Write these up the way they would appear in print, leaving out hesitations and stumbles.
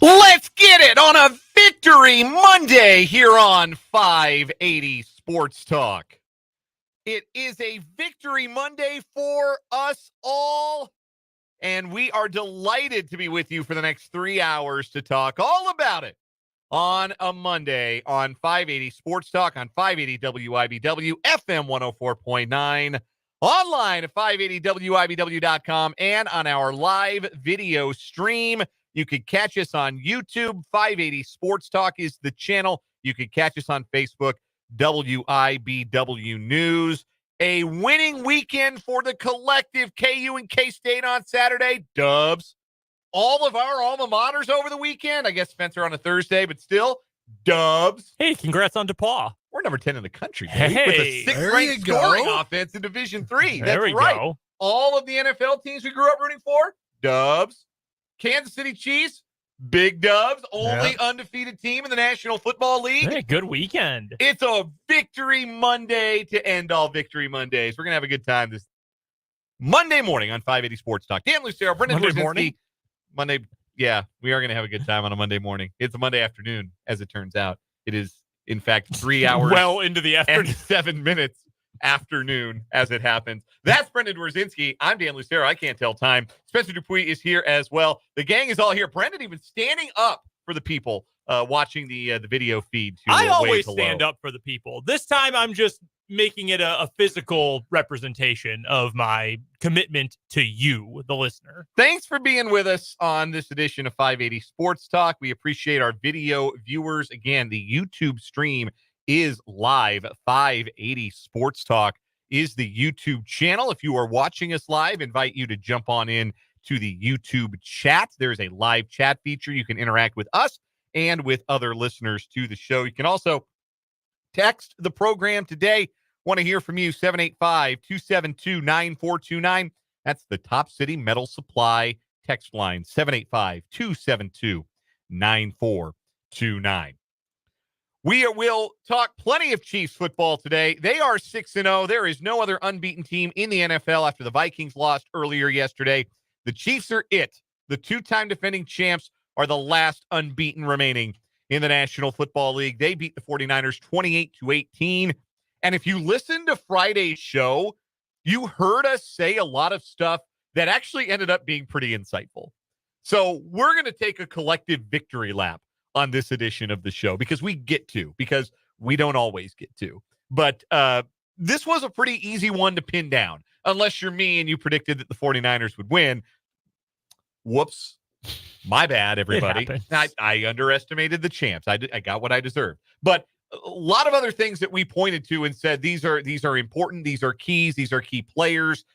Let's get it on a Victory Monday here on 580 Sports Talk. It is a Victory Monday for us all, and we are delighted to be with you for the next 3 hours to talk all about it on a Monday on 580 Sports Talk on 580 WIBW, FM 104.9, online at 580WIBW.com, and on our live video stream. You could catch us on YouTube. 580 Sports Talk is the channel. You could catch us on Facebook, WIBW News. A winning weekend for the collective KU and K-State on Saturday. Dubs. All of our alma maters over the weekend. I guess Spencer on a Thursday, but still, dubs. Hey, congrats on DePaul. We're number 10 in the country, baby, with a sixth-ranked scoring offense in Division III. That's right. Go. All of the NFL teams we grew up rooting for, dubs. Kansas City Chiefs, big dubs. Only undefeated team in the National Football League. Hey, good weekend. It's a Victory Monday to end all Victory Mondays. We're going to have a good time this Monday morning on 580 Sports Talk. Dan Lucero, Brendan Morning. Monday, yeah, we are going to have a a good time on a Monday morning. It's a Monday afternoon, as it turns out. It is, in fact, 3 hours well into the afternoon. And 7 minutes afternoon as it happens. That's Brendan Dworzinski. I'm Dan Lucero. I can't tell time. Spencer Dupuis is here as well. The gang is all here. Brendan even standing up for the people watching the video feed. I always stand up for the people. This time I'm just making it a physical representation of my commitment to you, the listener. Thanks for being with us on this edition of 580 Sports Talk. We appreciate our video viewers. Again, the YouTube stream is live. 580 Sports Talk is the YouTube channel. If you are watching us live, invite you to jump on in to the YouTube chat. There's a live chat feature. You can interact with us and with other listeners to the show. You can also text the program today. Want to hear from you, 785-272-9429. That's the Top City Metal Supply text line, 785-272-9429. We will talk plenty of Chiefs football today. They are 6-0. There is no other unbeaten team in the NFL after the Vikings lost earlier yesterday. The Chiefs are it. The two-time defending champs are the last unbeaten remaining in the National Football League. They beat the 49ers 28-18. And if you listened to Friday's show, you heard us say a lot of stuff that actually ended up being pretty insightful. So we're going to take a collective victory lap on this edition of the show because we don't always get to. But this was a pretty easy one to pin down, unless you're me and you predicted that the 49ers would win. Whoops. My bad, everybody. I underestimated the champs. I got what I deserved. But a lot of other things that we pointed to and said, these are important. These are keys. These are key players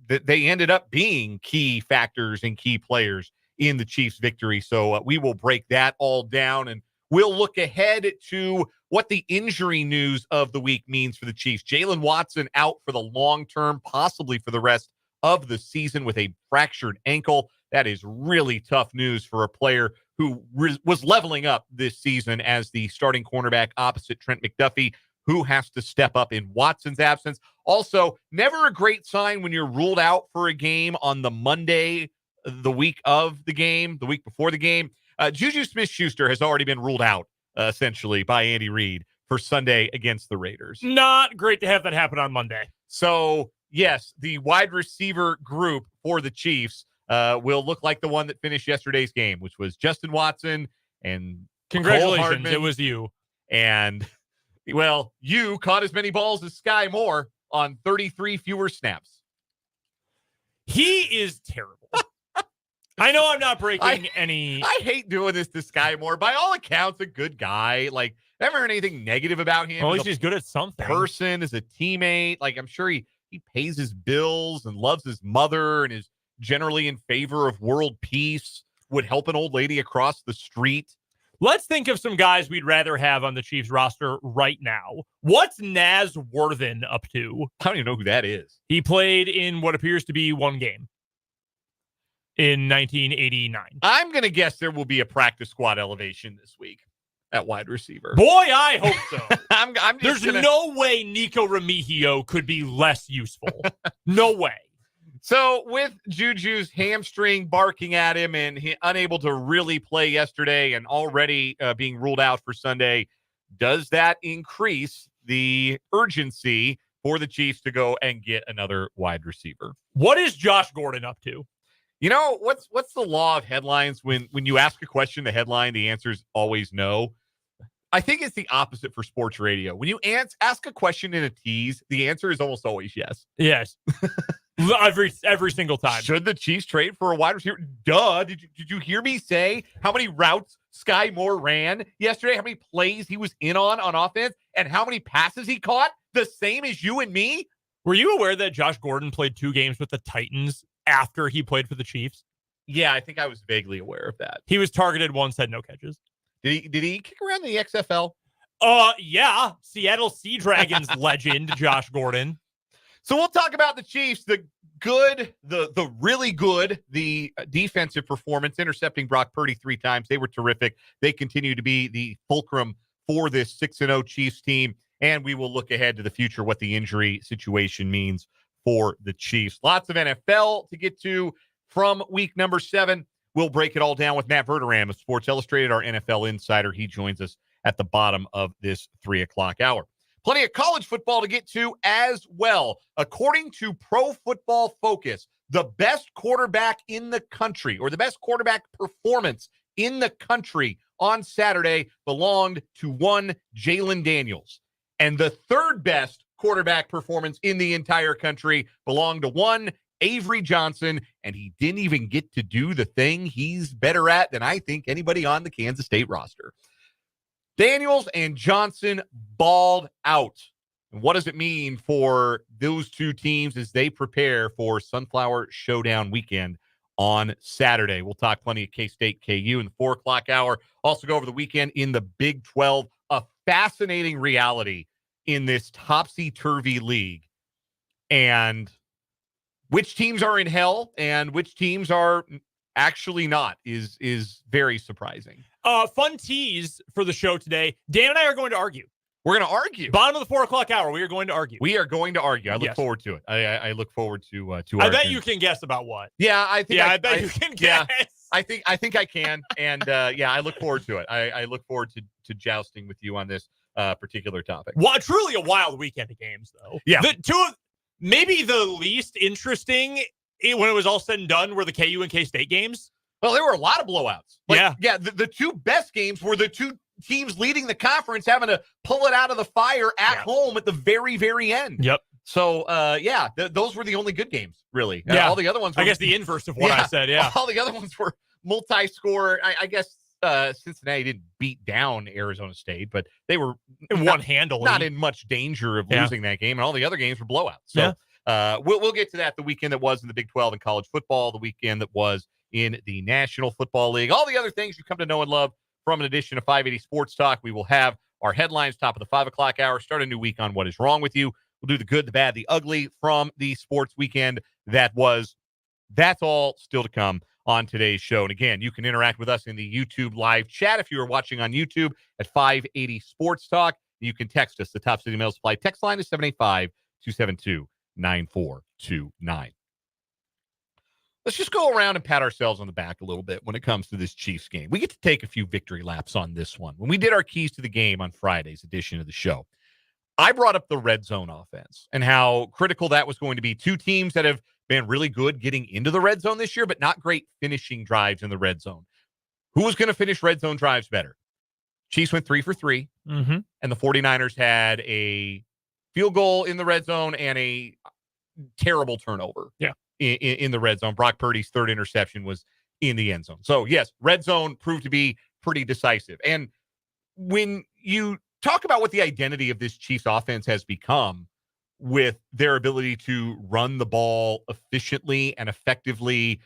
that they ended up being key factors and key players in the Chiefs' victory. So we will break that all down, and we'll look ahead to what the injury news of the week means for the Chiefs. Jalon Watson out for the long term, possibly for the rest of the season with a fractured ankle. That is really tough news for a player who was leveling up this season as the starting cornerback opposite Trent McDuffie, who has to step up in Watson's absence. Also, never a great sign when you're ruled out for a game on the Monday, the week of the game, the week before the game. Juju Smith-Schuster has already been ruled out, essentially, by Andy Reid for Sunday against the Raiders. Not great to have that happen on Monday. So, yes, the wide receiver group for the Chiefs will look like the one that finished yesterday's game, which was Justin Watson and congratulations, it was you. And, well, you caught as many balls as Sky Moore on 33 fewer snaps. He is terrible. I know I'm not breaking any. I hate doing this to Sky Moore. By all accounts, a good guy. Like, never heard anything negative about him. Well, at least he's good at something. Person, as a teammate. Like, I'm sure he pays his bills and loves his mother and is generally in favor of world peace, would help an old lady across the street. Let's think of some guys we'd rather have on the Chiefs roster right now. What's Naz Worthen up to? I don't even know who that is. He played in what appears to be one game in 1989. I'm going to guess there will be a practice squad elevation this week at wide receiver. Boy, I hope so. There's no way Nico Remigio could be less useful. No way. So with Juju's hamstring barking at him and he unable to really play yesterday and already being ruled out for Sunday, does that increase the urgency for the Chiefs to go and get another wide receiver? What is Josh Gordon up to? You know, what's the law of headlines? When you ask a question, the headline, the answer is always no. I think it's the opposite for sports radio. When you ask a question in a tease, the answer is almost always yes. Yes. Every single time. Should the Chiefs trade for a wide receiver? Duh. Did you hear me say how many routes Sky Moore ran yesterday? How many plays he was in on offense? And how many passes he caught? The same as you and me? Were you aware that Josh Gordon played 2 games with the Titans after he played for the Chiefs? Yeah, I think I was vaguely aware of that. He was targeted once, had no catches. Did he kick around in the XFL? Yeah. Seattle Sea Dragons legend Josh Gordon. So we'll talk about the Chiefs, the really good, the defensive performance, intercepting Brock Purdy 3 times. They were terrific. They continue to be the fulcrum for this 6-0 Chiefs team. And we will look ahead to the future, what the injury situation means for the Chiefs. Lots of NFL to get to from week number 7. We'll break it all down with Matt Verderame of Sports Illustrated, our NFL insider. He joins us at the bottom of this 3 o'clock hour. Plenty of college football to get to as well. According to Pro Football Focus, the best quarterback in the country, or the best quarterback performance in the country on Saturday, belonged to one Jalon Daniels. And the third best quarterback performance in the entire country belonged to one Avery Johnson, and he didn't even get to do the thing he's better at than I think anybody on the Kansas State roster. Daniels and Johnson balled out. And what does it mean for those two teams as they prepare for Sunflower Showdown weekend on Saturday? We'll talk plenty of K-State, KU in the 4 o'clock hour. Also go over the weekend in the Big 12, a fascinating reality in this topsy-turvy league. And which teams are in hell and which teams are actually not is very surprising. Fun tease for the show today. Dan and I are going to argue. We're going to argue. Bottom of the 4 o'clock hour, we are going to argue. We are going to argue. I look forward to it. I look forward to I bet you can guess about what. Yeah, I think. Yeah, I bet you can guess. I think I can. And yeah, I look forward to it. I look forward to jousting with you on this particular topic. Well, truly a wild weekend of games, though. Yeah. The two of maybe the least interesting when it was all said and done were the KU and K-State games. Well, there were a lot of blowouts. Yeah. The two best games were the two teams leading the conference having to pull it out of the fire at home at the very, very end. Yep. So, those were the only good games, really. Yeah. All the other ones were, I guess the inverse of what I said, yeah. All the other ones were multi-score. I guess Cincinnati didn't beat down Arizona State, but they were one-handedly not in much danger of losing that game, and all the other games were blowouts. So we'll get to that the weekend that was in the Big 12 in college football, the weekend that was in the National Football League, all the other things you come to know and love from an edition of 580 Sports Talk. We will have our headlines top of the 5 o'clock hour, start a new week on What Is Wrong With You. We'll do the good, the bad, the ugly from the sports weekend that was. That's all still to come on today's show. And again, you can interact with us in the YouTube live chat if you are watching on YouTube at 580 Sports Talk. You can text us. The Top City Mail Supply text line is 785-272-9429. Let's just go around and pat ourselves on the back a little bit when it comes to this Chiefs game. We get to take a few victory laps on this one. When we did our keys to the game on Friday's edition of the show, I brought up the red zone offense and how critical that was going to be. Two teams that have been really good getting into the red zone this year, but not great finishing drives in the red zone. Who was going to finish red zone drives better? Chiefs went 3 for 3, and the 49ers had a field goal in the red zone and a terrible turnover in the red zone. Brock Purdy's third interception was in the end zone. So, yes, red zone proved to be pretty decisive. And when you talk about what the identity of this Chiefs offense has become with their ability to run the ball efficiently and effectively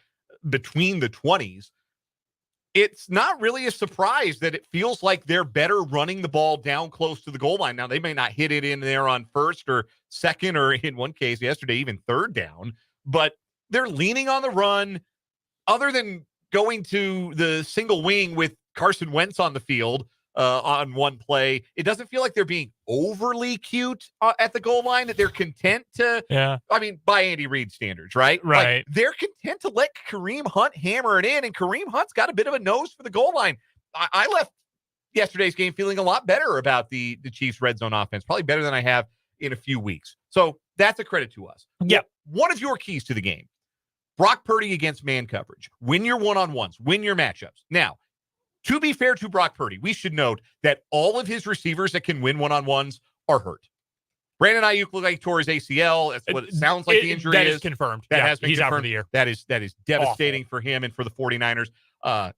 between the 20s, it's not really a surprise that it feels like they're better running the ball down close to the goal line. Now, they may not hit it in there on first or second, or in one case yesterday, even third down, but they're leaning on the run. Other than going to the single wing with Carson Wentz on the field, on one play. It doesn't feel like they're being overly cute at the goal line, that they're content to, I mean, by Andy Reid standards, right? Right. Like, they're content to let Kareem Hunt hammer it in, and Kareem Hunt's got a bit of a nose for the goal line. I left yesterday's game feeling a lot better about the Chiefs' red zone offense, probably better than I have in a few weeks. So that's a credit to us. Yeah. One of your keys to the game, Brock Purdy against man coverage. Win your one-on-ones, win your matchups. Now, to be fair to Brock Purdy, we should note that all of his receivers that can win one-on-ones are hurt. Brandon Ayuk looked like he tore his ACL. That's what it sounds like the injury is. That is confirmed. That has been he's confirmed. Out for the year. That is devastating for him and for the 49ers.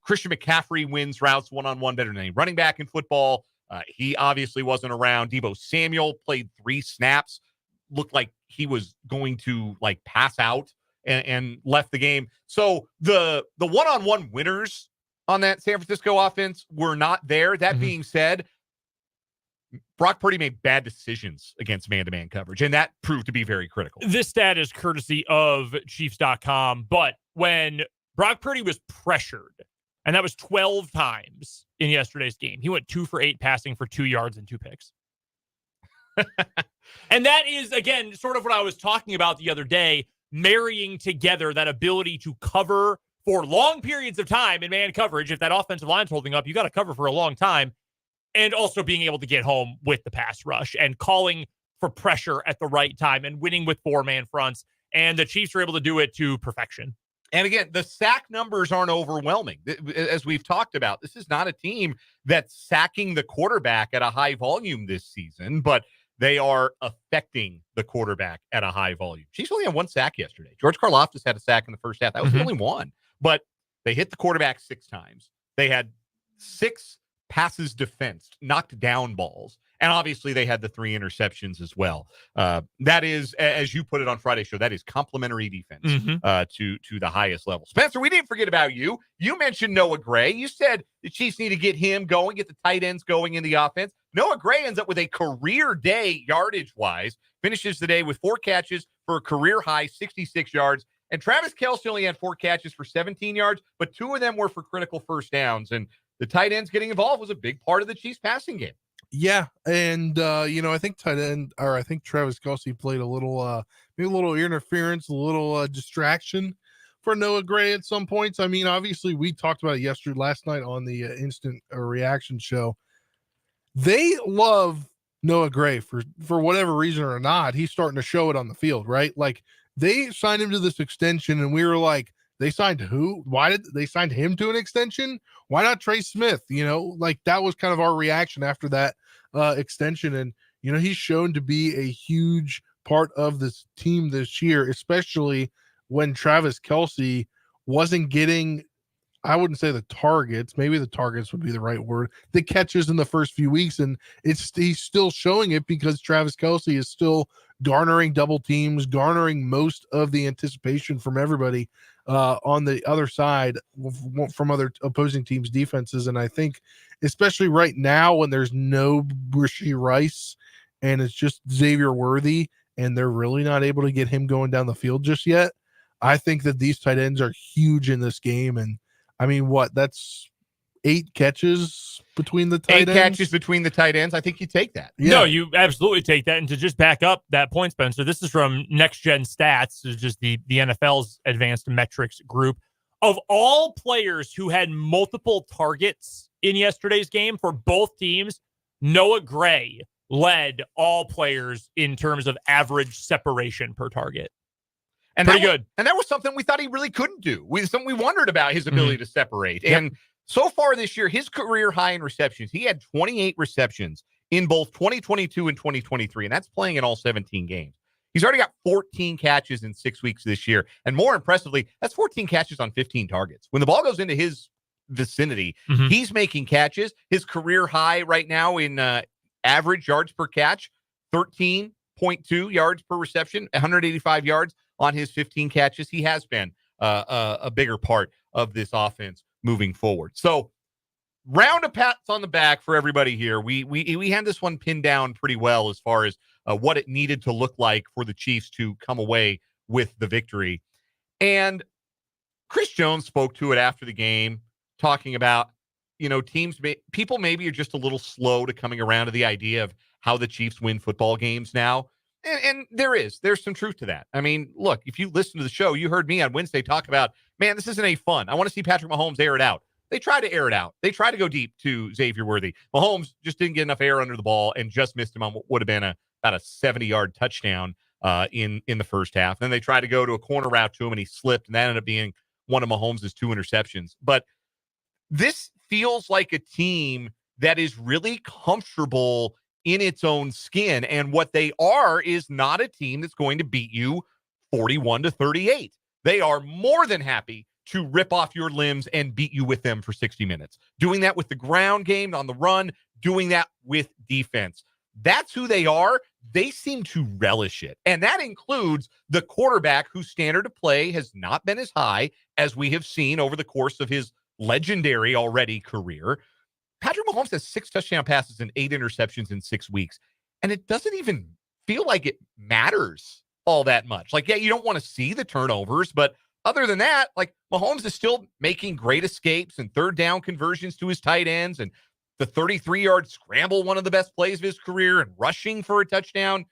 Christian McCaffrey wins routes one-on-one better than any running back in football. He obviously wasn't around. Deebo Samuel played 3 snaps, looked like he was going to like pass out and left the game. So the one-on-one winners on that San Francisco offense were not there. That being said, Brock Purdy made bad decisions against man-to-man coverage, and that proved to be very critical. This stat is courtesy of Chiefs.com, but when Brock Purdy was pressured, and that was 12 times in yesterday's game, he went 2 for 8 passing for 2 yards and 2 picks. And that is, again, sort of what I was talking about the other day, marrying together that ability to cover for long periods of time in man coverage. If that offensive line's holding up, you got to cover for a long time. And also being able to get home with the pass rush and calling for pressure at the right time and winning with 4-man fronts. And the Chiefs were able to do it to perfection. And again, the sack numbers aren't overwhelming. As we've talked about, this is not a team that's sacking the quarterback at a high volume this season, but they are affecting the quarterback at a high volume. Chiefs only had 1 sack yesterday. George Karlaftis had a sack in the first half. That was the only one. But they hit the quarterback 6 times. They had 6 passes defensed, knocked down balls. And obviously they had the 3 interceptions as well. That is, as you put it on Friday's show, that is complimentary defense to the highest level. Spencer, we didn't forget about you. You mentioned Noah Gray. You said the Chiefs need to get him going, get the tight ends going in the offense. Noah Gray ends up with a career day yardage-wise, finishes the day with 4 catches for a career-high 66 yards. And Travis Kelce only had 4 catches for 17 yards, but 2 of them were for critical first downs. And the tight ends getting involved was a big part of the Chiefs passing game. Yeah, and I think I think Travis Kelce played a little maybe a little interference, a little distraction for Noah Gray at some points. I mean, obviously we talked about it last night on the instant reaction show. They love Noah Gray for whatever reason or not. He's starting to show it on the field, right? Like, they signed him to this extension, and we were like, they signed who? Why did they sign him to an extension? Why not Trey Smith? Like, that was kind of our reaction after that extension. And, he's shown to be a huge part of this team this year, especially when Travis Kelce wasn't getting, I wouldn't say the targets, maybe the targets would be the right word, the catches in the first few weeks. And he's still showing it because Travis Kelce is still garnering double teams, garnering most of the anticipation from everybody on the other side from other opposing teams' defenses. And I think, especially right now when there's no Rashee Rice and it's just Xavier Worthy, and they're really not able to get him going down the field just yet, I think that these tight ends are huge in this game. And I mean, that's 8 catches between the tight ends? 8 catches between the tight ends. I think you take that. Yeah. No, you absolutely take that. And to just back up that point, Spencer, this is from Next Gen Stats, is just the NFL's advanced metrics group. Of all players who had multiple targets in yesterday's game for both teams, Noah Gray led all players in terms of average separation per target. And pretty good. And that was something we thought he really couldn't do. Something we wondered about, his ability to separate. Yep. And so far this year, his career high in receptions, he had 28 receptions in both 2022 and 2023, and that's playing in all 17 games. He's already got 14 catches in 6 weeks this year. And more impressively, that's 14 catches on 15 targets. When the ball goes into his vicinity, he's making catches. His career high right now in average yards per catch, 13.2 yards per reception, 185 yards on his 15 catches. He has been a bigger part of this offense moving forward. So, round of pats on the back for everybody here. We had this one pinned down pretty well as far as what it needed to look like for the Chiefs to come away with the victory. And Chris Jones spoke to it after the game, talking about, people maybe are just a little slow to coming around to the idea of how the Chiefs win football games now. And there's some truth to that. I mean, look, if you listen to the show, you heard me on Wednesday talk about, man, this isn't any fun. I want to see Patrick Mahomes air it out. They tried to air it out. They tried to go deep to Xavier Worthy. Mahomes just didn't get enough air under the ball and just missed him on what would have been about a 70-yard touchdown in the first half. Then they tried to go to a corner route to him, and he slipped, and that ended up being one of Mahomes' 2 interceptions. But this feels like a team that is really comfortable in its own skin. And what they are is not a team that's going to beat you 41-38. They are more than happy to rip off your limbs and beat you with them for 60 minutes. Doing that with the ground game, on the run, doing that with defense. That's who they are. They seem to relish it. And that includes the quarterback whose standard of play has not been as high as we have seen over the course of his legendary already career. Patrick Mahomes has 6 touchdown passes and 8 interceptions in 6 weeks. And it doesn't even feel like it matters all that much. Like, yeah, you don't want to see the turnovers, but other than that, like, Mahomes is still making great escapes and third down conversions to his tight ends, and the 33-yard scramble, one of the best plays of his career, and rushing for a touchdown.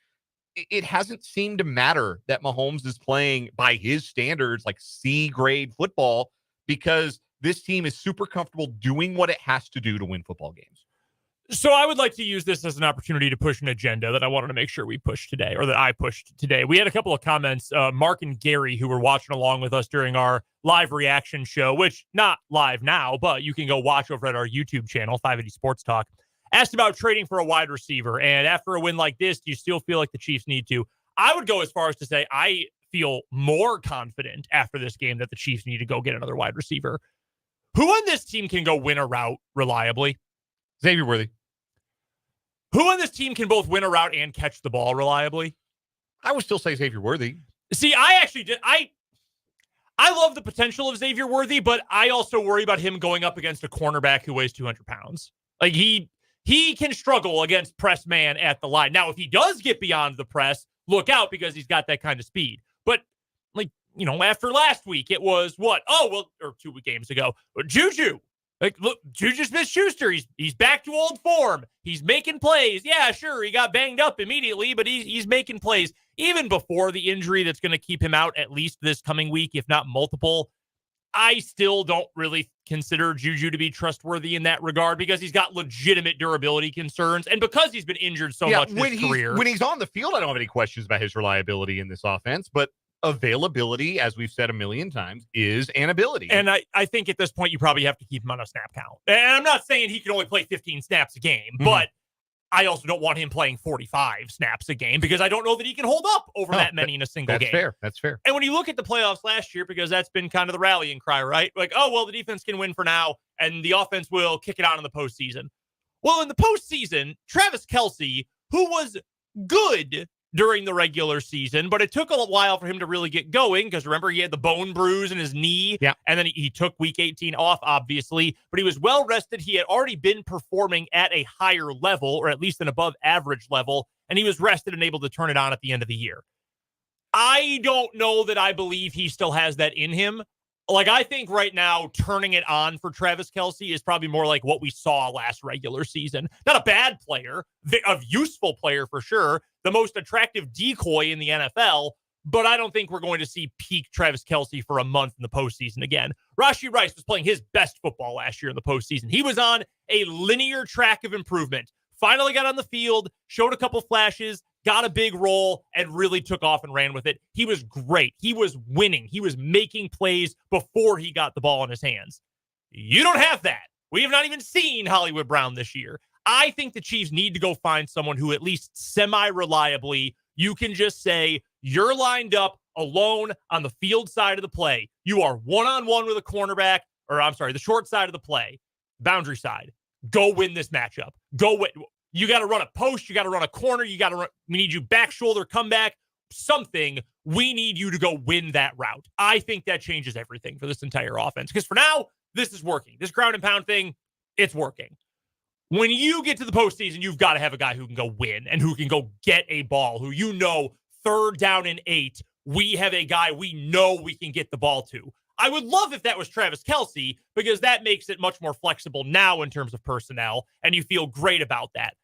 It hasn't seemed to matter that Mahomes is playing, by his standards, like C-grade football, because this team is super comfortable doing what it has to do to win football games. So I would like to use this as an opportunity to push an agenda that I wanted to make sure we pushed today, or that I pushed today. We had a couple of comments, Mark and Gary, who were watching along with us during our live reaction show, which not live now, but you can go watch over at our YouTube channel, 580 Sports Talk, asked about trading for a wide receiver. And after a win like this, do you still feel like the Chiefs need to? I would go as far as to say I feel more confident after this game that the Chiefs need to go get another wide receiver. Who on this team can go win a route reliably? Xavier Worthy. Who on this team can both win a route and catch the ball reliably? I would still say Xavier Worthy. See, I actually did. I love the potential of Xavier Worthy, but I also worry about him going up against a cornerback who weighs 200 pounds. Like, he can struggle against press man at the line. Now, if he does get beyond the press, look out, because he's got that kind of speed. But, like, after last week, it was what? Or 2 games ago, Juju. Like, look, Juju Smith-Schuster, he's back to old form. He's making plays. Yeah, sure, he got banged up immediately, but he's making plays. Even before the injury that's going to keep him out at least this coming week, if not multiple, I still don't really consider Juju to be trustworthy in that regard, because he's got legitimate durability concerns, and because he's been injured so much in his career. When he's on the field, I don't have any questions about his reliability in this offense, but availability, as we've said a million times, is an ability. And I think at this point, you probably have to keep him on a snap count. And I'm not saying he can only play 15 snaps a game, but I also don't want him playing 45 snaps a game, because I don't know that he can hold up over that many in a single game. That's fair. And when you look at the playoffs last year, because that's been kind of the rallying cry, right? Like, oh, well, the defense can win for now, and the offense will kick it out in the postseason. Well, in the postseason, Travis Kelce, who was good during the regular season, but it took a while for him to really get going, because remember, he had the bone bruise in his knee, and then he took week 18 off, obviously, but he was well rested. He had already been performing at a higher level, or at least an above average level, and he was rested and able to turn it on at the end of the year. I don't know that I believe he still has that in him. Like, I think right now, turning it on for Travis Kelce is probably more like what we saw last regular season. Not a bad player, a useful player for sure, the most attractive decoy in the NFL, but I don't think we're going to see peak Travis Kelce for a month in the postseason again. Rashee Rice was playing his best football last year in the postseason. He was on a linear track of improvement. Finally got on the field, showed a couple flashes, got a big role, and really took off and ran with it. He was great. He was winning. He was making plays before he got the ball in his hands. You don't have that. We have not even seen Hollywood Brown this year. I think the Chiefs need to go find someone who, at least semi-reliably, you can just say, you're lined up alone on the field side of the play. You are one-on-one with a cornerback, the short side of the play, boundary side. Go win this matchup. Go win. You got to run a post. You got to run a corner. We need you back shoulder, comeback, something. We need you to go win that route. I think that changes everything for this entire offense, because for now, this is working. This ground and pound thing, it's working. When you get to the postseason, you've got to have a guy who can go win and who can go get a ball, who, third down and 8, we have a guy we know we can get the ball to. I would love if that was Travis Kelce, because that makes it much more flexible now in terms of personnel, and you feel great about that.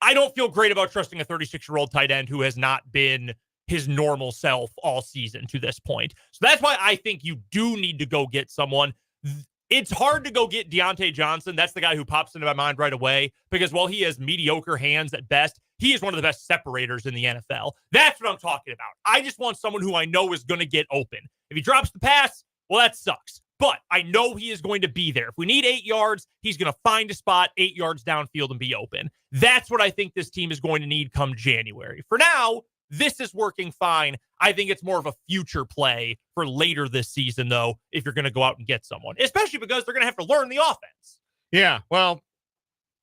I don't feel great about trusting a 36-year-old tight end who has not been his normal self all season to this point. So that's why I think you do need to go get someone. It's hard to go get Deontay Johnson. That's the guy who pops into my mind right away, because while he has mediocre hands at best, he is one of the best separators in the NFL. That's what I'm talking about. I just want someone who I know is going to get open. If he drops the pass, well, that sucks. But I know he is going to be there. If we need 8 yards, he's going to find a spot 8 yards downfield and be open. That's what I think this team is going to need come January. For now, this is working fine. I think it's more of a future play for later this season, though, if you're going to go out and get someone, especially because they're going to have to learn the offense. Yeah, well,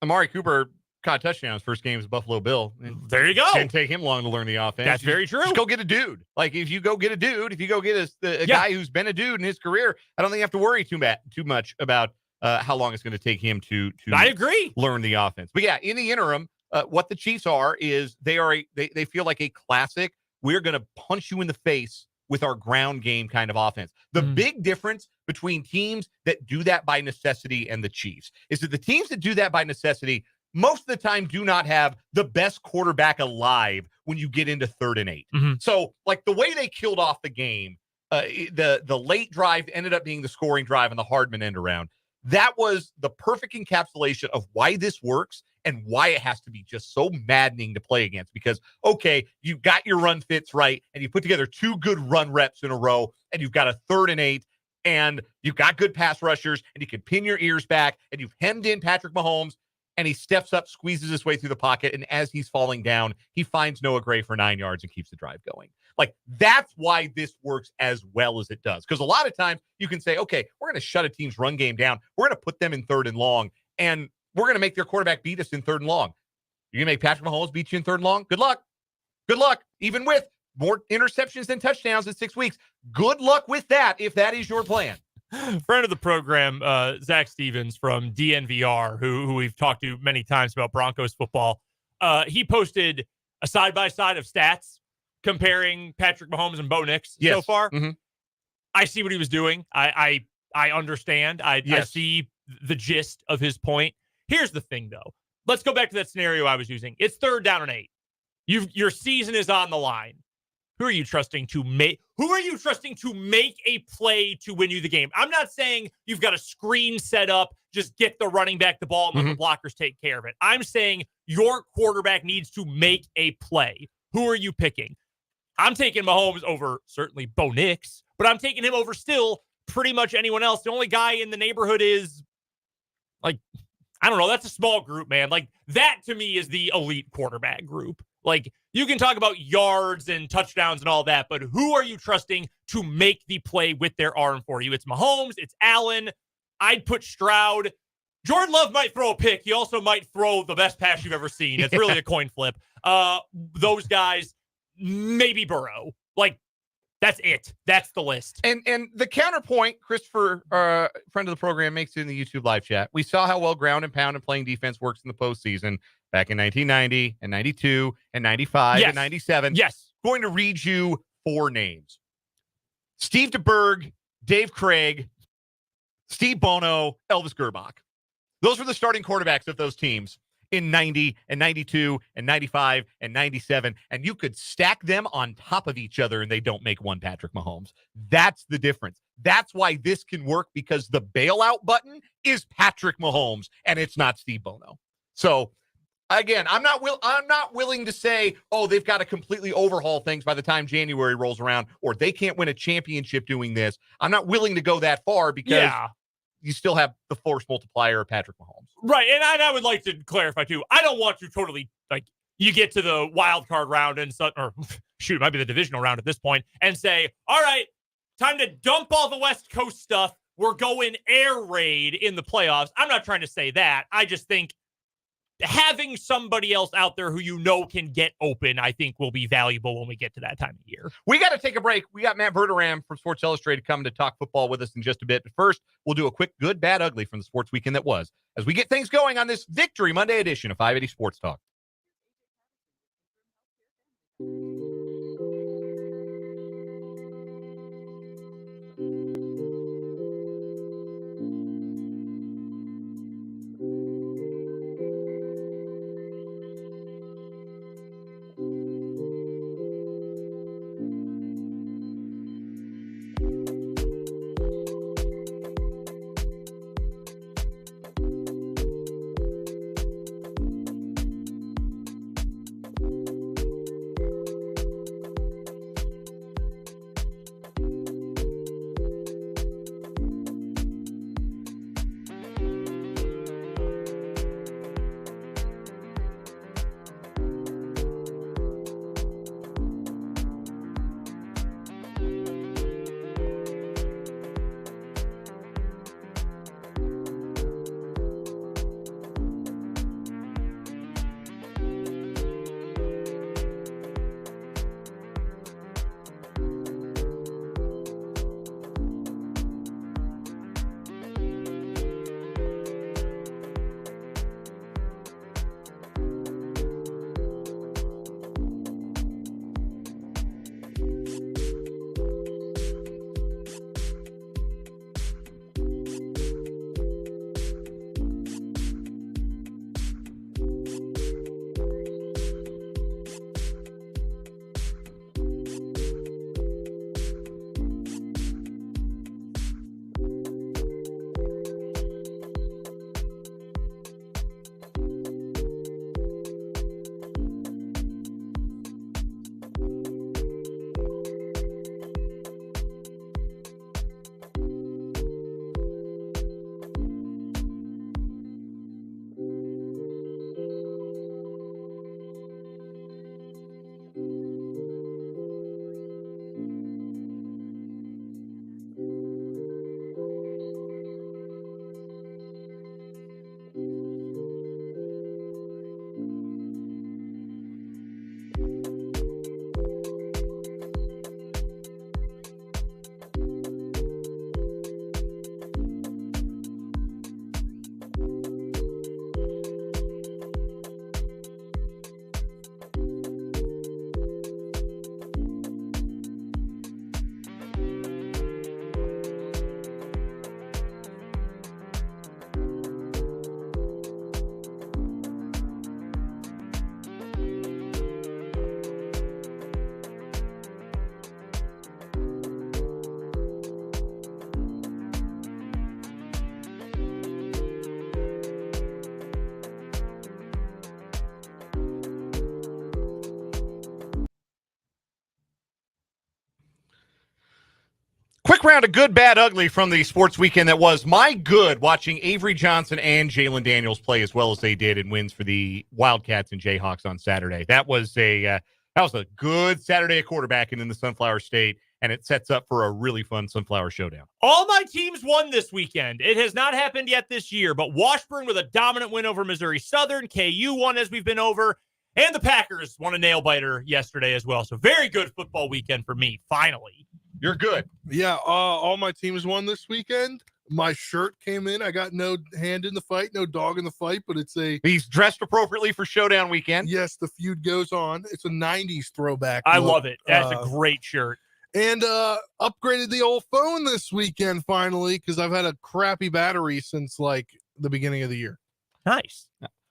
Amari Cooper caught a touchdown his first game as a Buffalo Bill. There you go. Didn't take him long to learn the offense. That's very true. Just go get a dude. Like, if you go get a dude, if you go get a guy who's been a dude in his career, I don't think you have to worry too much about how long it's going to take him to I agree. learn the offense. But yeah, in the interim, what the Chiefs are is they feel like a classic, we're going to punch you in the face with our ground game kind of offense. The big difference between teams that do that by necessity and the Chiefs is that the teams that do that by necessity most of the time do not have the best quarterback alive when you get into 3rd and 8. So, like, the way they killed off the game, the late drive ended up being the scoring drive and the Hardman end around. That was the perfect encapsulation of why this works and why it has to be just so maddening to play against. Because, okay, you got your run fits right, and you put together 2 good run reps in a row, and you've got a 3rd and 8, and you've got good pass rushers, and you can pin your ears back, and you've hemmed in Patrick Mahomes, and he steps up, squeezes his way through the pocket, and as he's falling down, he finds Noah Gray for 9 yards and keeps the drive going. Like, that's why this works as well as it does. Because a lot of times you can say, okay, we're going to shut a team's run game down. We're going to put them in 3rd and long, and we're going to make their quarterback beat us in 3rd and long. You're going to make Patrick Mahomes beat you in 3rd and long? Good luck. Good luck. Even with more interceptions than touchdowns in 6 weeks. Good luck with that if that is your plan. Friend of the program, Zach Stevens from DNVR, who we've talked to many times about Broncos football, he posted a side-by-side of stats comparing Patrick Mahomes and Bo Nix so far. I see what he was doing. I understand. I see the gist of his point. Here's the thing, though. Let's go back to that scenario I was using. It's 3rd down and 8. Your season is on the line. Who are you trusting to make a play to win you the game? I'm not saying you've got a screen set up, just get the running back the ball and let the blockers take care of it. I'm saying your quarterback needs to make a play. Who are you picking? I'm taking Mahomes over certainly Bo Nix, but I'm taking him over still pretty much anyone else. The only guy in the neighborhood is, like, I don't know. That's a small group, man. Like, that to me is the elite quarterback group. Like, you can talk about yards and touchdowns and all that, but who are you trusting to make the play with their arm for you? It's Mahomes. It's Allen. I'd put Stroud. Jordan Love might throw a pick. He also might throw the best pass you've ever seen. It's really a coin flip. Those guys, maybe Burrow. Like, that's it. That's the list. And the counterpoint, Christopher, friend of the program, makes it in the YouTube live chat. We saw how well ground and pound and playing defense works in the postseason back in 1990 and 92 and 95 and 97. Yes. Going to read you 4 names. Steve DeBerg, Dave Craig, Steve Bono, Elvis Gerbach. Those were the starting quarterbacks of those teams in 90 and 92 and 95 and 97. And you could stack them on top of each other and they don't make one Patrick Mahomes. That's the difference. That's why this can work, because the bailout button is Patrick Mahomes and it's not Steve Bono. So again, I'm not willing to say, oh, they've got to completely overhaul things by the time January rolls around, or they can't win a championship doing this. I'm not willing to go that far, because you still have the force multiplier of Patrick Mahomes. Right. And I would like to clarify too, I don't want to totally, like, you get to the wild card round and or shoot, it might be the divisional round at this point, and say, all right, time to dump all the West Coast stuff. We're going air raid in the playoffs. I'm not trying to say that. I just think having somebody else out there who you know can get open, I think, will be valuable when we get to that time of year. We got to take a break. We got Matt Verderame from Sports Illustrated coming to talk football with us in just a bit. But first, we'll do a quick good, bad, ugly from the sports weekend that was, as we get things going on this Victory Monday edition of 580 Sports Talk. Quick round of good, bad, ugly from the sports weekend that was. My good, watching Avery Johnson and Jalon Daniels play as well as they did in wins for the Wildcats and Jayhawks on Saturday. That was a good Saturday of quarterbacking in the Sunflower State, and it sets up for a really fun Sunflower Showdown. All my teams won this weekend. It has not happened yet this year, but Washburn with a dominant win over Missouri Southern. KU won as we've been over, and the Packers won a nail-biter yesterday as well. So very good football weekend for me, finally. You're good. Yeah, all my teams won this weekend. My shirt came in. I got no hand in the fight, no dog in the fight, but he's dressed appropriately for Showdown weekend. Yes, the feud goes on. It's a 90s throwback I look. love it. That's a great shirt. And upgraded the old phone this weekend finally because I've had a crappy battery since like the beginning of the year. Nice.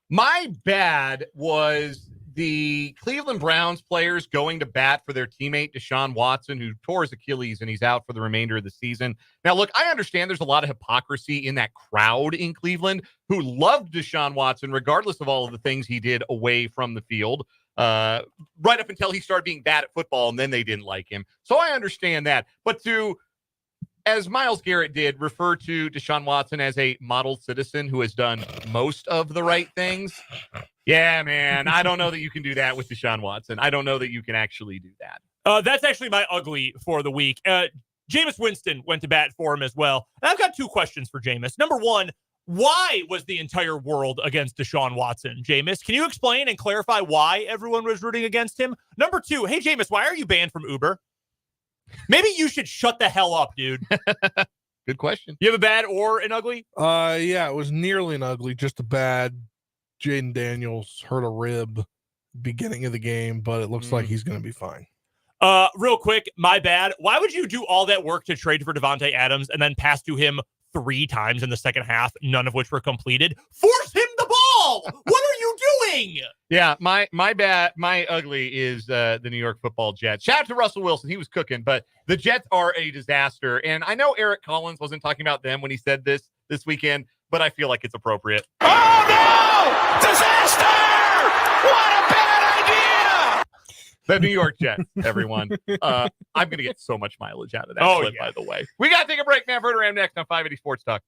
My bad was the Cleveland Browns players going to bat for their teammate Deshaun Watson, who tore his Achilles and he's out for the remainder of the season. Now, look, I understand there's a lot of hypocrisy in that crowd in Cleveland who loved Deshaun Watson, regardless of all of the things he did away from the field, right up until he started being bad at football, and then they didn't like him. So I understand that. But to, as Myles Garrett did, refer to Deshaun Watson as a model citizen who has done most of the right things. Yeah, man, I don't know that you can do that with Deshaun Watson. I don't know that you can actually do that. That's actually my ugly for the week. Jameis Winston went to bat for him as well. And I've got two questions for Jameis. Number one, why was the entire world against Deshaun Watson? Jameis, can you explain and clarify why everyone was rooting against him? Number two, hey, Jameis, why are you banned from Uber? Maybe you should shut the hell up, dude. Good question. You have a bad or an ugly? Yeah, it was nearly an ugly, just a bad. Jaden Daniels hurt a rib beginning of the game, but it looks like he's going to be fine. Real quick, my bad. Why would you do all that work to trade for Devontae Adams and then pass to him 3 times in the second half, none of which were completed? Force him the ball! What are you doing? Yeah, my bad, my ugly is the New York Football Jets. Shout out to Russell Wilson. He was cooking, but the Jets are a disaster. And I know Eric Collins wasn't talking about them when he said this weekend, but I feel like it's appropriate. Oh, no! Disaster! What a bad idea! The New York Jets, everyone. I'm going to get so much mileage out of that clip, by the way. We got to take a break, man. Verderame next on 580 Sports Talk.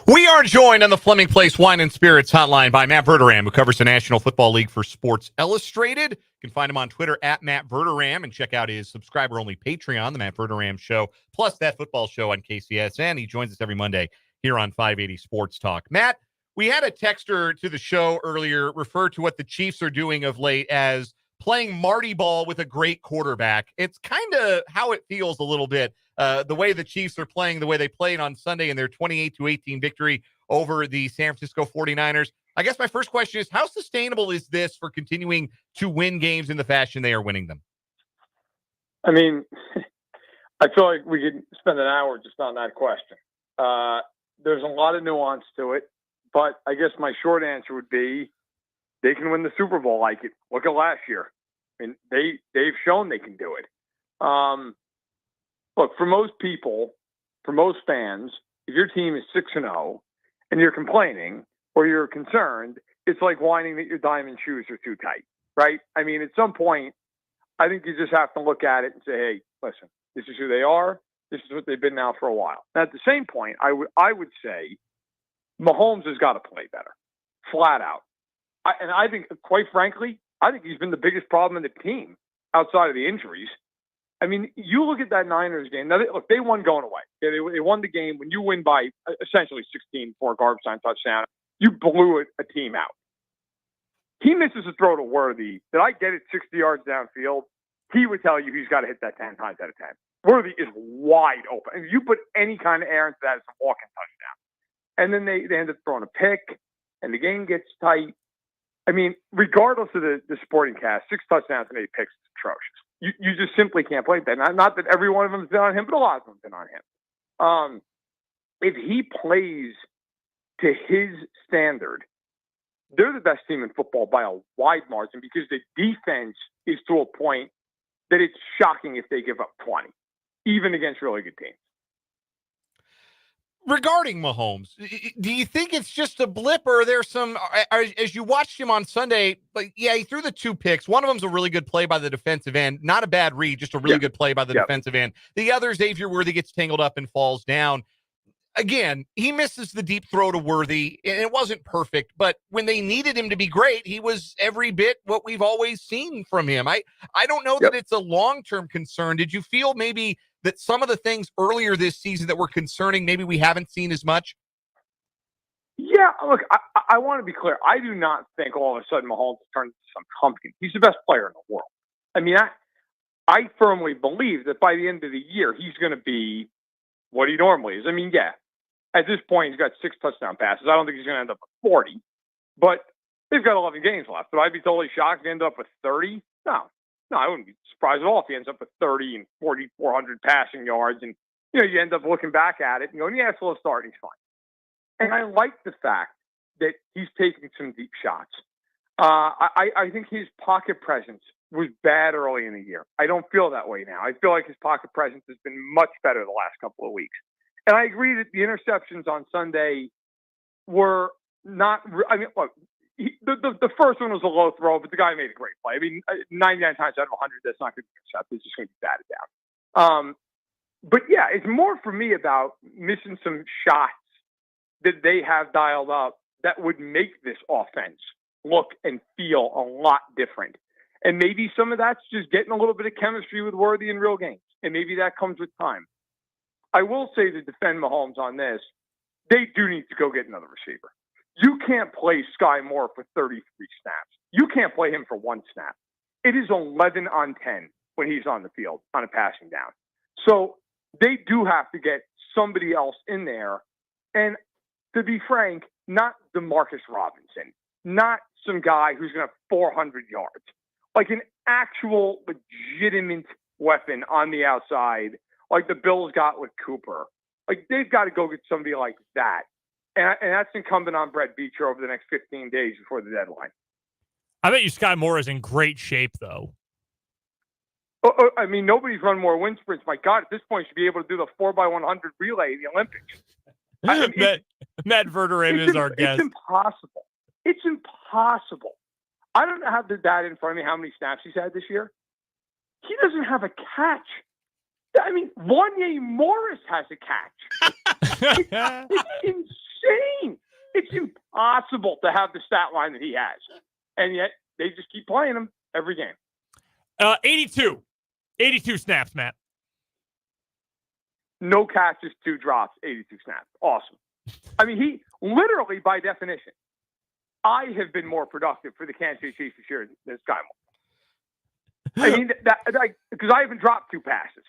We are joined on the Fleming Place Wine and Spirits hotline by Matt Verderame, who covers the National Football League for Sports Illustrated. You can find him on Twitter at Matt Verderame and check out his subscriber-only Patreon, The Matt Verderame Show, plus That Football Show on KCSN. He joins us every Monday here on 580 Sports Talk. Matt, we had a texter to the show earlier refer to what the Chiefs are doing of late as playing Marty ball with a great quarterback. It's kind of how it feels a little bit. The way the Chiefs are playing, the way they played on Sunday in their 28-18 victory over the San Francisco 49ers. I guess my first question is, how sustainable is this for continuing to win games in the fashion they are winning them? I mean, I feel like we could spend an hour just on that question. There's a lot of nuance to it, but I guess my short answer would be they can win the Super Bowl like it. Look at last year. I mean, they've shown they can do it. Look, for most people, for most fans, if your team is 6-0 and you're complaining or you're concerned, it's like whining that your diamond shoes are too tight, right? I mean, at some point, I think you just have to look at it and say, hey, listen, this is who they are. This is what they've been now for a while. Now, at the same point, I would say Mahomes has got to play better, flat out. And I think, quite frankly, I think he's been the biggest problem in the team outside of the injuries. I mean, you look at that Niners game. Now, they won going away. They won the game. When you win by essentially 16 for a garbage time touchdown, you blew a team out. He misses a throw to Worthy. Did I get it 60 yards downfield? He would tell you he's got to hit that 10 times out of 10. Worthy is wide open. And if you put any kind of air into that, it's a walking touchdown. And then they end up throwing a pick, and the game gets tight. I mean, regardless of the supporting cast, 6 touchdowns and 8 picks is atrocious. You just simply can't play that. Not that every one of them has been on him, but a lot of them have been on him. If he plays to his standard, they're the best team in football by a wide margin because the defense is to a point that it's shocking if they give up 20, even against really good teams. Regarding Mahomes, do you think it's just a blip, or there's some, as you watched him on Sunday, like, yeah, he threw the 2 picks. One of them's a really good play by the defensive end. Not a bad read, just a really good play by the defensive end. The other, Xavier Worthy gets tangled up and falls down. Again, he misses the deep throw to Worthy, and it wasn't perfect, but when they needed him to be great, he was every bit what we've always seen from him. I don't know that it's a long-term concern. Did you feel maybe that some of the things earlier this season that were concerning, maybe we haven't seen as much? Yeah, look, I want to be clear. I do not think all of a sudden Mahomes turned into some pumpkin. He's the best player in the world. I mean, I firmly believe that by the end of the year, he's going to be what he normally is. I mean, yeah, at this point, he's got 6 touchdown passes. I don't think he's going to end up with 40, but he's got 11 games left. Would I be totally shocked if he ended up with 30? No, I wouldn't be surprised at all if he ends up with 30 and 4,400 passing yards. And, you end up looking back at it and going, yeah, slow start, he's fine. And I like the fact that he's taking some deep shots. I think his pocket presence was bad early in the year. I don't feel that way now. I feel like his pocket presence has been much better the last couple of weeks. And I agree that the interceptions on Sunday were not – I mean, look, the first one was a low throw, but the guy made a great play. I mean, 99 times out of 100, that's not going to be intercepted. It's just going to be batted down. But, yeah, it's more for me about missing some shots that they have dialed up that would make this offense look and feel a lot different. And maybe some of that's just getting a little bit of chemistry with Worthy in real games. And maybe that comes with time. I will say, to defend Mahomes on this, they do need to go get another receiver. You can't play Sky Moore for 33 snaps. You can't play him for 1 snap. It is 11 on 10 when he's on the field on a passing down. So they do have to get somebody else in there. And to be frank, not DeMarcus Robinson, not some guy who's going to have 400 yards. Like an actual legitimate weapon on the outside, like the Bills got with Cooper. Like, they've got to go get somebody like that. And that's incumbent on Brett Beecher over the next 15 days before the deadline. I bet you Sky Moore is in great shape, though. I mean, nobody's run more wind sprints. My God, at this point, you should be able to do the 4x100 relay in the Olympics. Matt Verderame is our guest. It's impossible. It's impossible. I don't have the data in front of me how many snaps he's had this year. He doesn't have a catch. I mean, Wanye Morris has a catch. It's insane. It's impossible to have the stat line that he has. And yet they just keep playing him every game. 82 snaps, Matt. No catches, 2 drops, 82 snaps. Awesome. I mean, he literally, by definition, I have been more productive for the Kansas City Chiefs this year than this guy. I mean, because I haven't dropped 2 passes.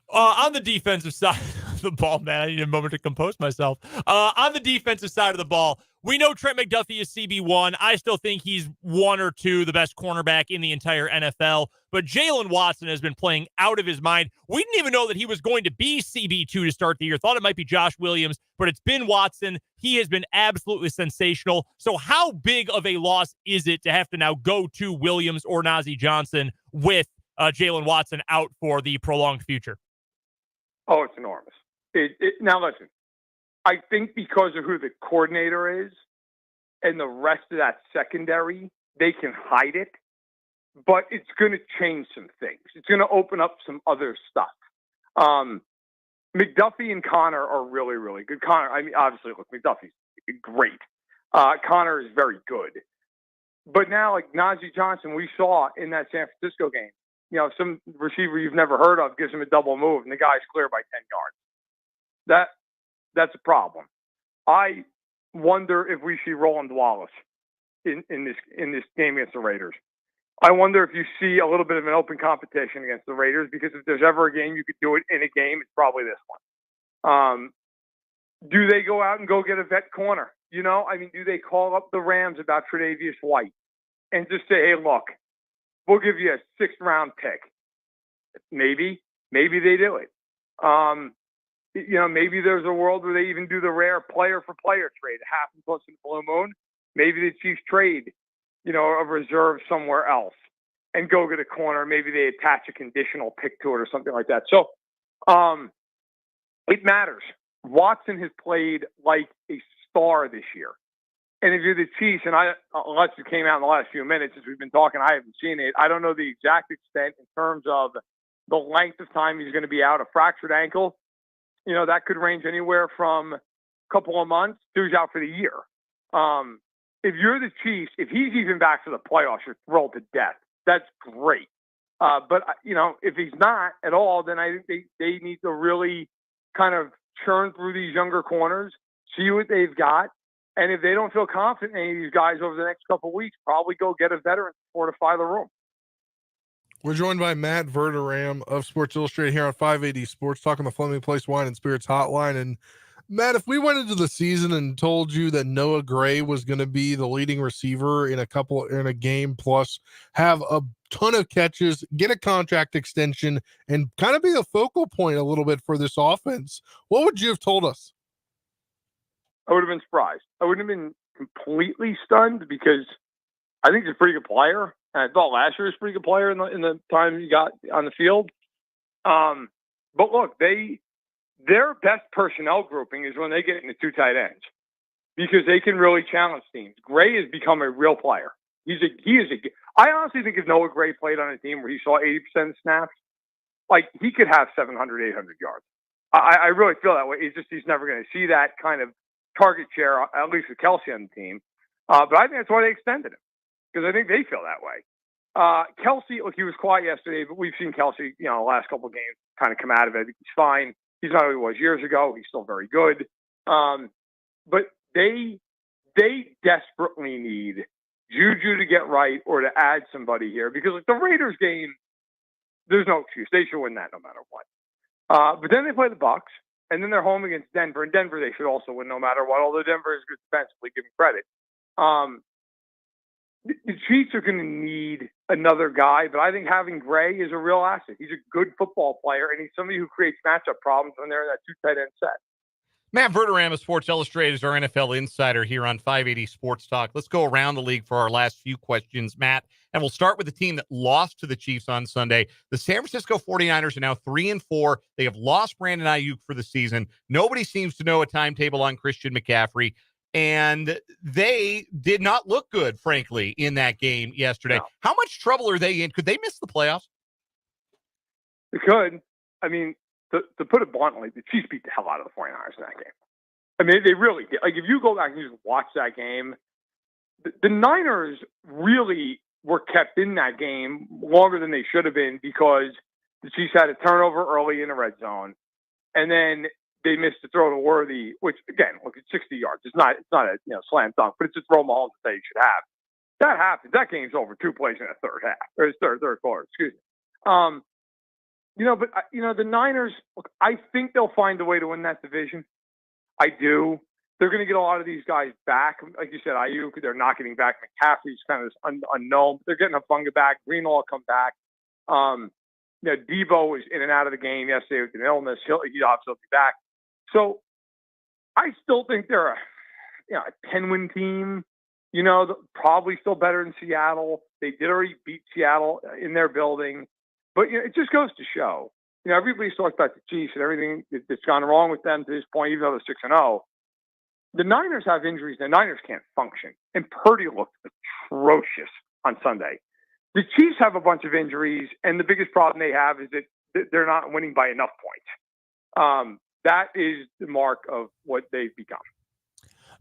On the defensive side of the ball, man, I need a moment to compose myself. On the defensive side of the ball, we know Trent McDuffie is CB1. I still think he's 1 or 2 the best cornerback in the entire NFL. But Jalon Watson has been playing out of his mind. We didn't even know that he was going to be CB2 to start the year. Thought it might be Josh Williams, but it's been Watson. He has been absolutely sensational. So how big of a loss is it to have to now go to Williams or Najee Johnson with Jalon Watson out for the prolonged future? Oh, it's enormous. Now, listen, I think because of who the coordinator is and the rest of that secondary, they can hide it, but it's going to change some things. It's going to open up some other stuff. McDuffie and Connor are really, really good. Connor, I mean, obviously, look, McDuffie's great. Connor is very good. But now, like Najee Johnson, we saw in that San Francisco game, you know, some receiver you've never heard of gives him a double move, and the guy's clear by 10 yards. That's a problem. I wonder if we see Roland Wallace in this game against the Raiders. I wonder if you see a little bit of an open competition against the Raiders, because if there's ever a game you could do it in a game, it's probably this one. Do they go out and go get a vet corner? You know, I mean, do they call up the Rams about Tre'Davious White and just say, hey, look, we'll give you a 6th round pick? Maybe they do it. You know, maybe there's a world where they even do the rare player for player trade. It happens once in a blue moon. Maybe the Chiefs trade, you know, a reserve somewhere else and go get a corner. Maybe they attach a conditional pick to it or something like that. So it matters. Watson has played like a star this year. And if you're the Chiefs, and unless it came out in the last few minutes since we've been talking, I haven't seen it. I don't know the exact extent in terms of the length of time he's going to be out. A fractured ankle, you know, that could range anywhere from a couple of months to he's out for the year. If you're the Chiefs, if he's even back for the playoffs, you're thrilled to death. That's great. But, you know, if he's not at all, then I think they need to really kind of churn through these younger corners, see what they've got. And if they don't feel confident in any of these guys over the next couple of weeks, probably go get a veteran to fortify the room. We're joined by Matt Verderame of Sports Illustrated here on 580 Sports, talking the Fleming Place Wine and Spirits Hotline. And Matt, if we went into the season and told you that Noah Gray was going to be the leading receiver in a game plus, have a ton of catches, get a contract extension, and kind of be the focal point a little bit for this offense, what would you have told us? I would have been surprised. I wouldn't have been completely stunned, because I think he's a pretty good player. And I thought last year was a pretty good player in the time he got on the field. But look, their best personnel grouping is when they get into 2 tight ends, because they can really challenge teams. Gray has become a real player. I honestly think if Noah Gray played on a team where he saw 80% of snaps, like, he could have 700, 800 yards. I really feel that way. It's just he's never going to see that kind of target share, at least with Kelsey on the team. But I think that's why they extended him, because I think they feel that way. Kelsey, look, he was quiet yesterday, but we've seen Kelsey, you know, the last couple of games kind of come out of it. I think he's fine. He's not who he was years ago. He's still very good. But they desperately need Juju to get right or to add somebody here, because like the Raiders game, there's no excuse. They should win that no matter what. But then they play the Bucks, and then they're home against Denver. And Denver, they should also win no matter what, although Denver is good defensively, give them credit. The Chiefs are going to need another guy, but I think having Gray is a real asset. He's a good football player, and he's somebody who creates matchup problems when they're in that 2 tight end set. Matt Verderame of Sports Illustrated is our NFL insider here on 580 Sports Talk. Let's go around the league for our last few questions, Matt. And we'll start with the team that lost to the Chiefs on Sunday. The San Francisco 49ers are now 3-4. They have lost Brandon Ayuk for the season. Nobody seems to know a timetable on Christian McCaffrey. And they did not look good, frankly, in that game yesterday. No. How much trouble are they in? Could they miss the playoffs? They could. I mean, to put it bluntly, the Chiefs beat the hell out of the 49ers in that game. I mean, they really did. Like, if you go back and just watch that game, the Niners really were kept in that game longer than they should have been because the Chiefs had a turnover early in the red zone, and then they missed the throw to Worthy, which again, look, it's 60 yards. It's not a slam dunk, but it's a throw Mahomes that you should have. That happens. That game's over 2 plays in the third half or third quarter. Excuse me. The Niners. Look, I think they'll find a way to win that division. I do. They're going to get a lot of these guys back. Like you said, Ayuk, they're not getting back. McCaffrey's kind of this unknown. They're getting Hufanga back. Greenlaw will come back. Debo was in and out of the game yesterday with an illness. He'll obviously be back. So I still think they're a 10-win team. Probably still better than Seattle. They did already beat Seattle in their building. But it just goes to show. Everybody's talked about the Chiefs and everything that's gone wrong with them to this point, even though they're 6-0. The Niners have injuries. The Niners can't function. And Purdy looked atrocious on Sunday. The Chiefs have a bunch of injuries, and the biggest problem they have is that they're not winning by enough points. That is the mark of what they've become.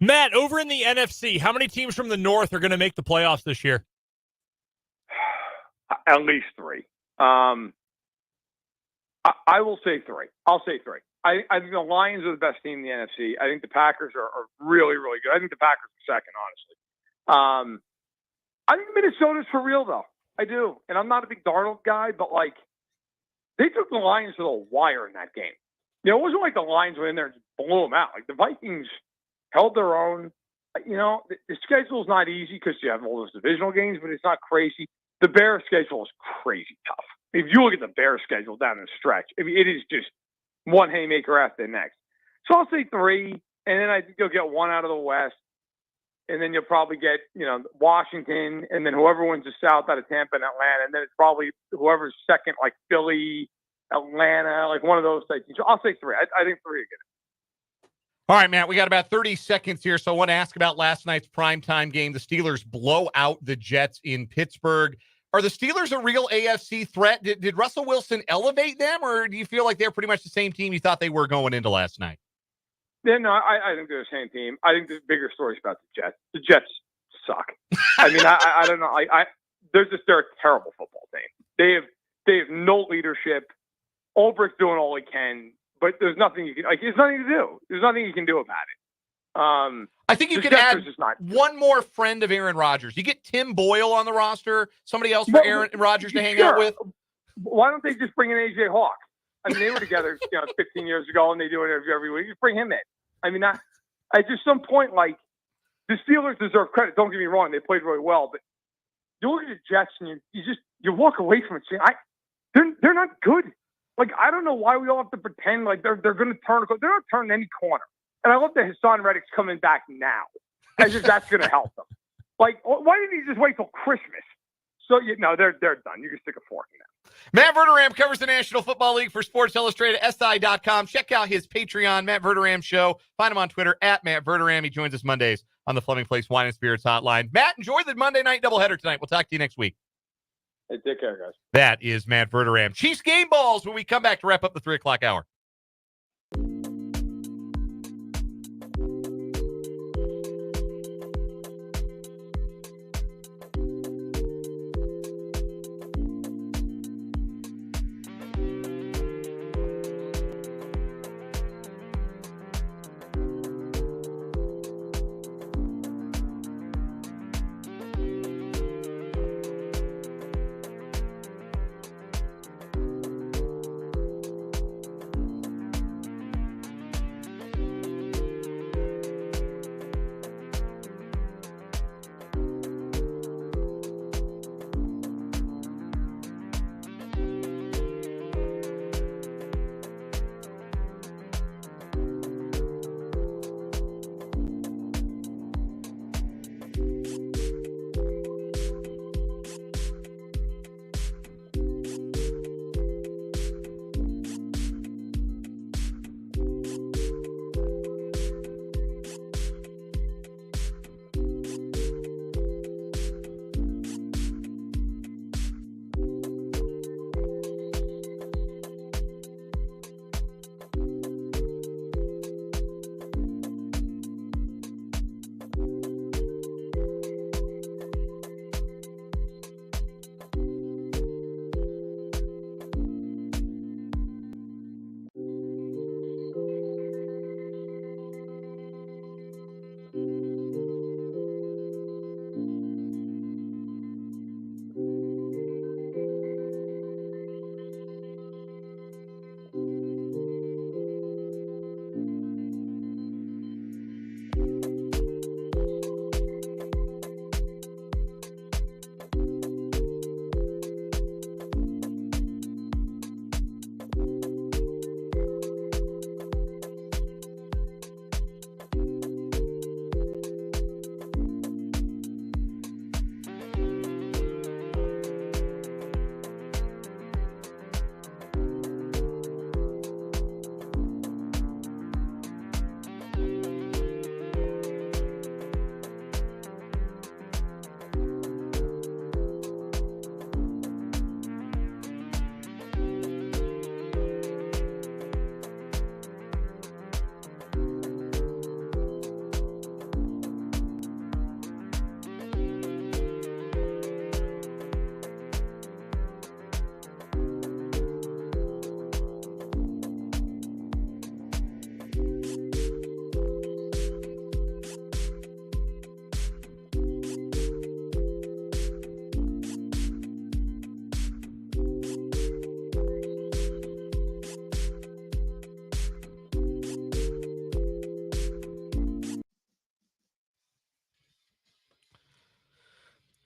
Matt, over in the NFC, how many teams from the North are going to make the playoffs this year? At least 3. I will say 3. I'll say 3. I think the Lions are the best team in the NFC. I think the Packers are really, really good. I think the Packers are second, honestly. I think Minnesota's for real, though. I do. And I'm not a big Darnold guy, but, they took the Lions to the wire in that game. It wasn't like the Lions went in there and just blew them out. Like, the Vikings held their own. The schedule's not easy because you have all those divisional games, but it's not crazy. The Bears' schedule is crazy tough. If you look at the Bears' schedule down the stretch, I mean, it is just one haymaker after the next. So I'll say 3, and then I think you'll get 1 out of the West, and then you'll probably get, Washington, and then whoever wins the South out of Tampa and Atlanta, and then it's probably whoever's second, like Philly, Atlanta, like one of those types. So I'll say 3. I think 3 again. All right, Matt, we got about 30 seconds here, so I want to ask about last night's primetime game. The Steelers blow out the Jets in Pittsburgh. Are the Steelers a real AFC threat? Did Russell Wilson elevate them, or do you feel like they're pretty much the same team you thought they were going into last night? Yeah, no, I think they're the same team. I think the bigger story is about the Jets. The Jets suck. I mean, I don't know. They're a terrible football team. They have no leadership. Ulbricht's doing all he can, but there's nothing you can there's nothing to do. There's nothing you can do about it. I think you could add one more friend of Aaron Rodgers. You get Tim Boyle on the roster, somebody else for Aaron Rodgers to hang out with. Why don't they just bring in AJ Hawk? I mean, they were together 15 years ago, and they do an interview every week. Just bring him in. I mean, at just some point, the Steelers deserve credit. Don't get me wrong; they played really well. But you look at the Jets, and you walk away from it saying, they're not good. I don't know why we all have to pretend like they're going to turn. They're not turning any corner. And I love that Hassan Reddick's coming back now, as if that's going to help them. Why didn't he just wait till Christmas? So they're done. You can stick a fork in that. Matt Verderame covers the National Football League for Sports Illustrated, SI.com. Check out his Patreon, Matt Verderame Show. Find him on Twitter at Matt Verderame. He joins us Mondays on the Fleming Place Wine and Spirits Hotline. Matt, enjoy the Monday night doubleheader tonight. We'll talk to you next week. Hey, take care, guys. That is Matt Verderame. Chiefs game balls when we come back to wrap up the 3 o'clock hour.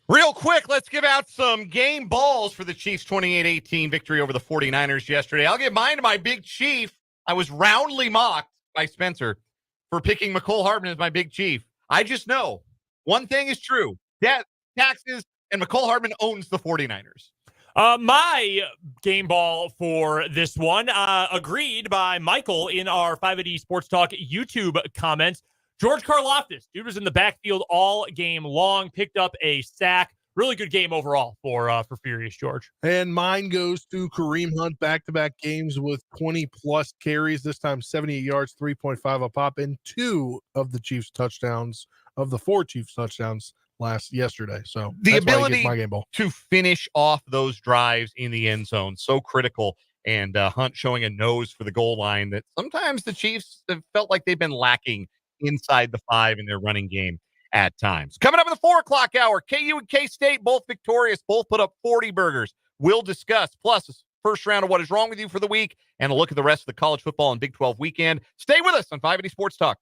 Real quick, let's give out some game balls for the Chiefs' 28-18 victory over the 49ers yesterday. I'll give mine to my big chief. I was roundly mocked by Spencer for picking McCole Hardman as my big chief. I just know one thing is true. Debt, taxes, and McCole Hardman owns the 49ers. My game ball for this one, agreed by Michael in our 580 Sports Talk YouTube comments. George Karlaftis, dude was in the backfield all game long, picked up a sack. Really good game overall for Furious George. And mine goes to Kareem Hunt, back-to-back games with 20-plus carries, this time 78 yards, 3.5 a pop, and 2 of the Chiefs' touchdowns, of the 4 Chiefs' touchdowns yesterday. So the that's why he ability gets my game ball. to finish off those drives in the end zone, so critical. And Hunt showing a nose for the goal line that sometimes the Chiefs have felt like they've been lacking inside the 5 in their running game at times. Coming up in the 4 o'clock hour, KU and K-State, both victorious, both put up 40 burgers. We'll discuss, plus first round of What Is Wrong With You for the week, and a look at the rest of the college football and Big 12 weekend. Stay with us on 580 Sports Talk.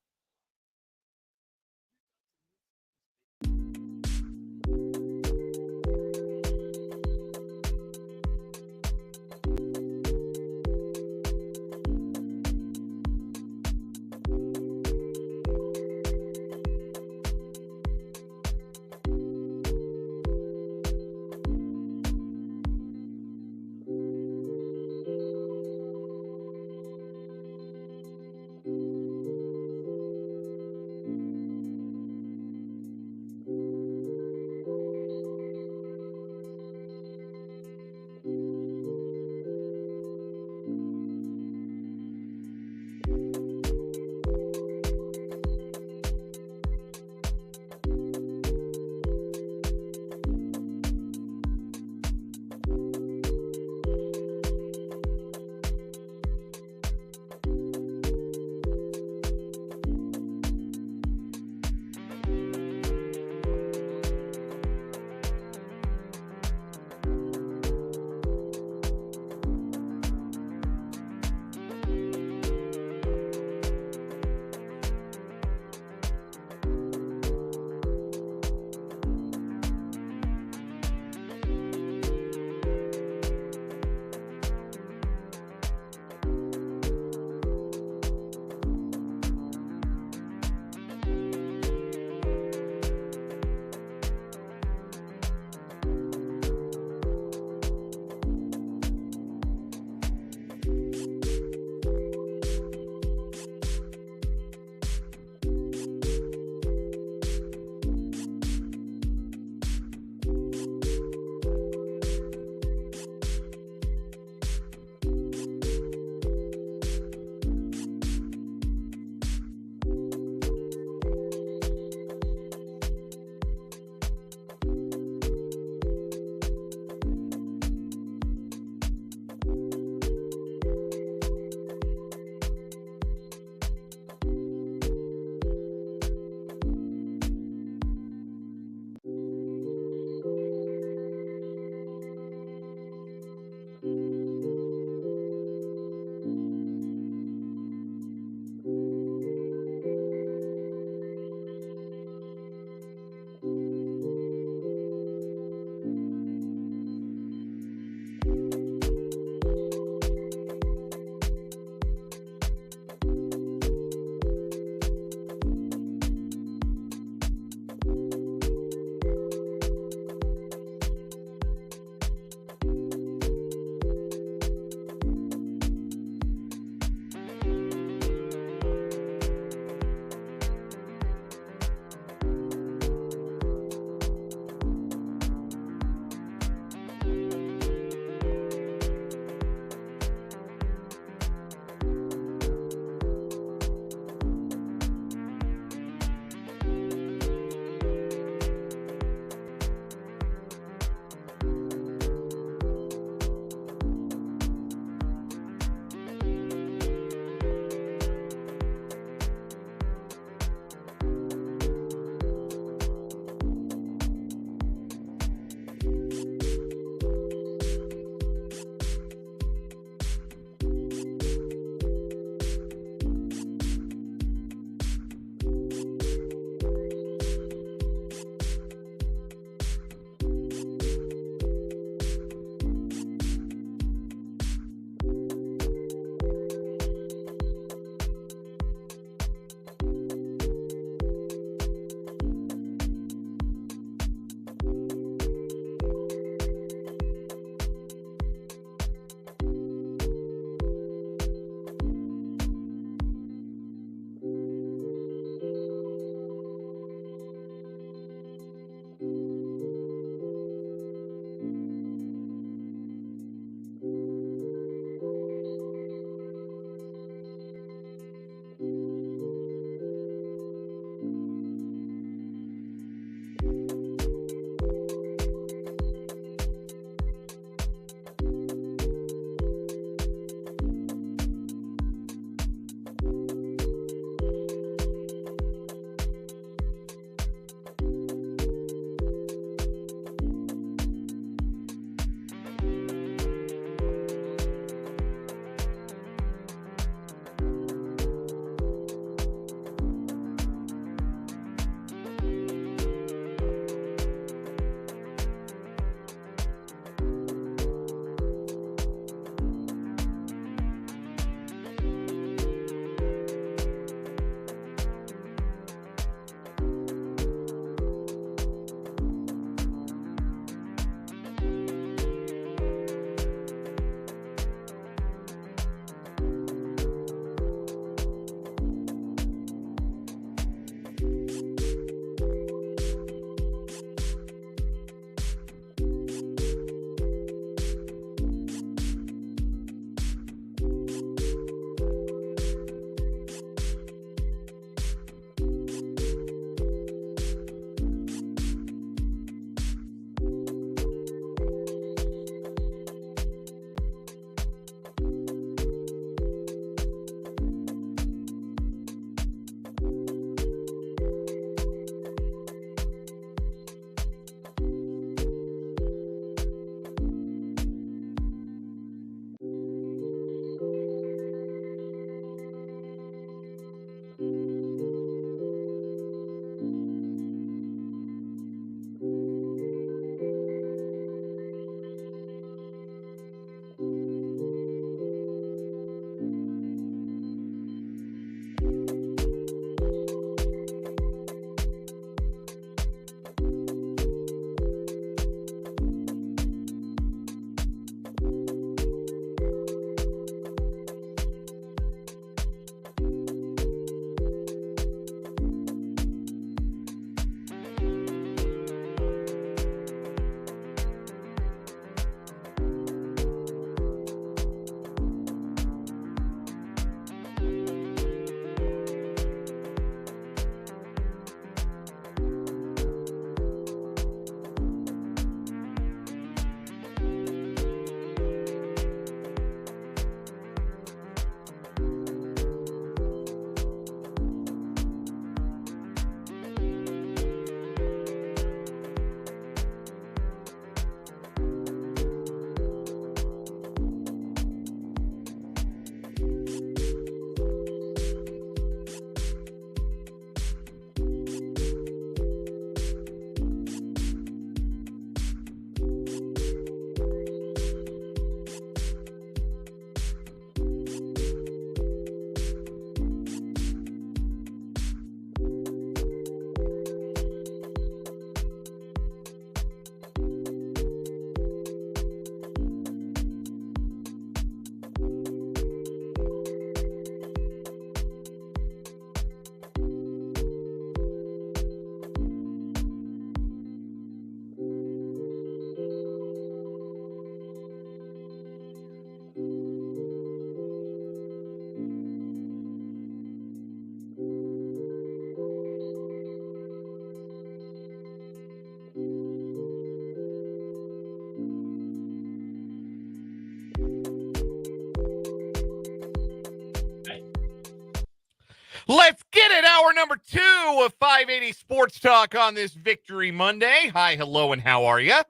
Let's get it. Hour number 2 of 580 Sports Talk on this Victory Monday. Hi, hello, and how are you?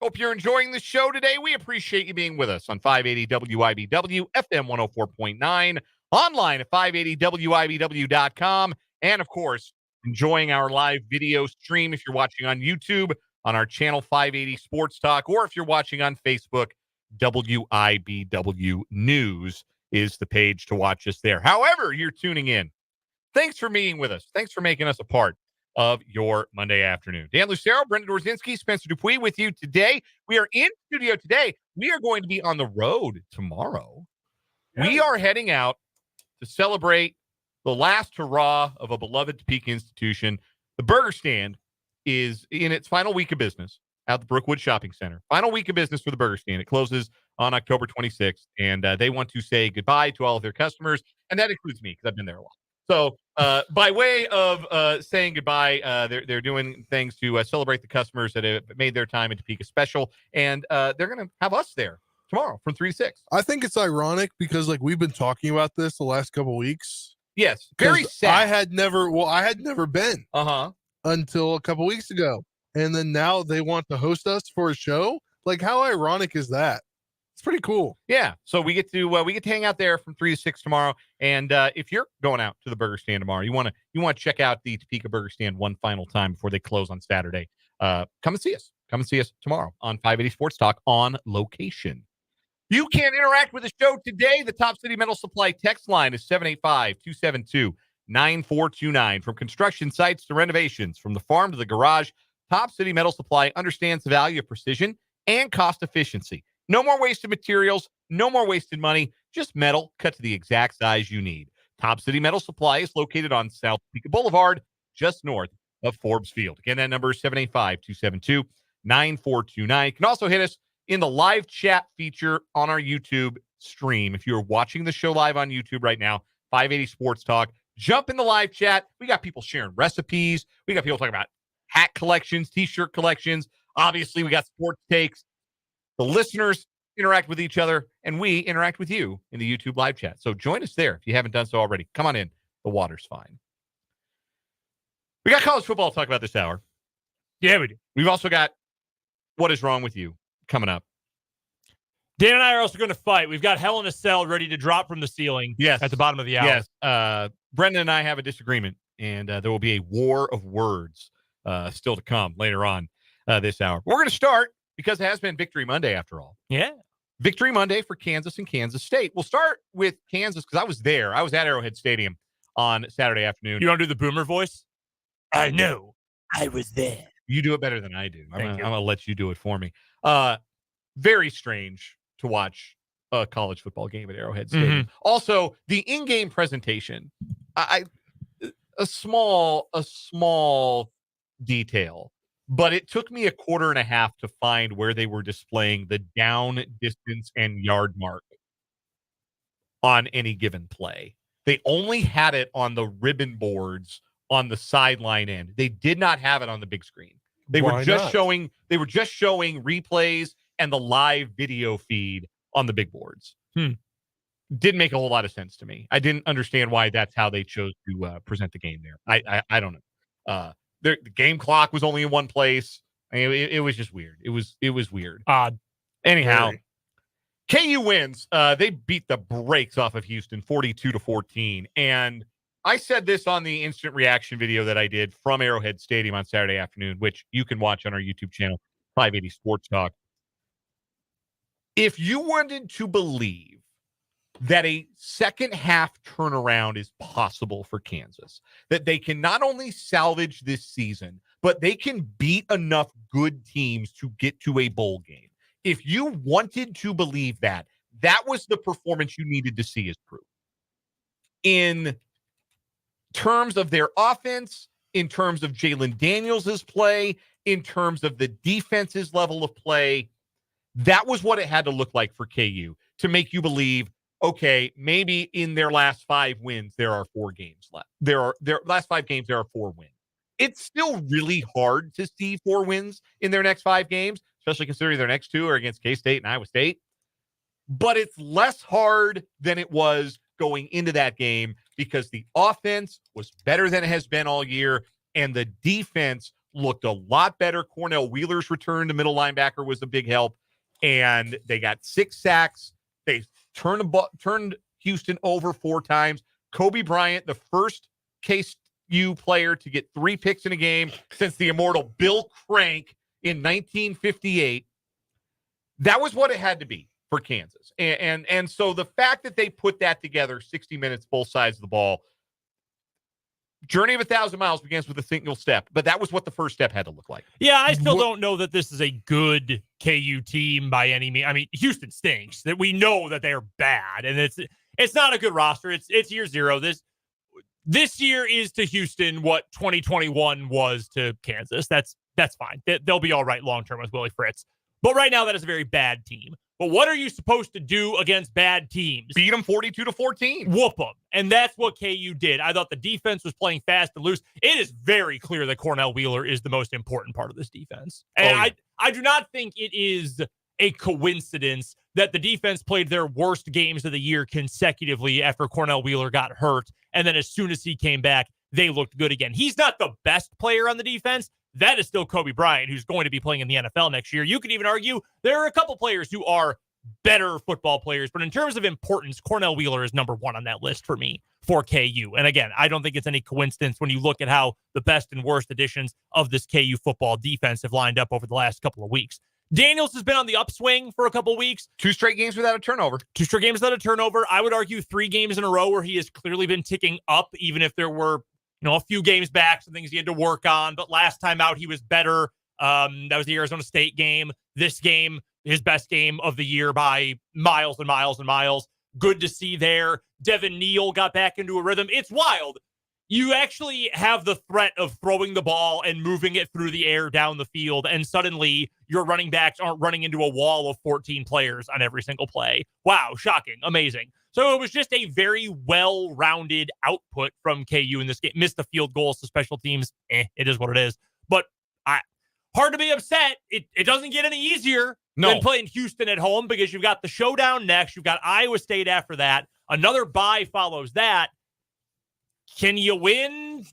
Hope you're enjoying the show today. We appreciate you being with us on 580 WIBW, FM 104.9, online at 580WIBW.com, and of course, enjoying our live video stream if you're watching on YouTube on our channel 580 Sports Talk, or if you're watching on Facebook, WIBW News is the page to watch us there. However, you're tuning in. Thanks for meeting with us. Thanks for making us a part of your Monday afternoon. Dan Lucero, Brendan Dorzinski, Spencer Dupuis with you today. We are in studio today. We are going to be on the road tomorrow. We are heading out to celebrate the last hurrah of a beloved Topeka institution. The Burger Stand is in its final week of business at the Brookwood Shopping Center. Final week of business for the Burger Stand. It closes on October 26th, and they want to say goodbye to all of their customers, and that includes me because I've been there a lot. So by way of saying goodbye, they're doing things to celebrate the customers that have made their time in Topeka special, and they're going to have us there tomorrow from 3 to 6. I think it's ironic because like we've been talking about this the last couple of weeks. Yes, very sad. I had never been until a couple weeks ago, and then now they want to host us for a show. Like, how ironic is that? It's pretty cool. Yeah. So we get to hang out there from 3 to 6 tomorrow. And if you're going out to the Burger Stand tomorrow, you want to check out the Topeka Burger Stand one final time before they close on Saturday. Come and see us. Come and see us tomorrow on 580 Sports Talk on location. You can interact with the show today. The Top City Metal Supply text line is 785-272-9429. From construction sites to renovations, from the farm to the garage, Top City Metal Supply understands the value of precision and cost efficiency. No more wasted materials, no more wasted money, just metal cut to the exact size you need. Top City Metal Supply is located on South Topeka Boulevard, just north of Forbes Field. Again, that number is 785-272-9429. You can also hit us in the live chat feature on our YouTube stream. If you're watching the show live on YouTube right now, 580 Sports Talk, jump in the live chat. We got people sharing recipes. We got people talking about hat collections, t-shirt collections. Obviously, we got sports takes. The listeners interact with each other, and we interact with you in the YouTube live chat. So join us there if you haven't done so already. Come on in. The water's fine. We got college football to talk about this hour. Yeah, we do. We've also got What Is Wrong With You coming up. Dan and I are also going to fight. We've got Hell in a Cell ready to drop from the ceiling at the bottom of the hour. Yes. Brendan and I have a disagreement, and there will be a war of words still to come later on this hour. We're going to start because it has been Victory Monday after all. Yeah. Victory Monday for Kansas and Kansas State. We'll start with Kansas because I was there. I was at Arrowhead Stadium on Saturday afternoon. You want to do the boomer voice? I know. I was there. You do it better than I do. I'm going to let you do it for me. Very strange to watch a college football game at Arrowhead Stadium. Mm-hmm. Also, the in-game presentation, a small detail, but it took me a quarter and a half to find where they were displaying the down, distance, and yard mark on any given play. They only had it on the ribbon boards on the sideline end. They did not have it on the big screen. They were just showing replays and the live video feed on the big boards. Didn't make a whole lot of sense to me. I didn't understand why that's how they chose to present the game there. I don't know. The game clock was only in one place. I mean, it was just weird. It was weird. Odd. Anyhow, KU wins. They beat the brakes off of Houston 42-14. And I said this on the instant reaction video that I did from Arrowhead Stadium on Saturday afternoon, which you can watch on our YouTube channel, 580 Sports Talk. If you wanted to believe that a second half turnaround is possible for Kansas, that they can not only salvage this season, but they can beat enough good teams to get to a bowl game. If you wanted to believe that, that was the performance you needed to see as proof. In terms of their offense, in terms of Jalon Daniels' play, in terms of the defense's level of play, that was what it had to look like for KU to make you believe, okay, maybe in their last 5 wins, there are 4 games left. Their last 5 games, there are 4 wins. It's still really hard to see 4 wins in their next 5 games, especially considering their next 2 are against K-State and Iowa State. But it's less hard than it was going into that game because the offense was better than it has been all year, and the defense looked a lot better. Cornell Wheeler's return to middle linebacker was a big help, and they got 6 sacks. They turned Houston over 4 times. Kobe Bryant, the first KU player to get 3 picks in a game since the immortal Bill Crank in 1958. That was what it had to be for Kansas. And so the fact that they put that together, 60 minutes, both sides of the ball, journey of 1,000 miles begins with a single step, but that was what the first step had to look like. Yeah, I still don't know that this is a good KU team by any means. I mean, Houston stinks. That we know that they're bad, and it's not a good roster. It's year 0. This year is to Houston what 2021 was to Kansas. That's fine. They'll be all right long term with Willie Fritz. But right now, that is a very bad team. But what are you supposed to do against bad teams? Beat them 42-14. Whoop them. And that's what KU did. I thought the defense was playing fast and loose. It is very clear that Cornell Wheeler is the most important part of this defense. And I do not think it is a coincidence that the defense played their worst games of the year consecutively after Cornell Wheeler got hurt. And then as soon as he came back, they looked good again. He's not the best player on the defense. That is still Kobe Bryant, who's going to be playing in the NFL next year. You could even argue there are a couple players who are better football players, but in terms of importance, Cornell Wheeler is number 1 on that list for me for KU. And again, I don't think it's any coincidence when you look at how the best and worst editions of this KU football defense have lined up over the last couple of weeks. Daniels has been on the upswing for a couple of weeks. 2 straight games without a turnover. 2 straight games without a turnover. I would argue 3 games in a row where he has clearly been ticking up, even if there were a few games back, some things he had to work on. But last time out, he was better. That was the Arizona State game. This game, his best game of the year by miles and miles and miles. Good to see there. Devin Neal got back into a rhythm. It's wild. You actually have the threat of throwing the ball and moving it through the air down the field, and suddenly your running backs aren't running into a wall of 14 players on every single play. Wow, shocking, amazing. So it was just a very well-rounded output from KU in this game. Missed the field goals to special teams. It is what it is. But hard to be upset. It doesn't get any easier than playing Houston at home, because you've got the showdown next. You've got Iowa State after that. Another bye follows that. Can you win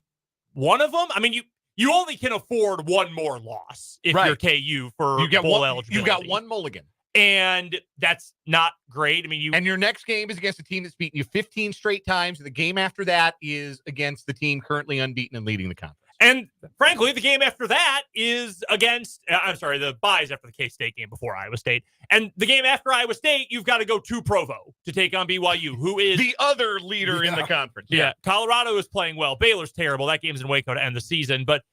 one of them? I mean, you only can afford one more loss if you're KU for bowl eligibility. You've got one mulligan. And that's not great. I mean, and your next game is against a team that's beaten you 15 straight times. And the game after that is against the team currently unbeaten and leading the conference. And frankly, the game after that is against, the byes after the K-State game before Iowa State. And the game after Iowa State, you've got to go to Provo to take on BYU, who is the other leader in the conference. Yeah. Colorado is playing well. Baylor's terrible. That game's in Waco to end the season. But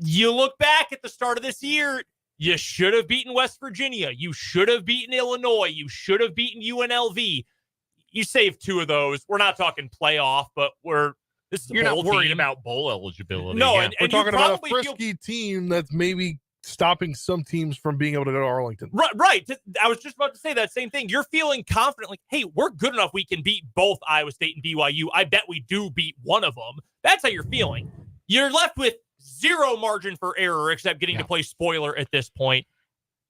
you look back at the start of this year, you should have beaten West Virginia. You should have beaten Illinois. You should have beaten UNLV. You saved 2 of those. We're not talking playoff, but you're not worried about bowl eligibility. No, yeah. and we're talking about a frisky team that's maybe stopping some teams from being able to go to Arlington. Right. I was just about to say that same thing. You're feeling confident, like, hey, we're good enough. We can beat both Iowa State and BYU. I bet we do beat one of them. That's how you're feeling. You're left with 0 margin for error except getting to play spoiler at this point.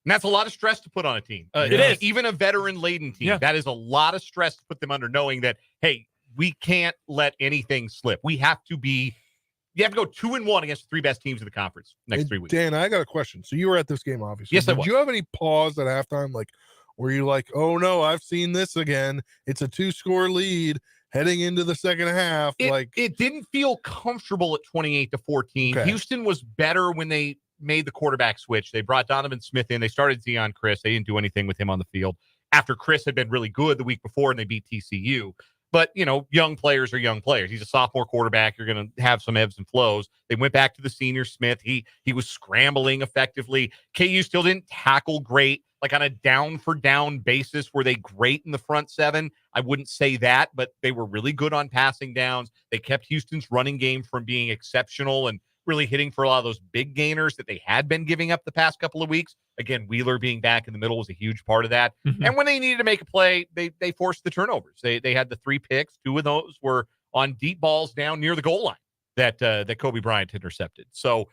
And that's a lot of stress to put on a team. It is. Even a veteran-laden team. Yeah. That is a lot of stress to put them under, knowing that, hey, we can't let anything slip. You have to go 2-1 against the 3 best teams in the conference next 3 weeks. Dan, I got a question. So you were at this game, obviously. Yes, I was. Did you have any pause at halftime, like, were you like, oh no, I've seen this again? It's a 2-score lead heading into the second half. It didn't feel comfortable at 28-14. Okay. Houston was better when they made the quarterback switch. They brought Donovan Smith in. They started Zion Chris. They didn't do anything with him on the field after Chris had been really good the week before and they beat TCU. But, young players are young players. He's a sophomore quarterback. You're going to have some ebbs and flows. They went back to the senior Smith. He was scrambling effectively. KU still didn't tackle great, like on a down-for-down basis. Were they great in the front 7? I wouldn't say that, but they were really good on passing downs. They kept Houston's running game from being exceptional and really hitting for a lot of those big gainers that they had been giving up the past couple of weeks. Again, Wheeler being back in the middle was a huge part of that. Mm-hmm. And when they needed to make a play, they forced the turnovers. They had the 3 picks. 2 of those were on deep balls down near the goal line that Kobe Bryant intercepted. So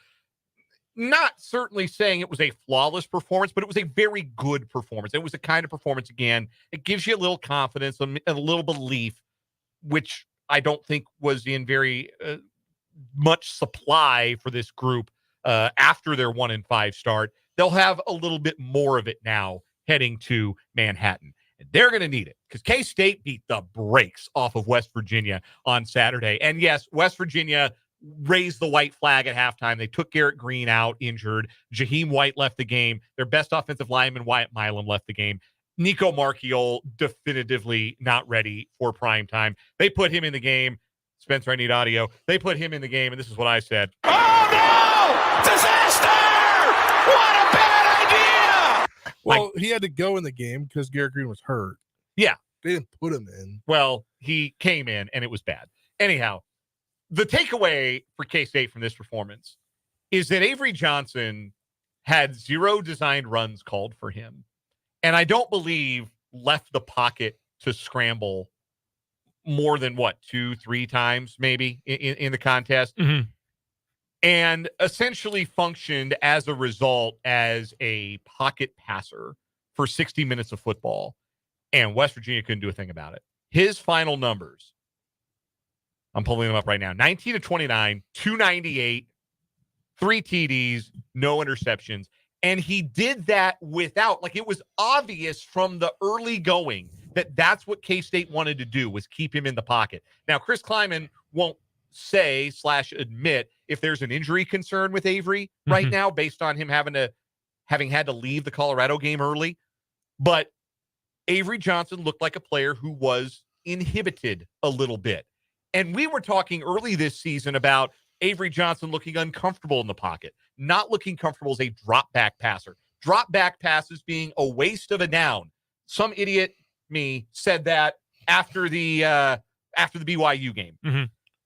not certainly saying it was a flawless performance, but it was a very good performance. It was a kind of performance, again, it gives you a little confidence, a little belief, which I don't think was in very much supply for this group after their 1-5 start. They'll have a little bit more of it now heading to Manhattan. And they're going to need it because K-State beat the brakes off of West Virginia on Saturday. And yes, West Virginia raised the white flag at halftime. They took Garrett Green out injured. Jaheim White left the game. Their best offensive lineman, Wyatt Milam, left the game. Nico Marchiol definitively not ready for prime time. They put him in the game. Spencer, I need audio. They put him in the game, and this is what I said. Oh, no! Disaster! What a bad idea! Well, he had to go in the game because Garrett Green was hurt. Yeah. They didn't put him in. Well, he came in, and it was bad. Anyhow, the takeaway for K-State from this performance is that Avery Johnson had 0 designed runs called for him. And I don't believe left the pocket to scramble more than 2-3 times maybe in the contest. Mm-hmm. And essentially functioned as a result as a pocket passer for 60 minutes of football. And West Virginia couldn't do a thing about it. His final numbers, I'm pulling them up right now. 19 to 29, 298, 3 TDs, no interceptions. And he did that without, it was obvious from the early going that that's what K-State wanted to do, was keep him in the pocket. Now, Chris Kleiman won't say/admit if there's an injury concern with Avery right now, based on him having had to leave the Colorado game early. But Avery Johnson looked like a player who was inhibited a little bit. And we were talking early this season about Avery Johnson looking uncomfortable in the pocket, not looking comfortable as a drop back passer. Drop back passes being a waste of a down. Some idiot, me, said that after the BYU game. Mm-hmm.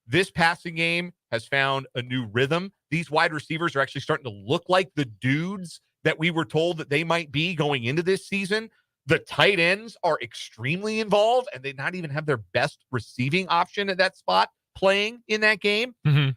This passing game has found a new rhythm. These wide receivers are actually starting to look like the dudes that we were told that they might be going into this season. The tight ends are extremely involved, and they not even have their best receiving option at that spot playing in that game. Mm-hmm.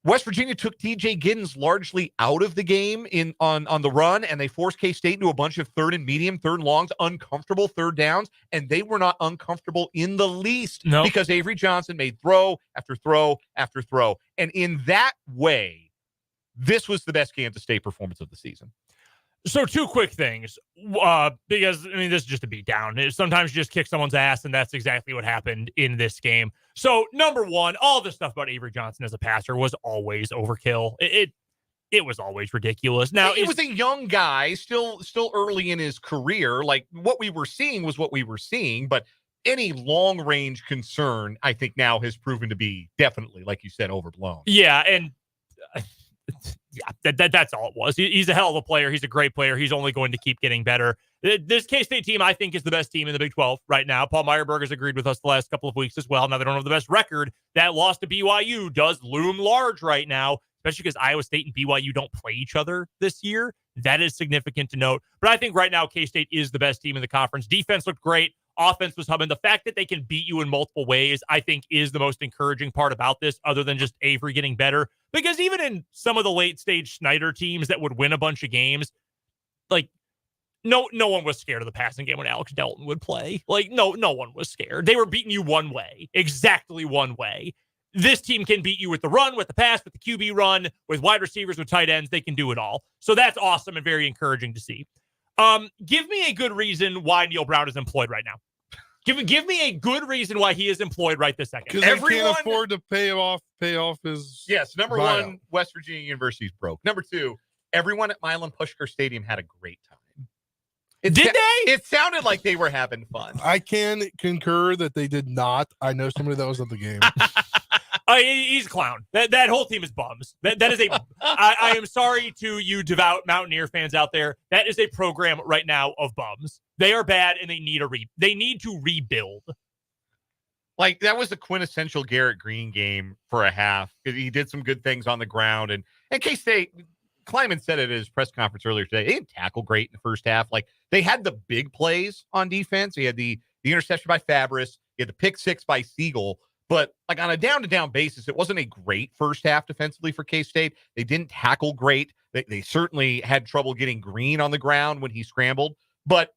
West Virginia took TJ Giddens largely out of the game on the run, and they forced K-State into a bunch of third and medium, third and longs, uncomfortable third downs, and they were not uncomfortable in the least because Avery Johnson made throw after throw after throw. And in that way, this was the best Kansas State performance of the season. So 2 quick things, because, this is just a beat down. Sometimes you just kick someone's ass, and that's exactly what happened in this game. So, number one, all the stuff about Avery Johnson as a passer was always overkill. It was always ridiculous. Now, he was a young guy, still early in his career. What we were seeing was what we were seeing, but any long-range concern, I think, now has proven to be definitely, like you said, overblown. Yeah, and... that's all it was. He's a hell of a player. He's a great player. He's only going to keep getting better. This K-State team, I think, is the best team in the Big 12 right now. Paul Meyerberg has agreed with us the last couple of weeks as well. Now they don't have the best record. That loss to BYU does loom large right now, especially because Iowa State and BYU don't play each other this year. That is significant to note. But I think right now K-State is the best team in the conference. Defense looked great. Offense was humming. The fact that they can beat you in multiple ways, I think, is the most encouraging part about this, other than just Avery getting better. Because even in some of the late-stage Snyder teams that would win a bunch of games, no one was scared of the passing game when Alex Delton would play. No one was scared. They were beating you one way, exactly one way. This team can beat you with the run, with the pass, with the QB run, with wide receivers, with tight ends. They can do it all. So that's awesome and very encouraging to see. Give me a good reason why Neil Brown is employed right now. Give me a good reason why he is employed right this second. Because they can't afford to pay off his. Yes, number buyout. 1, West Virginia University's broke. Number 2, everyone at Milan Pushkar Stadium had a great time. Did they? It sounded like they were having fun. I can concur that they did not. I know somebody that was at the game. He's a clown. That whole team is bums. That is a. I am sorry to you devout Mountaineer fans out there. That is a program right now of bums. They are bad, and they need they need to rebuild. That was the quintessential Garrett Green game for a half. He did some good things on the ground, and K-State. Kleiman said it at his press conference earlier today. They didn't tackle great in the first half. They had the big plays on defense. He had the interception by Fabris. He had the pick 6 by Siegel. But on a down-to-down basis, it wasn't a great first half defensively for K-State. They didn't tackle great. They certainly had trouble getting Green on the ground when he scrambled. But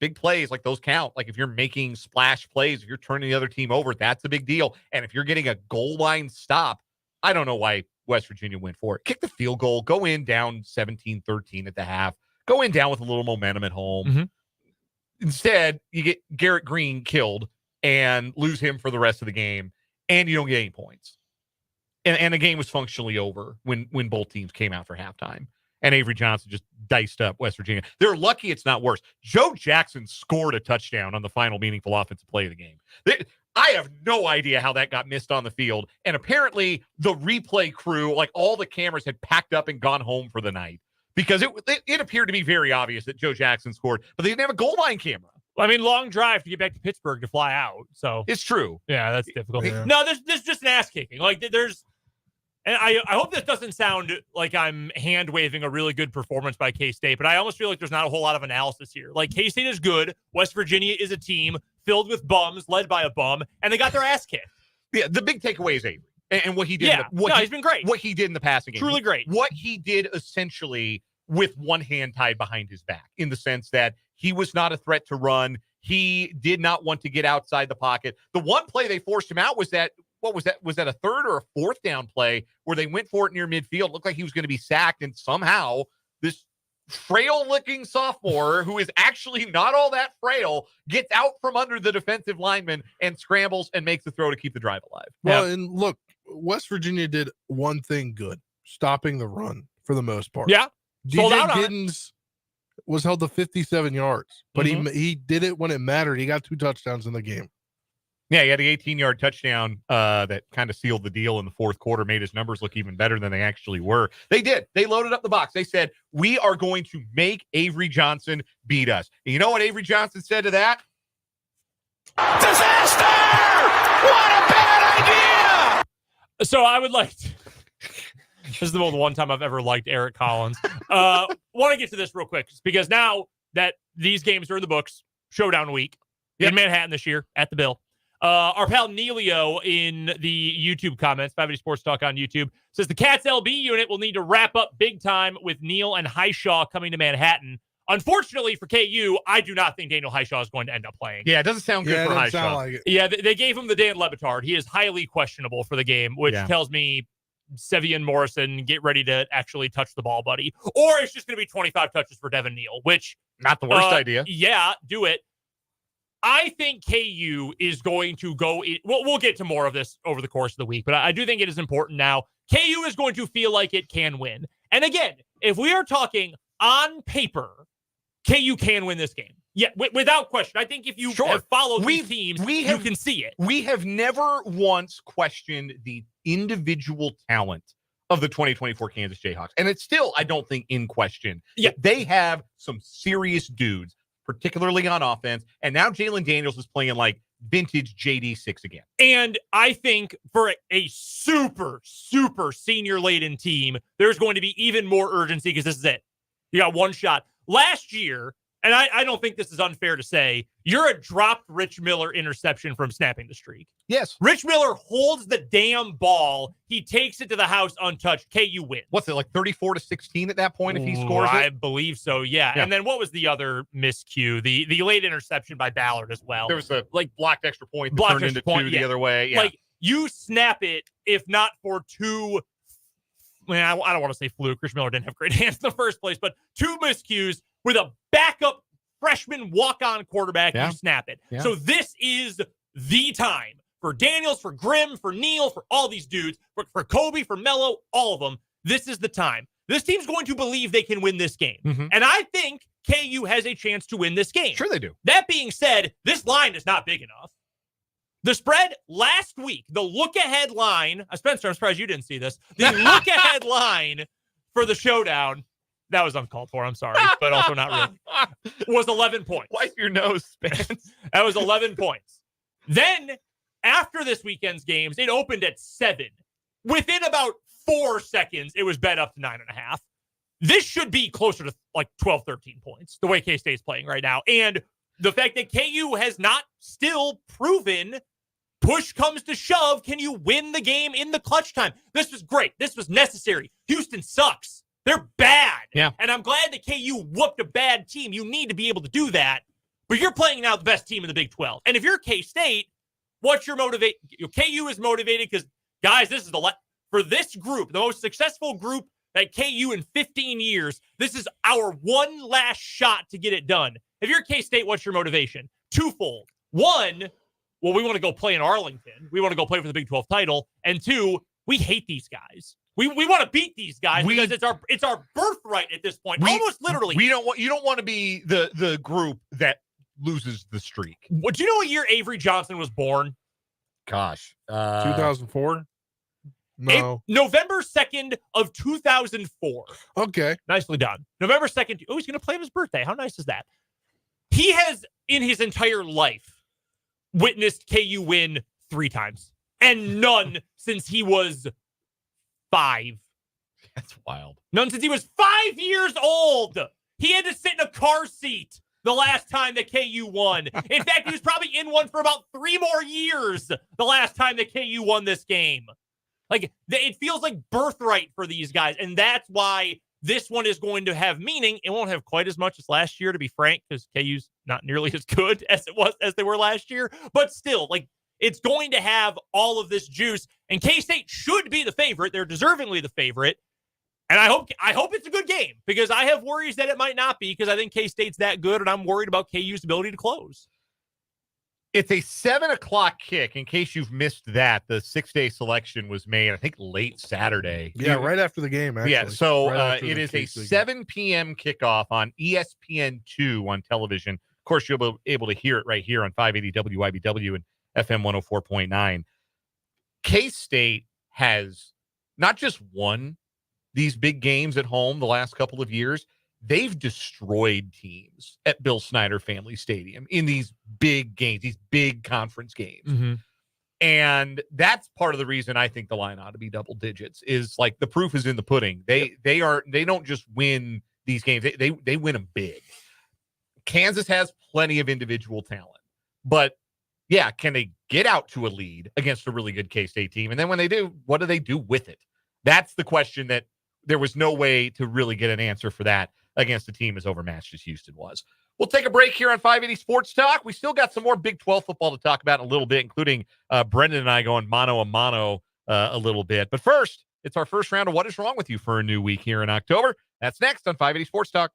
big plays like those count. Like if you're making splash plays, if you're turning the other team over, that's a big deal. And if you're getting a goal line stop, I don't know why West Virginia went for it. Kick the field goal, go in down 17-13 at the half, go in down with a little momentum at home. Mm-hmm. Instead, you get Garrett Green killed and lose him for the rest of the game, and you don't get any points. And the game was functionally over when both teams came out for halftime. And Avery Johnson just diced up West Virginia. They're lucky it's not worse. Joe Jackson scored a touchdown on the final meaningful offensive play of the game. I have no idea how that got missed on the field. And apparently the replay crew, like all the cameras, had packed up and gone home for the night because it appeared to be very obvious that Joe Jackson scored, but they didn't have a goal line camera. Well, I mean, long drive to get back to Pittsburgh to fly out. So it's true. Yeah, that's difficult. Yeah. No, there's just an ass kicking. Like there's, and I hope this doesn't sound like I'm hand waving a really good performance by K-State, but I almost feel like there's not a whole lot of analysis here. Like K-State is good. West Virginia is a team filled with bums, led by a bum, and they got their ass kicked. Yeah, the big takeaway is Avery and what he did. Yeah, he's been great. What he did in the passing game, truly great. What he did essentially with one hand tied behind his back, in the sense that he was not a threat to run. He did not want to get outside the pocket. The one play they forced him out was that. What was that? Was that a third or a fourth down play where they went for it near midfield? It looked like he was going to be sacked, and somehow this frail-looking sophomore, who is actually not all that frail, gets out from under the defensive lineman and scrambles and makes the throw to keep the drive alive. Well, and look, West Virginia did one thing good, stopping the run for the most part. Yeah. Sold out DJ on Giddens was held to 57 yards, but he did it when it mattered. He got 2 touchdowns in the game. Yeah, he had the 18-yard touchdown that kind of sealed the deal in the fourth quarter, made his numbers look even better than they actually were. They did. They loaded up the box. They said, we are going to make Avery Johnson beat us. And you know what Avery Johnson said to that? Disaster! What a bad idea! So I would like to, this is the one time I've ever liked Eric Collins. Want to get to this real quick because now that these games are in the books, showdown week in Manhattan this year at the Bill. Our pal Neilio in the YouTube comments, 580 Sports Talk on YouTube, says the Cats LB unit will need to wrap up big time with Neal and Highshaw coming to Manhattan. Unfortunately for KU, I do not think Daniel Highshaw is going to end up playing. Yeah, it doesn't sound good for Highshaw. Like it. Yeah, they gave him the Dan Lebitard. He is highly questionable for the game, which tells me Sevian Morrison, get ready to actually touch the ball, buddy. Or it's just going to be 25 touches for Devin Neal, which... Not the worst idea. Yeah, do it. I think KU is going to go... We'll get to more of this over the course of the week, but I do think it is important now. KU is going to feel like it can win. And again, if we are talking on paper, KU can win this game. Yeah, without question. I think if you have followed these teams, you can see it. We have never once questioned the individual talent of the 2024 Kansas Jayhawks. And it's still, I don't think, in question. Yeah. They have some serious dudes, particularly on offense. And now Jalon Daniels is playing like vintage JD6 again. And I think for a super, super senior-laden team, there's going to be even more urgency because this is it. You got one shot. Last year, and I don't think this is unfair to say, you're a dropped Rich Miller interception from snapping the streak. Yes. Rich Miller holds the damn ball. He takes it to the house untouched. KU wins. What's it, like 34-16 at that point if he scores it? I believe so, yeah. And then what was the other miscue? The late interception by Ballard as well. There was a blocked extra point that turned into two the other way. Yeah. Like, you snap it, if not for two... I don't want to say fluke. Rich Miller didn't have great hands in the first place, but two miscues with a backup freshman walk-on quarterback, you snap it. Yeah. So this is the time for Daniels, for Grimm, for Neal, for all these dudes, for Kobe, for Mello, all of them. This is the time. This team's going to believe they can win this game. Mm-hmm. And I think KU has a chance to win this game. Sure they do. That being said, this line is not big enough. The spread last week, the look-ahead line, Spencer, I'm surprised you didn't see this. The look-ahead line for the showdown, that was uncalled for, I'm sorry, but also not really, was 11 points. Wipe your nose, Spence. That was 11 points. Then, after this weekend's games, it opened at 7. Within about 4 seconds, it was bet up to 9.5. This should be closer to like 12, 13 points, the way K-State's playing right now. And the fact that KU has not still proven, push comes to shove, can you win the game in the clutch time? This was great. This was necessary. Houston sucks. They're bad. Yeah. And I'm glad that KU whooped a bad team. You need to be able to do that. But you're playing now the best team in the Big 12. And if you're K-State, what's your motivate? KU is motivated because, guys, this is for this group, the most successful group at KU in 15 years, this is our one last shot to get it done. If you're K-State, what's your motivation? Twofold. One, well, we want to go play in Arlington. We want to go play for the Big 12 title. And two, we hate these guys. We want to beat these guys because it's our birthright at this point. Almost literally. You don't want to be the group that loses the streak. Do you know what year Avery Johnson was born? Gosh. 2004? No. November 2nd of 2004. Okay. Nicely done. November 2nd. Oh, he's going to play on his birthday. How nice is that? He has, in his entire life, witnessed KU win 3 times. And none since he was 5. That's wild. None since he was 5 years old. He had to sit in a car seat the last time that KU won. In fact, he was probably in one for about 3 more years the last time that KU won this game. Like, it feels like birthright for these guys, and that's why this one is going to have meaning. It won't have quite as much as last year, to be frank, because KU's not nearly as good as they were last year. But still, like, it's going to have all of this juice, and K-State should be the favorite. They're deservingly the favorite. And I hope it's a good game, because I have worries that it might not be, because I think K-State's that good, and I'm worried about KU's ability to close. It's a 7:00 kick. In case you've missed that, the 6-day selection was made, I think, late Saturday. Yeah, right after the game, actually. Yeah, so right it is a 7 p.m. kickoff on ESPN2 on television. Of course, you'll be able to hear it right here on 580 WIBW and FM 104.9. K-State has not just won these big games at home the last couple of years, they've destroyed teams at Bill Snyder Family Stadium in these big games, these big conference games. Mm-hmm. And that's part of the reason I think the line ought to be double digits, is like the proof is in the pudding. They don't just win these games. They win them big. Kansas has plenty of individual talent, but yeah, can they get out to a lead against a really good K-State team? And then when they do, what do they do with it? That's the question that there was no way to really get an answer for that against a team as overmatched as Houston was. We'll take a break here on 580 Sports Talk. We still got some more Big 12 football to talk about in a little bit, including Brendan and I going mano-a-mano a little bit. But first, it's our first round of What Is Wrong With You for a new week here in October. That's next on 580 Sports Talk.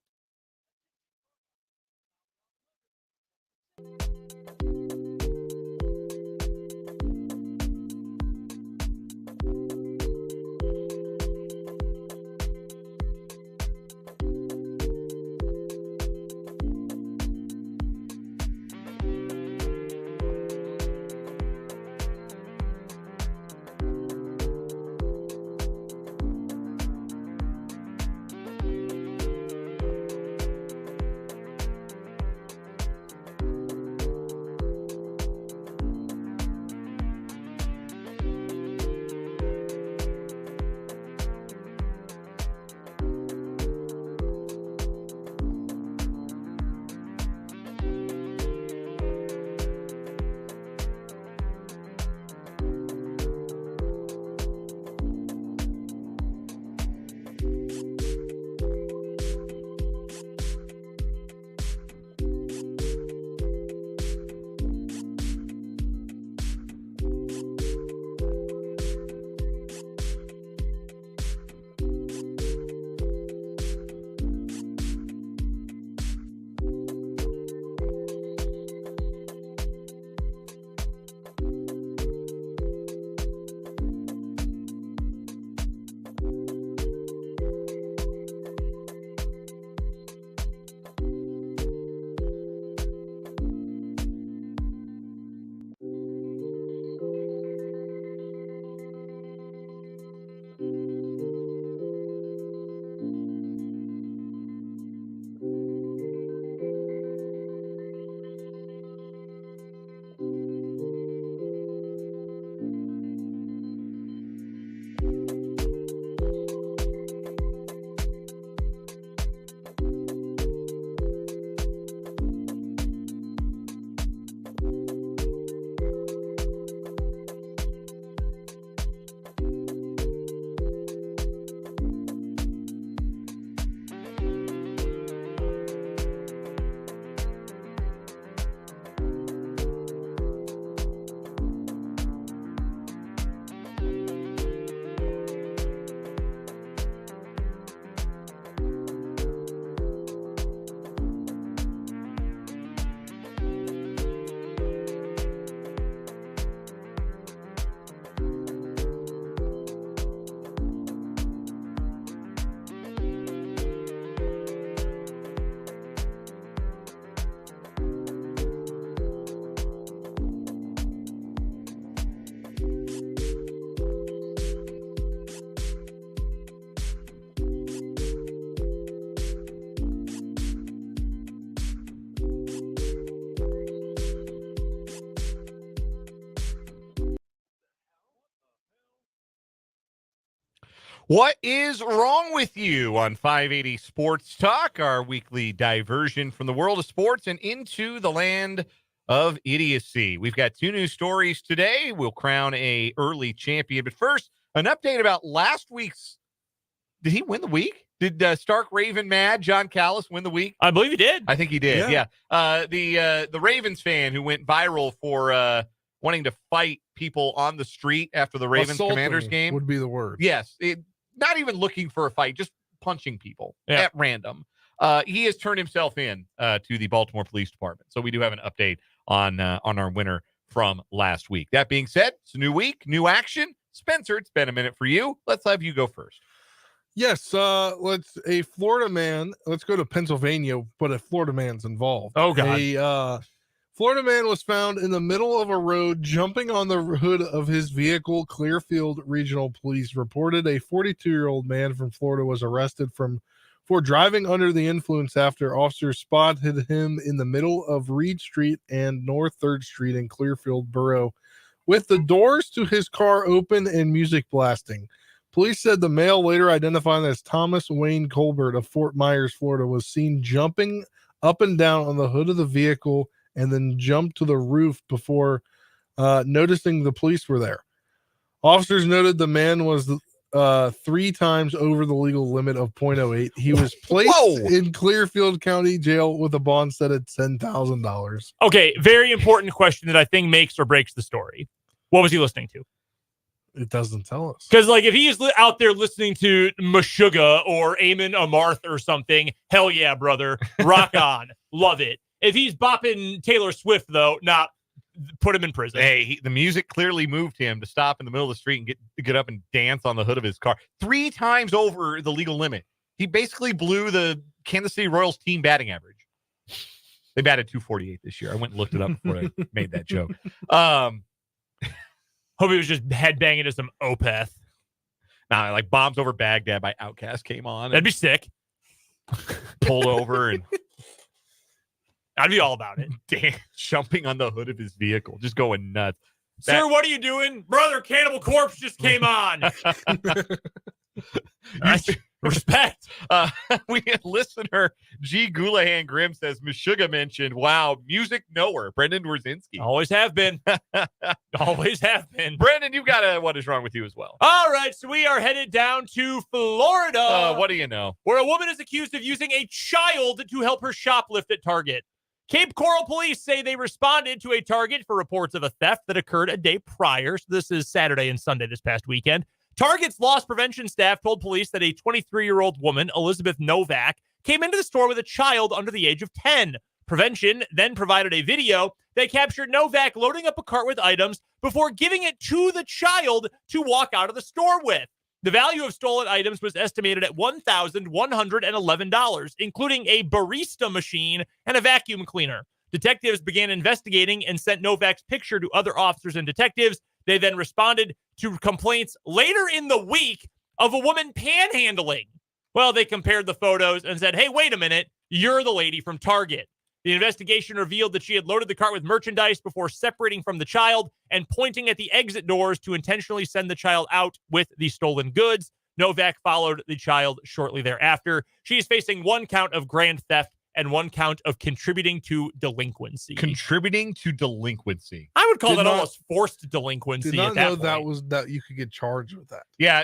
What is wrong with you on 580 Sports Talk, our weekly diversion from the world of sports and into the land of idiocy. We've got 2 new stories today. We'll crown a early champion. But first, an update about last week's. Did he win the week? Did Stark Raven Mad John Callis win the week? I believe he did. I think he did. Yeah. The Ravens fan who went viral for wanting to fight people on the street after the Ravens Commanders game would be the word. Yes. Not even looking for a fight, just punching people at random. He has turned himself in to the Baltimore Police Department. So we do have an update on our winner from last week. That being said, it's a new week, new action. Spencer, it's been a minute for you. Let's have you go first. Yes, let's go to Pennsylvania, but a Florida man's involved. Oh, God. A Florida man was found in the middle of a road jumping on the hood of his vehicle. Clearfield Regional Police reported a 42-year-old man from Florida was arrested for driving under the influence after officers spotted him in the middle of Reed Street and North 3rd Street in Clearfield Borough with the doors to his car open and music blasting. Police said the male, later identified as Thomas Wayne Colbert of Fort Myers, Florida, was seen jumping up and down on the hood of the vehicle and then jumped to the roof before noticing the police were there. Officers noted the man was 3 times over the legal limit of .08. He was placed in Clearfield County Jail with a bond set at $10,000. Okay, very important question that I think makes or breaks the story. What was he listening to? It doesn't tell us. Because, if he's out there listening to Meshuggah or Amon Amarth or something, hell yeah, brother. Rock on. Love it. If he's bopping Taylor Swift, though, put him in prison. Hey, the music clearly moved him to stop in the middle of the street and get up and dance on the hood of his car. 3 times over the legal limit. He basically blew the Kansas City Royals team batting average. They batted .248 this year. I went and looked it up before I made that joke. Hope he was just headbanging to some Opeth. Nah, Bombs Over Baghdad by Outkast came on. That'd be sick. Pulled over and I'd be all about it. Jumping on the hood of his vehicle, just going nuts. Sir, what are you doing? Brother, Cannibal Corpse just came on. Respect. We had listener G. Goulahan Grimm says Meshuggah mentioned, wow, music knower, Brendan Dworzinski. Always have been. Always have been. Brendan, you've got what is wrong with you as well. All right, so we are headed down to Florida. What do you know? Where a woman is accused of using a child to help her shoplift at Target. Cape Coral police say they responded to a Target for reports of a theft that occurred a day prior. So this is Saturday and Sunday this past weekend. Target's loss prevention staff told police that a 23-year-old woman, Elizabeth Novak, came into the store with a child under the age of 10. Prevention then provided a video that captured Novak loading up a cart with items before giving it to the child to walk out of the store with. The value of stolen items was estimated at $1,111, including a barista machine and a vacuum cleaner. Detectives began investigating and sent Novak's picture to other officers and detectives. They then responded to complaints later in the week of a woman panhandling. Well, they compared the photos and said, hey, wait a minute, you're the lady from Target. The investigation revealed that she had loaded the cart with merchandise before separating from the child and pointing at the exit doors to intentionally send the child out with the stolen goods. Novak followed the child shortly thereafter. She is facing 1 count of grand theft and 1 count of contributing to delinquency. Contributing to delinquency. I would call that almost forced delinquency. Did not at that know point. that you could get charged with that. Yeah.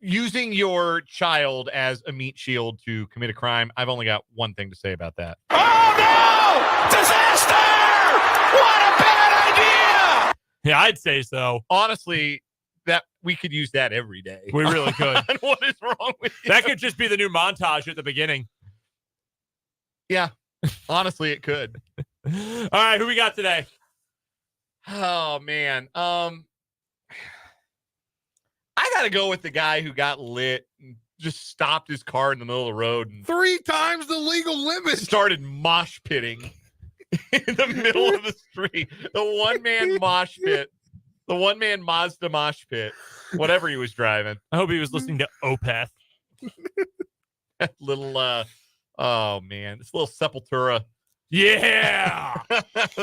Using your child as a meat shield to commit a crime. I've only got one thing to say about that. Oh, no! Disaster! What a bad idea! Yeah, I'd say so. Honestly, that we could use that every day. We really could. What is wrong with you? That could just be the new montage at the beginning. Yeah, honestly, it could. All right, who we got today? Oh, man. I got to go with the guy who got lit and just stopped his car in the middle of the road and 3 times the legal limit. started mosh pitting in the middle of the street. The one-man mosh pit. The one-man Mazda mosh pit. Whatever he was driving. I hope he was listening to Opeth. That little, oh, man. This little Sepultura. Yeah!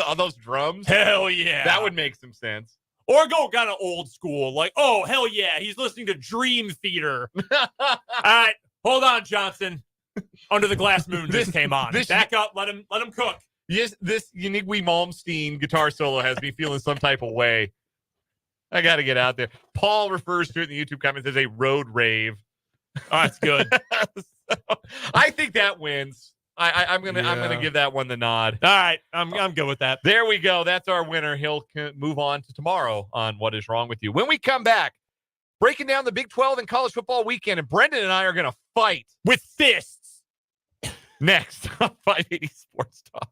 All those drums. Hell yeah! That would make some sense. Or go kind of old school, like, oh, hell yeah, he's listening to Dream Theater. All right, hold on, Johnson. Under the Glass Moon just came on. Back up, let him cook. Yes, this Unique Malmsteen guitar solo has me feeling some type of way. I got to get out there. Paul refers to it in the YouTube comments as a road rave. Oh, that's good. So, I think that wins. I'm gonna give that one the nod. All right, I'm good with that. There we go. That's our winner. He'll move on to tomorrow on What Is Wrong With You. When we come back, breaking down the Big 12 and college football weekend, and Brendan and I are gonna fight With fists. next on 580 Sports Talk.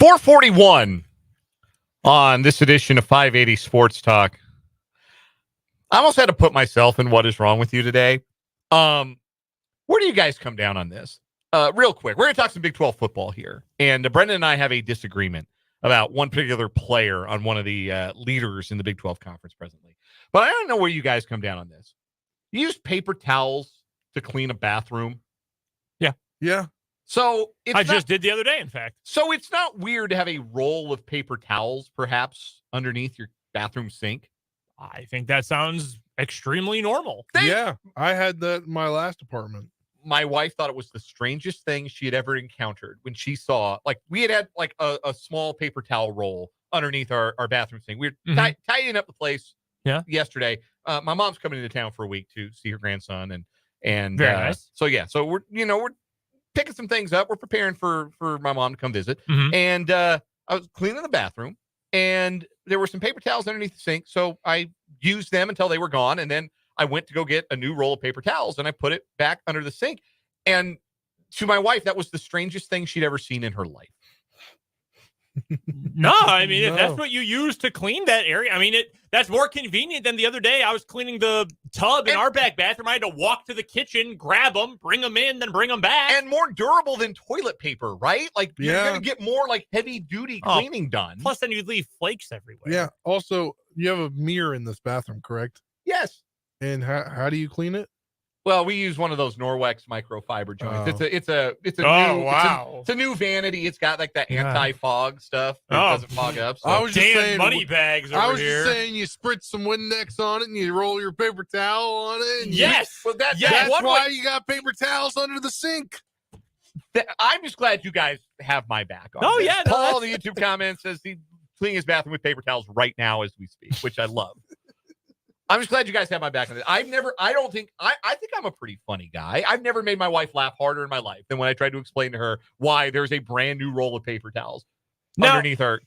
.441 on this edition of 580 Sports Talk. I almost had to put myself in What Is Wrong With You today. Where do you guys come down on this? Real quick, we're going to talk some Big 12 football here. And Brendan and I have a disagreement about one particular player on one of the leaders in the Big 12 conference presently. But I don't know where you guys come down on this. You use paper towels to clean a bathroom? Yeah. So I just did the other day, in fact. So it's not weird to have a roll of paper towels, perhaps, underneath your bathroom sink? I think that sounds extremely normal. Yeah. I had that in my last apartment. my wife thought it was the strangest thing she had ever encountered when she saw, like, we had like a small paper towel roll underneath our bathroom sink. We were tidying up the place yesterday. My mom's coming into town for a week to see her grandson, and Very nice. So we're picking some things up. We're preparing for my mom to come visit, Mhm. and I was cleaning the bathroom, and there were some paper towels underneath the sink, so I used them until they were gone, and then I went to go get a new roll of paper towels, and I put it back under the sink. And to my wife, that was the strangest thing she'd ever seen in her life. No, I mean, if that's No. what you use to clean that area, I mean, that's more convenient than the other day. I was cleaning the tub in our back bathroom. I had to walk to the kitchen, grab them, bring them in, then bring them back. And more durable than toilet paper, right? Like, you're Yeah. going to get more, like, heavy-duty cleaning done. Plus, then you'd leave flakes everywhere. Yeah. Also, you have a mirror in this bathroom, correct? Yes. And how do you clean it? Well, we use one of those Norwex microfiber joints. Oh. It's a Oh, new wow. it's a new vanity. It's got like that Yeah. anti-fog stuff. It Oh. doesn't fog up. So. I was just Damn saying, money bags over I was here. just saying, you spritz some Windex on it and you roll your paper towel on it. And Yes. Well, Yes. that's One why way- you got paper towels under the sink. I'm just glad you guys have my back on Oh, this. yeah, no, Paul, the YouTube comment says he's cleaning his bathroom with paper towels right now as we speak, which I love. I'm just glad you guys have my back on this. I think I'm a pretty funny guy. I've never made my wife laugh harder in my life than when I tried to explain to her why there's a brand new roll of paper towels underneath our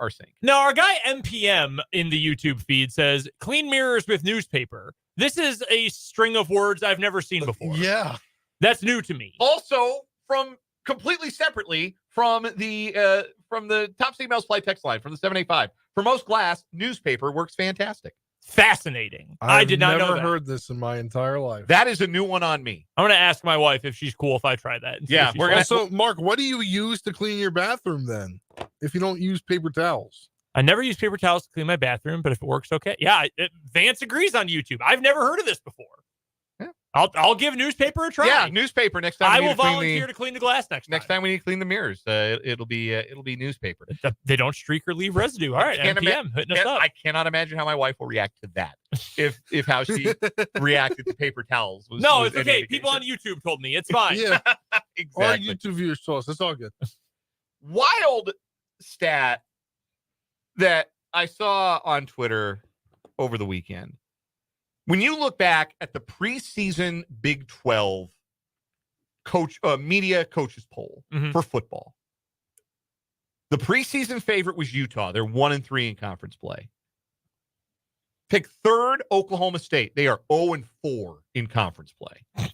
sink. Now, our guy MPM in the YouTube feed says, clean mirrors with newspaper. This is a string of words I've never seen before. Yeah. That's new to me. Also, from completely separately from the Top Emails Flight text line from the 785. For most glass, newspaper works fantastic. Fascinating. I did not know I've that. never heard this in my entire life. That is a new one on me. I'm going to ask my wife if she's cool if I try that. and see Yeah, if she's we're cool. gonna- Also, Mark, what do you use to clean your bathroom then? If you don't use paper towels? I never use paper towels to clean my bathroom, but if it works, okay. Yeah, Vance agrees on YouTube. I've never heard of this before. Yeah. I'll give newspaper a try. Yeah, newspaper next time. I we need will to clean volunteer to clean the glass next time we need to clean the mirrors. It'll be newspaper. They don't streak or leave residue. All right, can't MPM hitting us up. I cannot imagine how my wife will react to that. If how she reacted to paper towels was No, was it's any okay. People on indication. YouTube told me it's fine. Yeah. Or Exactly. YouTube viewers told us. It's all good. Wild stat that I saw on Twitter over the weekend. When you look back at the preseason Big 12 media coaches poll for football, the preseason favorite was Utah. They're 1-3 in conference play. Pick third, Oklahoma State. They are 0-4 in conference play.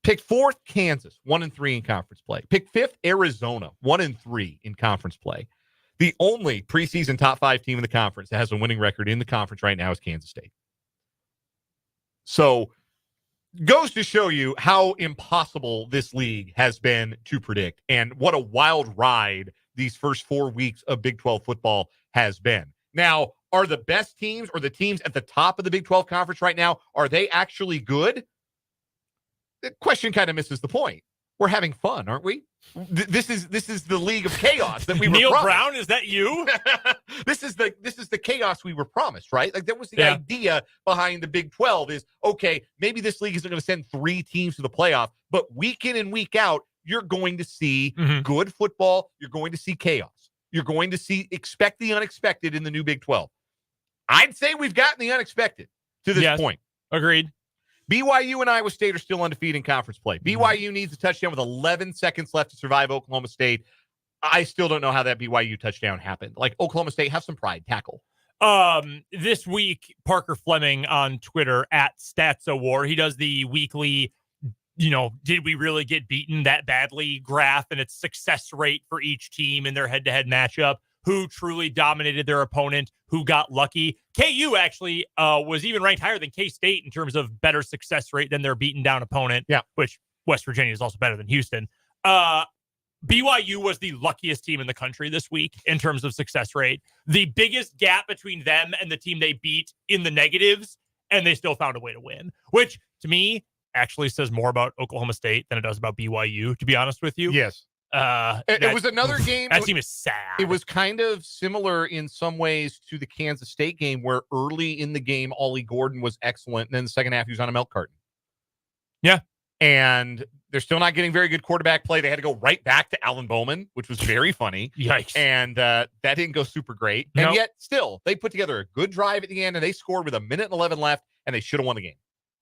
Pick fourth, Kansas, 1-3 in conference play. Pick fifth, Arizona, 1-3 in conference play. The only preseason top 5 team in the conference that has a winning record in the conference right now is Kansas State. So, goes to show you how impossible this league has been to predict and what a wild ride these first 4 weeks of Big 12 football has been. Now, are the best teams or the teams at the top of the Big 12 conference right now, are they actually good? The question kind of misses the point. We're having fun, aren't we? This is the league of chaos that we were Neil promised. Brown, is that you? This is the chaos we were promised, right? Like that was the Yeah. idea behind the Big 12 is, okay, maybe this league isn't going to send 3 teams to the playoff, but week in and week out, you're going to see good football. You're going to see chaos. You're going to expect the unexpected in the new Big 12. I'd say we've gotten the unexpected to this point. Agreed. BYU and Iowa State are still undefeated in conference play. BYU needs a touchdown with 11 seconds left to survive Oklahoma State. I still don't know how that BYU touchdown happened. Like, Oklahoma State, have some pride. Tackle. This week, Parker Fleming on Twitter at StatsAwar, he does the weekly, did we really get beaten that badly graph, and its success rate for each team in their head-to-head matchup. Who truly dominated their opponent, who got lucky. KU actually was even ranked higher than K-State in terms of better success rate than their beaten down opponent, which West Virginia is also better than Houston. BYU was the luckiest team in the country this week in terms of success rate. The biggest gap between them and the team they beat in the negatives, and they still found a way to win, which to me actually says more about Oklahoma State than it does about BYU, to be honest with you. Yes. It was another game. That team is sad. It was kind of similar in some ways to the Kansas State game, where early in the game, Ollie Gordon was excellent. And then the second half, he was on a milk carton. Yeah. And they're still not getting very good quarterback play. They had to go right back to Alan Bowman, which was very funny. Yikes. And that didn't go super great. And Nope. yet, still, they put together a good drive at the end, and they scored with 1:11 left, and they should have won the game.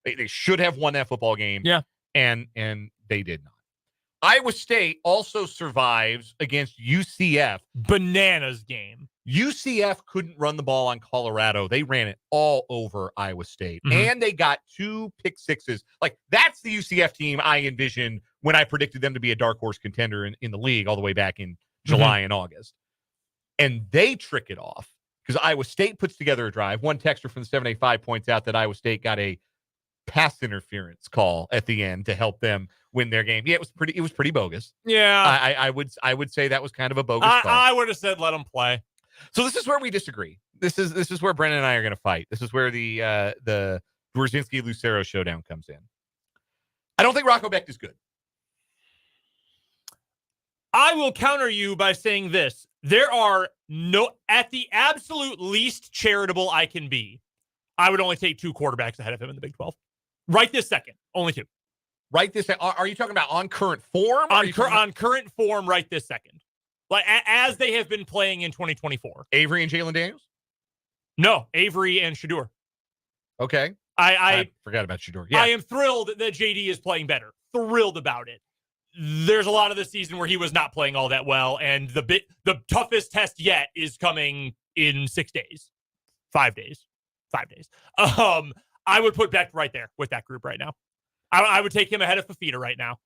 They should have won that football game. Yeah. And they did not. Iowa State also survives against UCF. Bananas game. UCF couldn't run the ball on Colorado. They ran it all over Iowa State. Mhm. And they got 2 pick sixes. Like, that's the UCF team I envisioned when I predicted them to be a dark horse contender in the league all the way back in July and August. And they trick it off because Iowa State puts together a drive. One texter from the 785 points out that Iowa State got a pass interference call at the end to help them win their game. Yeah, it was pretty bogus. Yeah. I would say that was kind of a bogus call. I would have said let them play. So this is where we disagree. This is where Brennan and I are going to fight. This is where the Dworzynski-Lucero showdown comes in. I don't think Rocco Becht is good. I will counter you by saying this. There are at the absolute least charitable I can be, I would only take 2 quarterbacks ahead of him in the Big 12. Right this second. Only 2. Right this second. Are you talking about on current form? On current form right this second. Like as they have been playing in 2024. Avery and Jalon Daniels? No, Avery and Shedeur. Okay. I forgot about Shedeur. Yeah. I am thrilled that JD is playing better. Thrilled about it. There's a lot of the season where he was not playing all that well, and the toughest test yet is coming in 6 days. 5 days. 5 days. I would put Becht right there with that group right now. I would take him ahead of Fafita right now.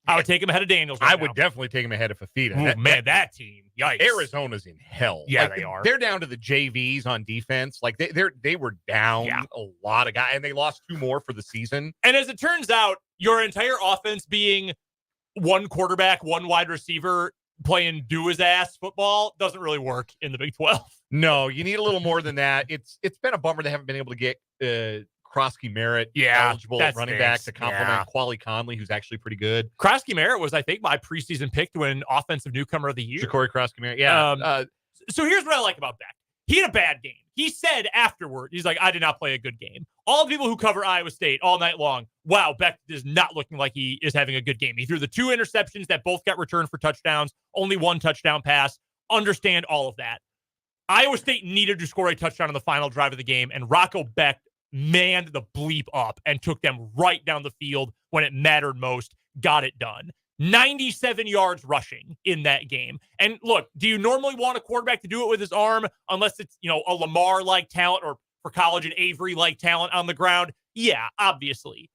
I would take him ahead of Daniels right I now. would definitely take him ahead of Fafita. Oh, that team. Yikes. Arizona's in hell. Yeah, like, they are. They're down to the JVs on defense. Like they were down a lot of guys, and they lost 2 more for the season. And as it turns out, your entire offense being 1 quarterback, 1 wide receiver playing do-his-ass football doesn't really work in the Big 12. No, you need a little more than that. It's been a bummer they haven't been able to get Krosky Merritt eligible at running back to complement Quali Conley, who's actually pretty good. Krosky Merritt was, I think, my preseason pick to win Offensive Newcomer of the Year. Ja'Cory Krosky Merritt, yeah. So here's what I like about Becht. He had a bad game. He said afterward, he's like, I did not play a good game. All the people who cover Iowa State all night long, wow, Becht is not looking like he is having a good game. He threw the 2 interceptions that both got returned for touchdowns, only 1 touchdown pass. Understand all of that. Iowa State needed to score a touchdown on the final drive of the game, and Rocco Becht manned the bleep up and took them right down the field when it mattered most, got it done. 97 yards rushing in that game. And look, do you normally want a quarterback to do it with his arm unless it's, a Lamar-like talent or for college an Avery-like talent on the ground? Yeah, obviously.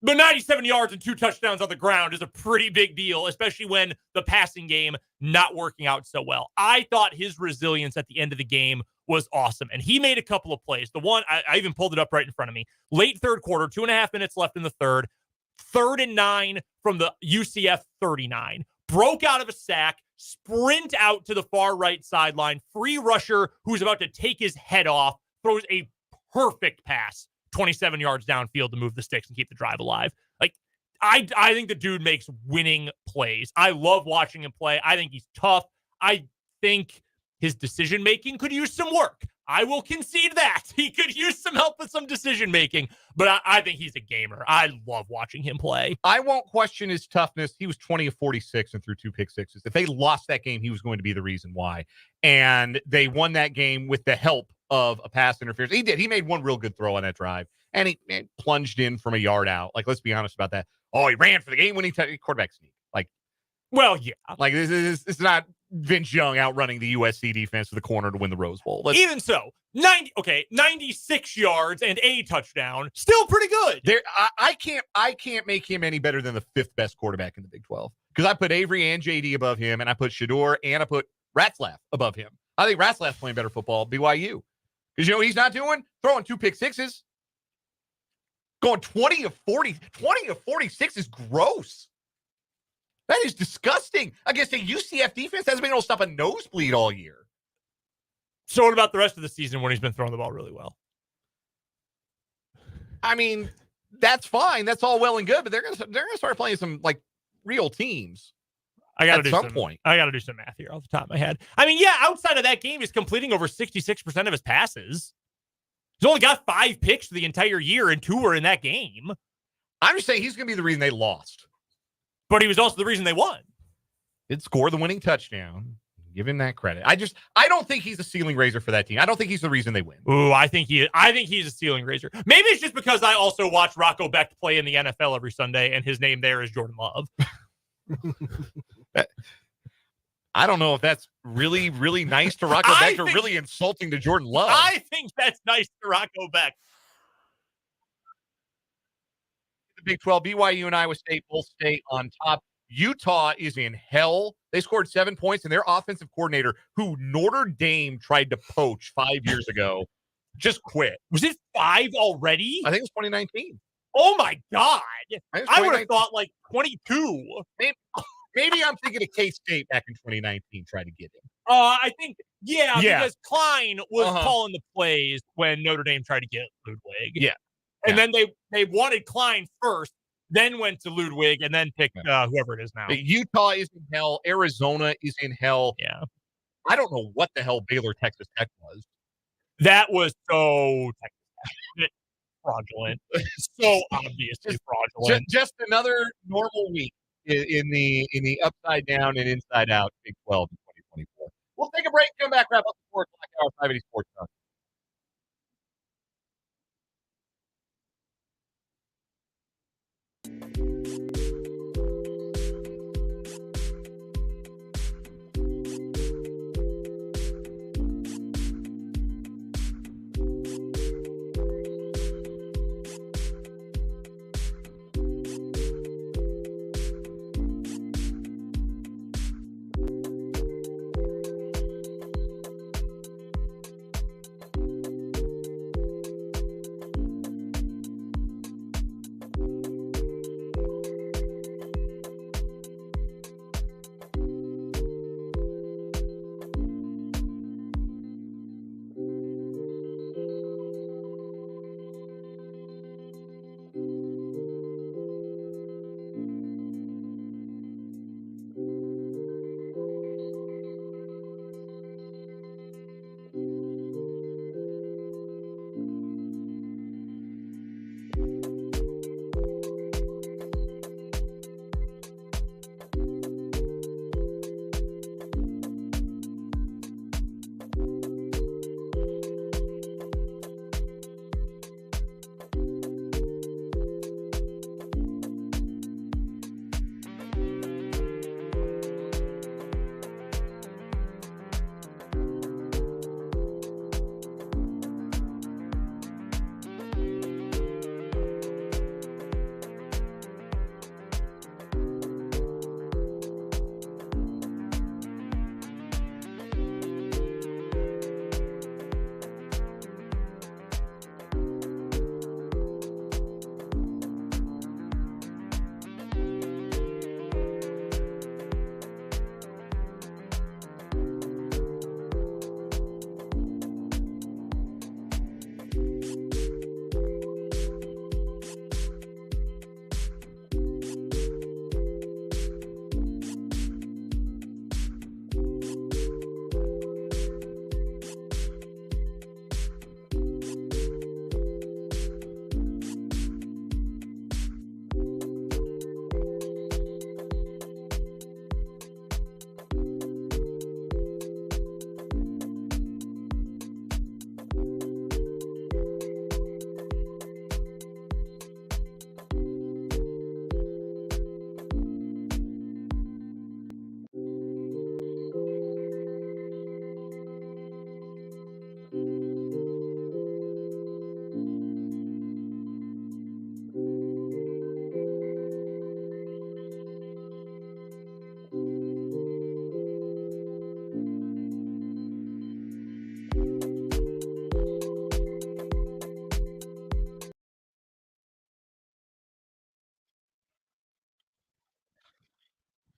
But 97 yards and 2 touchdowns on the ground is a pretty big deal, especially when the passing game not working out so well. I thought his resilience at the end of the game was awesome. And he made a couple of plays. The one, I even pulled it up right in front of me. Late third quarter, 2.5 minutes left in the third. 3rd and 9 from the UCF 39. Broke out of a sack, sprint out to the far right sideline. Free rusher who's about to take his head off, throws a perfect pass 27 yards downfield to move the sticks and keep the drive alive. Like, I think the dude makes winning plays. I love watching him play. I think he's tough. I think his decision-making could use some work. I will concede that. He could use some help with some decision-making, but I think he's a gamer. I love watching him play. I won't question his toughness. He was 20 of 46 and threw 2 pick sixes. If they lost that game, he was going to be the reason why. And they won that game with the help of a pass interference. He did. He made 1 real good throw on that drive, and he plunged in from a yard out. Like, let's be honest about that. Oh, he ran for the game-winning quarterback sneak. Like, well, yeah. Like, this is not Vince Young outrunning the USC defense to the corner to win the Rose Bowl. Even so, 96 yards and a touchdown, still pretty good. I can't make him any better than the 5th best quarterback in the Big 12 because I put Avery and JD above him, and I put Shedeur and I put Ratzlaff above him. I think Ratzlaff's playing better football at BYU because what he's not doing? Throwing 2 pick sixes. Going 20 of 46 is gross. That is disgusting against a UCF defense that hasn't been able to stop a nosebleed all year. So what about the rest of the season when he's been throwing the ball really well? I mean, that's fine. That's all well and good, but they're gonna start playing some like real teams. I got to do some math here off the top of my head. I mean, yeah, outside of that game, he's completing over 66% of his passes. He's only got 5 picks for the entire year, and 2 were in that game. I'm just saying he's going to be the reason they lost. But he was also the reason they won. Did score the winning touchdown. Give him that credit. I don't think he's a ceiling raiser for that team. I don't think he's the reason they win. Ooh, I think he's a ceiling raiser. Maybe it's just because I also watch Rocco Beck play in the NFL every Sunday, and his name there is Jordan Love. I don't know if that's really, really nice to Rocco Beck or really insulting to Jordan Love. I think that's nice to Rocco Beck. The Big 12, BYU and Iowa State both stay on top. Utah is in hell. They scored 7 points, and their offensive coordinator, who Notre Dame tried to poach 5 years ago, just quit. Was it 5 already? I think it was 2019. Oh, my God. I would have thought like 22. Maybe I'm thinking of K-State back in 2019 tried to get him. I think, because Klein was calling the plays when Notre Dame tried to get Ludwig. Yeah. And then they wanted Klein first, then went to Ludwig, and then picked whoever it is now. Utah is in hell. Arizona is in hell. Yeah. I don't know what the hell Baylor, Texas Tech was. That was so fraudulent. So obviously fraudulent. Just another normal week in the upside down and inside out Big 12 in 2024. We'll take a break, come back, wrap up the 4 o'clock hour 580 Sports Talk.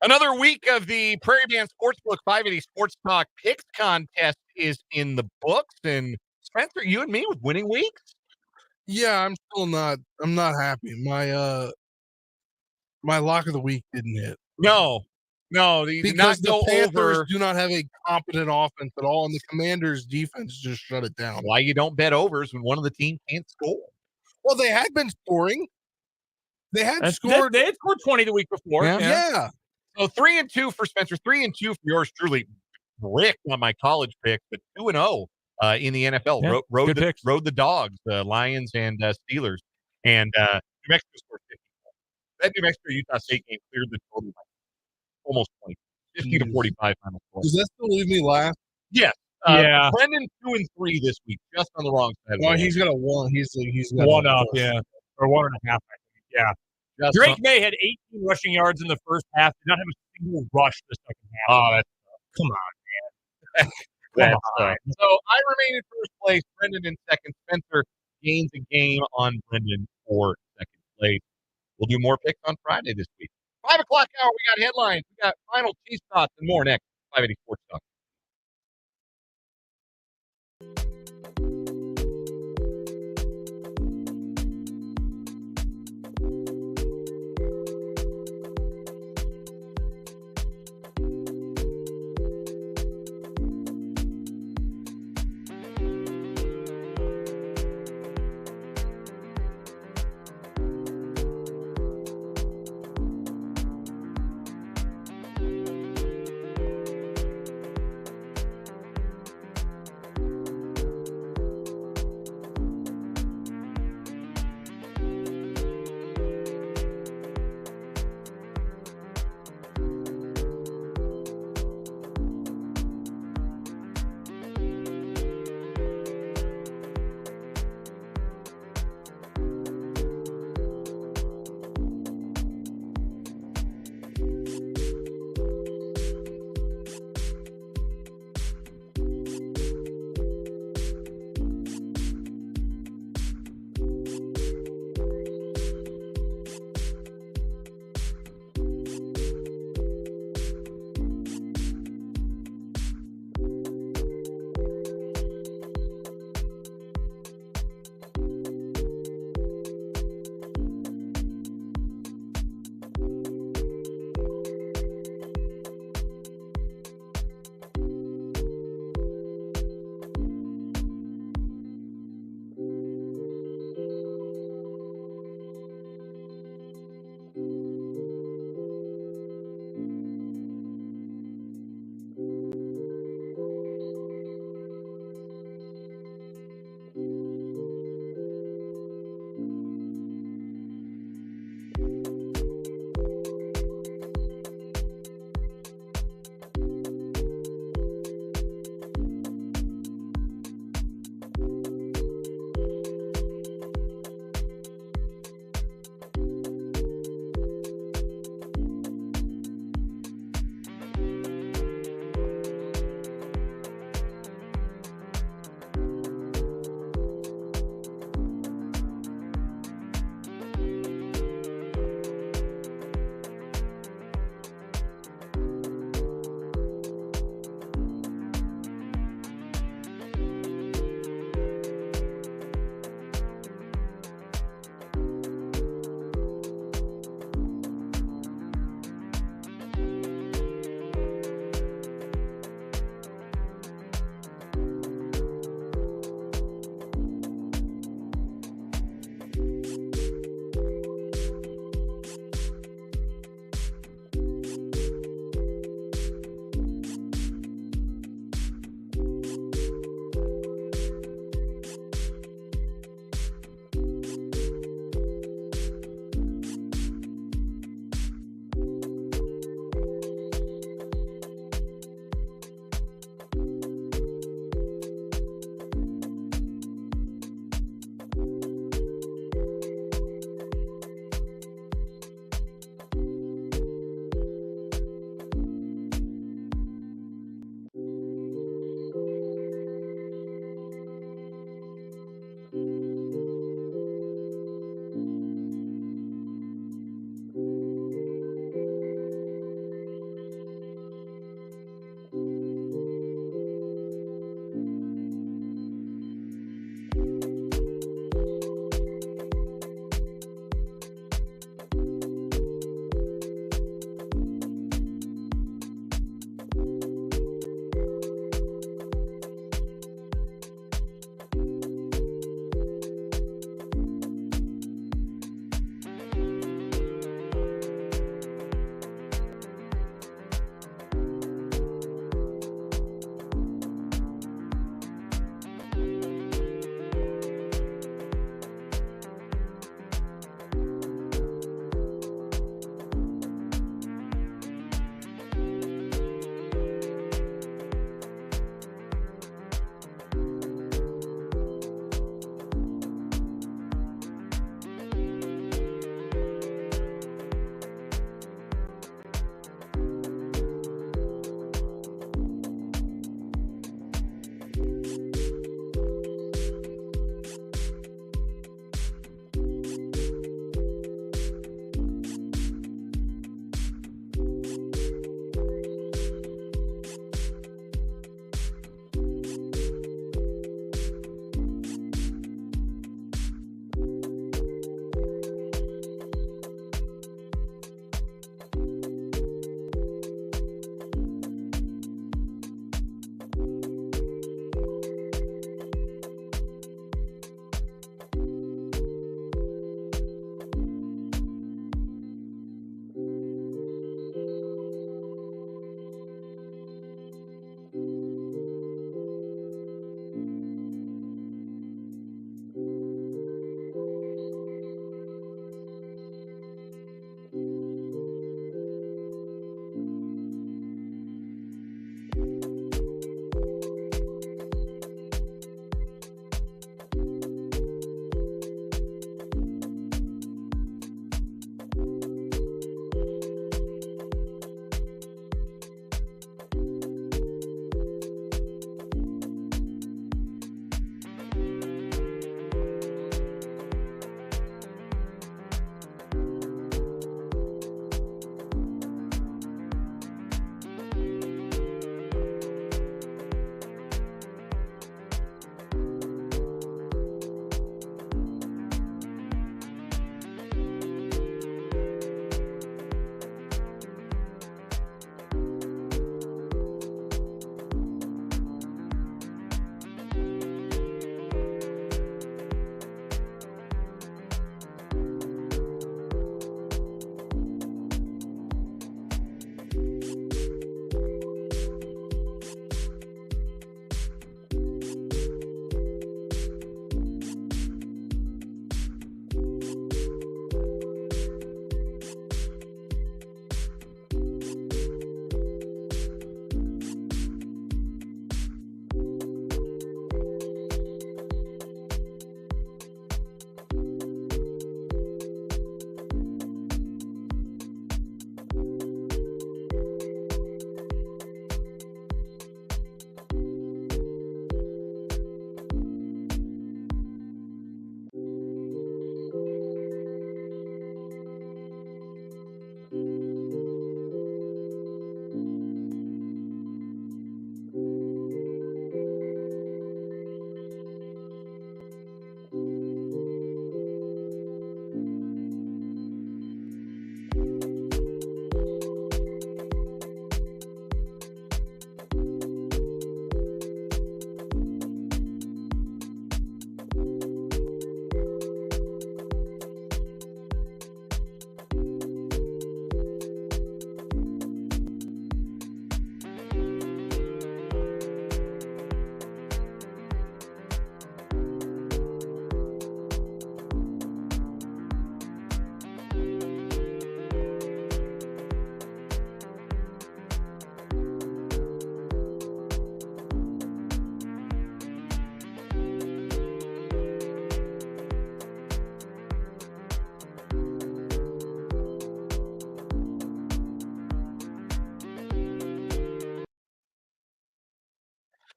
Another week of the Prairie Band Sportsbook 580 Sports Talk Picks contest is in the books. And Spencer, you and me with winning weeks? Yeah, I'm not happy. My lock of the week didn't hit. No, because the Panthers do not have a competent offense at all, and the Commanders' defense just shut it down. Why you don't bet overs when one of the teams can't score? Well, they had been scoring. They had They scored. had scored 20 the week before. Yeah. So 3-2 for Spencer, 3-2 for yours truly. Bricked on my college pick, but 2-0 in the NFL. Yeah, Rode the dogs, Lions and Steelers, and New Mexico scored 50. That New Mexico Utah State game cleared the total by almost 20, 50-45 final score. Does that still leave me last? Yes. Yeah. Brendan 2-3 this week, just on the wrong side. Oh, he's got a one. He's got One up, yeah. Or 1.5, I think. Yeah. Just Drake May had 18 rushing yards in the first half. Did not have a single rush the second half. Oh, that's Come on, man. That's on. So I remain in first place. Brendan in second. Spencer gains a game on Brendan for second place. We'll do more picks on Friday this week. 5 o'clock hour, we got headlines. We got final cheese thoughts and more next. 580 Sports Talk.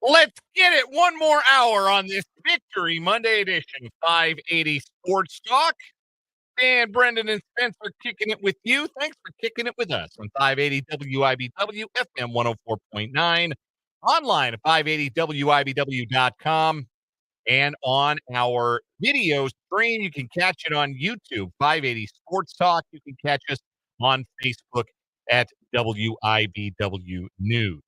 Let's get it. One more hour on this Victory Monday edition, 580 Sports Talk. Dan, Brendan, and Spencer kicking it with you. Thanks for kicking it with us on 580 WIBW, FM 104.9, online at 580WIBW.com, and on our video stream. You can catch it on YouTube, 580 Sports Talk. You can catch us on Facebook at WIBW News.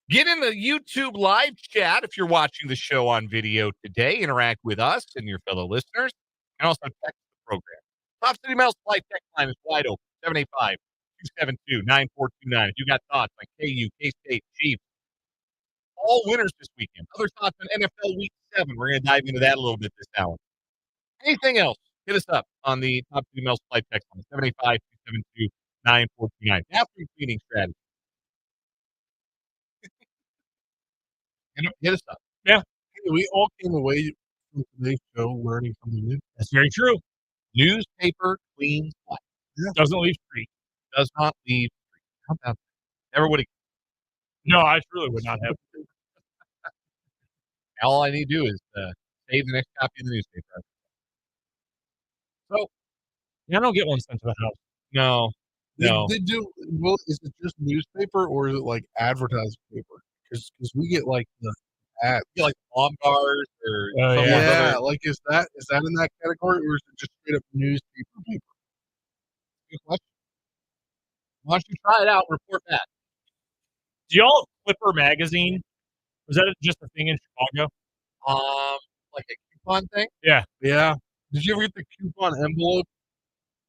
Get in the YouTube live chat if you're watching the show on video today. Interact with us and your fellow listeners. And also text the program. Top City Metal Supply text line is wide open, 785-272-9429. If you got thoughts on KU, K-State, Chiefs, all winners this weekend. Other thoughts on NFL Week 7. We're going to dive into that a little bit this hour. Anything else, hit us up on the Top City Metal Supply text line, 785-272-9429. Bathroom cleaning strategy. Hit us up. Hey, we all came away from today's show learning something new. That's very true. Newspaper cleans life. Doesn't leave street. Does not leave street. How about that? Never would have. No, I truly would not have. All I need to do is save the next copy of the newspaper. So, I don't get one sent to the house. no. They do. Well, is it just newspaper or is it like advertising paper? Because we get like the ads. You like Bombars or someone's Yeah, other. like is that in that category or is it just straight up newspaper paper? Good question. Why don't you try it out and report back? Do y'all have Clipper magazine? Was that just a thing in Chicago? Like a coupon thing? Yeah. Did you ever get the coupon envelope?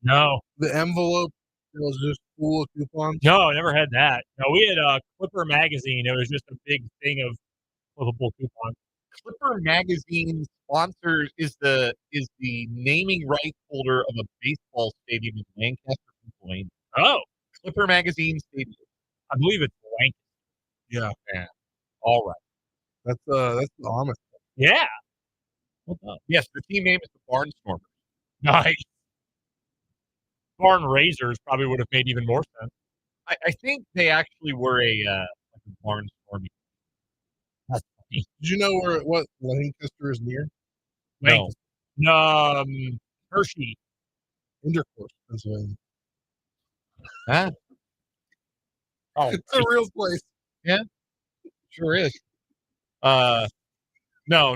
No. The envelope that was just full of coupons? No, I never had that. No, we had a Clipper magazine. It was just a big thing of flippable coupons. Clipper Magazine sponsors is the naming rights holder of a baseball stadium in Lancaster, Pennsylvania. Oh, Clipper Magazine Stadium. I believe it's blank. Yeah. All right. That's the Amish. Yeah. Yes, the team name is the Barnstormers. Nice. Barn Raisers probably would have made even more sense. I think they actually were a Barnstorming. That's funny. Did you know what Lancaster is near? No. Hershey. Intercourse, Pennsylvania. Huh? Oh, It's a real place. sure is. No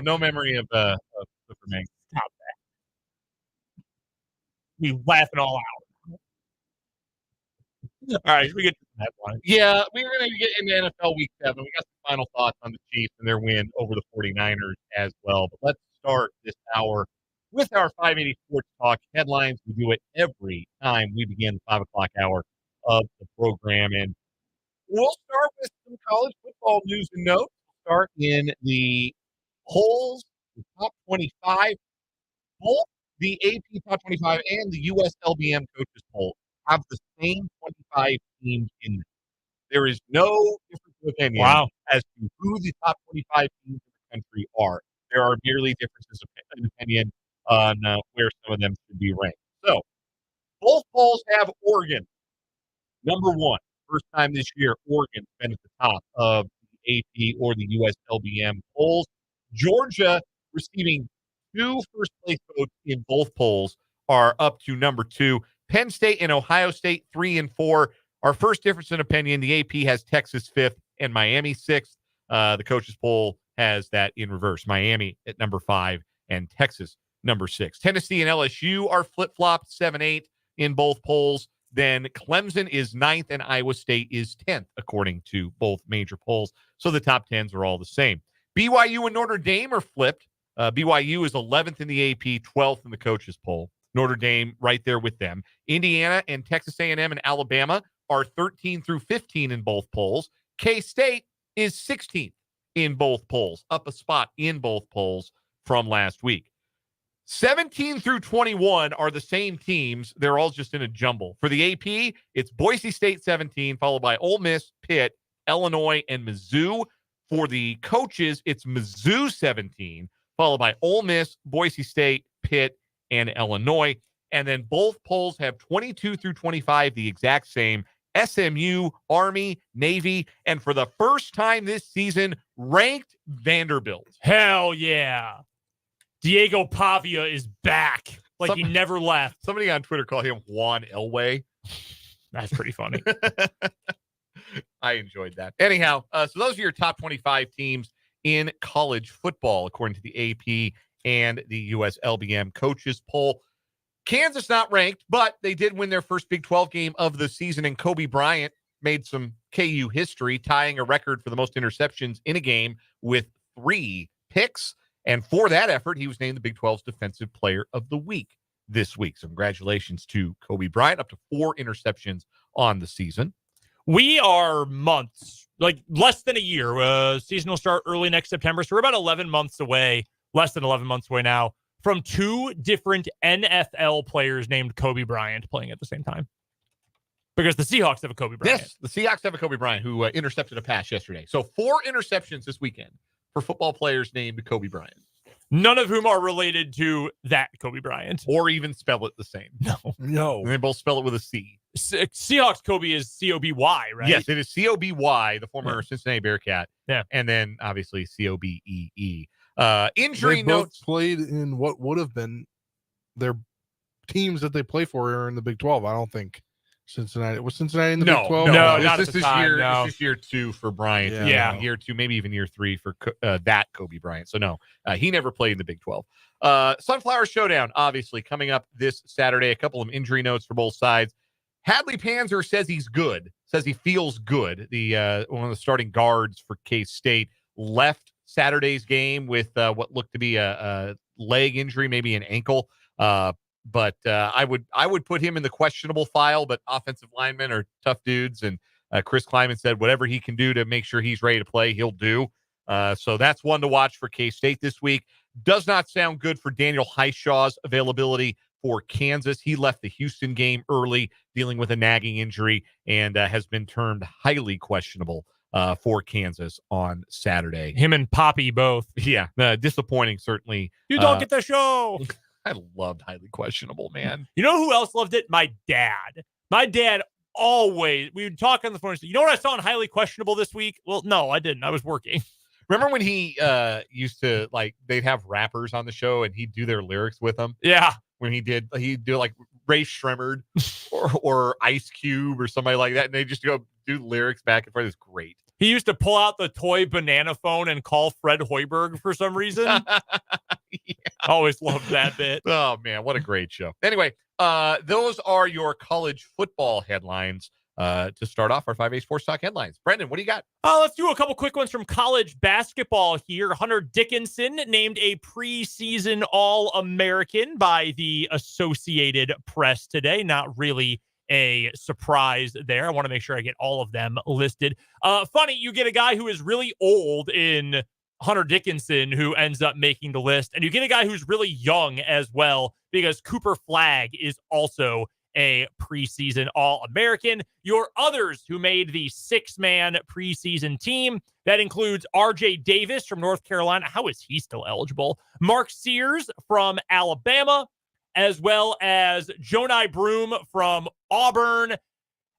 memory of Clipper Magazine. Stop that. We laughing all out. All right, should we get to the headline? Yeah, we were going to get into NFL Week 7. We got some final thoughts on the Chiefs and their win over the 49ers as well. But let's start this hour with our 580 Sports Talk headlines. We do it every time we begin the 5 o'clock hour of the program. And we'll start with some college football news and notes. We'll start in the polls, the top 25. Both the AP top 25 and the USLBM coaches poll have the same 25 teams in them. There is no difference of opinion as to who the top 25 teams in the country are. There are merely differences of opinion on where some of them should be ranked. So, both polls have Oregon number one. First time this year, Oregon's been at the top of the AP or the USLBM polls. Georgia, receiving 2 first-place votes in both polls, are up to number 2. Penn State and Ohio State, 3 and 4. Our first difference in opinion, the AP has Texas 5th and Miami 6th. The coaches poll has that in reverse. Miami at number 5 and Texas number 6. Tennessee and LSU are flip-flopped 7-8 in both polls. Then Clemson is 9th and Iowa State is 10th, according to both major polls. So the top 10s are all the same. BYU and Notre Dame are flipped. BYU is 11th in the AP, 12th in the coaches poll. Notre Dame right there with them. Indiana and Texas A&M and Alabama are 13 through 15 in both polls. K-State is 16th in both polls, up a spot in both polls from last week. 17 through 21 are the same teams. They're all just in a jumble. For the AP, it's Boise State 17, followed by Ole Miss, Pitt, Illinois, and Mizzou. For the coaches, it's Mizzou 17, followed by Ole Miss, Boise State, Pitt, and Illinois. And then both polls have 22 through 25, the exact same. SMU, Army, Navy, and for the first time this season, ranked Vanderbilt. Hell yeah. Diego Pavia is back. Like he never left. Somebody on Twitter called him Juan Elway. That's pretty funny. I enjoyed that. Anyhow, so those are your top 25 teams in college football, according to the AP and the USLBM coaches poll. Kansas not ranked, but they did win their first Big 12 game of the season, and Kobe Bryant made some KU history, tying a record for the most interceptions in a game with 3 picks. And for that effort, he was named the Big 12's Defensive Player of the Week this week. So congratulations to Kobe Bryant, up to 4 interceptions on the season. We are months, like less than a year. Season will start early next September. So we're about 11 months away, less than 11 months away now, from 2 different NFL players named Kobe Bryant playing at the same time. Because the Seahawks have a Kobe Bryant. Yes, the Seahawks have a Kobe Bryant who intercepted a pass yesterday. So 4 interceptions this weekend for football players named Kobe Bryant. None of whom are related to that Kobe Bryant. Or even spell it the same. No. And they both spell it with a C. Seahawks Kobe is C-O-B-Y, right? Yes, it is C-O-B-Y, the former Cincinnati Bearcat. Yeah. And then, obviously, C-O-B-E-E. Injury they notes. both played in what would have been their teams that they play for are in the Big 12. I don't think Cincinnati was Cincinnati in the Big 12. No, not this at the is time, year. no. This is year 2 for Bryant. Yeah. Year 2, maybe even year 3 for that Kobe Bryant. So no, he never played in the Big 12. Sunflower Showdown, obviously coming up this Saturday. A couple of injury notes for both sides. Hadley Panzer says he's good. Says he feels good. The one of the starting guards for K-State left Saturday's game with what looked to be a leg injury, maybe an ankle. But I would put him in the questionable file, but offensive linemen are tough dudes. And Chris Kleiman said whatever he can do to make sure he's ready to play, he'll do. So that's one to watch for K-State this week. Does not sound good for Daniel Highshaw's availability for Kansas. He left the Houston game early, dealing with a nagging injury, and has been termed highly questionable for Kansas on Saturday. Him and Poppy both. Yeah, disappointing, certainly. You don't get the show. I loved highly questionable, man. You know who else loved it? My dad. My dad always, we would talk on the phone. You know what I saw in highly questionable this week? Well, no, I didn't. I was working. Remember when he used to, like, they'd have rappers on the show and he'd do their lyrics with them? Yeah. When he'd do like Ray Shremmerd or Ice Cube or somebody like that. And they just go do lyrics back and forth. It's great. He used to pull out the toy banana phone and call Fred Hoiberg for some reason. Yeah. Always loved that bit. Oh, man, what a great show. Anyway, those are your college football headlines to start off our 5A Sports Talk headlines. Brendan, what do you got? Let's do a couple quick ones from college basketball here. Hunter Dickinson named a preseason All-American by the Associated Press today. Not really a surprise there. I want to make sure I get all of them listed. Funny, you get a guy who is really old in Hunter Dickinson who ends up making the list, and you get a guy who's really young as well, because Cooper Flagg is also a preseason All-American. Your others who made the 6-man preseason team, that includes RJ Davis from North Carolina. How is he still eligible? Mark Sears from Alabama, as well as Jonai Broom from Auburn,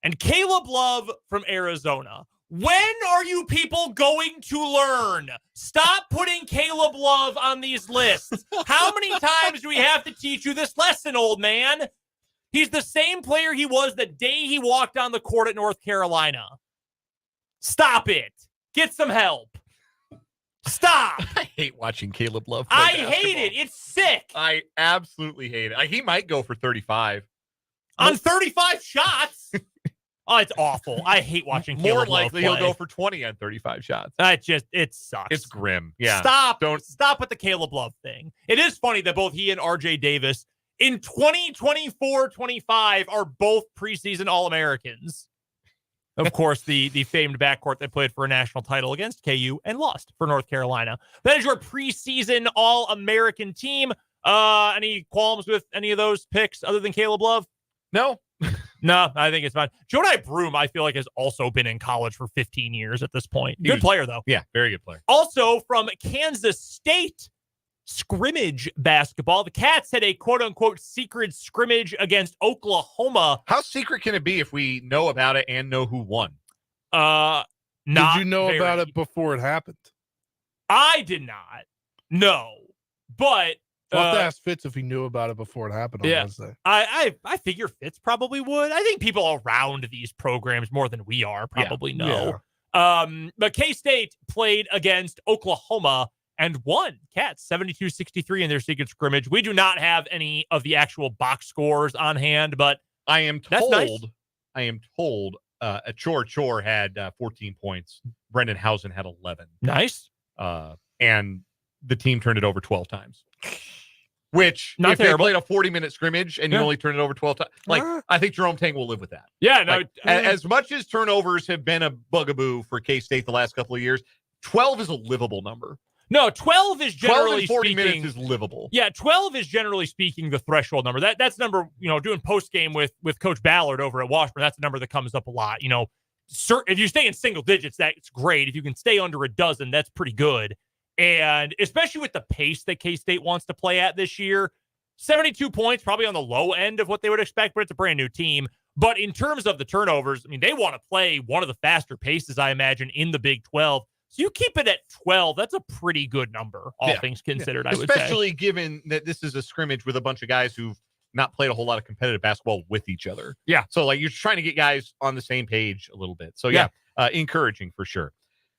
and Caleb Love from Arizona. When are you people going to learn? Stop putting Caleb Love on these lists. How many times do we have to teach you this lesson, old man? He's the same player he was the day he walked on the court at North Carolina. Stop it. Get some help. Stop. I hate watching Caleb Love play I basketball. hate it. It's sick. I absolutely hate it. He might go for 35. On 35 shots. Oh, it's awful. I hate watching Caleb More Love likely play. he'll go for 20 on 35 shots. It sucks. It's grim. Yeah. Stop with the Caleb Love thing. It is funny that both he and RJ Davis in 2024-25 are both preseason All-Americans. Of course, the famed backcourt that played for a national title against KU and lost for North Carolina. That is your preseason All-American team. Any qualms with any of those picks other than Caleb Love? No. No, I think it's fine. Jonai Broom, I feel like, has also been in college for 15 years at this point. Good player, though. Yeah, very good player. Also from Kansas State, scrimmage basketball. The Cats had a quote-unquote secret scrimmage against Oklahoma. How secret can it be if we know about it and know who won? Not Did you know very. about it before it happened? I did not. No. But I'll have to ask Fitz if he knew about it before it happened on Wednesday. I figure Fitz probably would. I think people around these programs more than we are probably know. But K-State played against Oklahoma and won. Cats 72-63 in their secret scrimmage. We do not have any of the actual box scores on hand, but I am told a Chor had 14 points. Brendan Housen had 11. Nice. And the team turned it over 12 times. Which, not if terrible. they played a 40-minute scrimmage and you only turn it over 12 times, I think Jerome Tang will live with that. Yeah, no. As much as turnovers have been a bugaboo for K-State the last couple of years, 12 is a livable number. No, 12 is generally 40 speaking, minutes is livable. Yeah, 12 is generally speaking the threshold number. That's number, doing post game with Coach Ballard over at Washburn, that's the number that comes up a lot. If you stay in single digits, that's great. If you can stay under a dozen, that's pretty good. And especially with the pace that K-State wants to play at this year, 72 points, probably on the low end of what they would expect, but it's a brand new team. But in terms of the turnovers, they want to play one of the faster paces, I imagine, in the Big 12. So you keep it at 12. That's a pretty good number, all things considered, I would say. Especially given that this is a scrimmage with a bunch of guys who've not played a whole lot of competitive basketball with each other. Yeah. So, you're trying to get guys on the same page a little bit. So, encouraging for sure.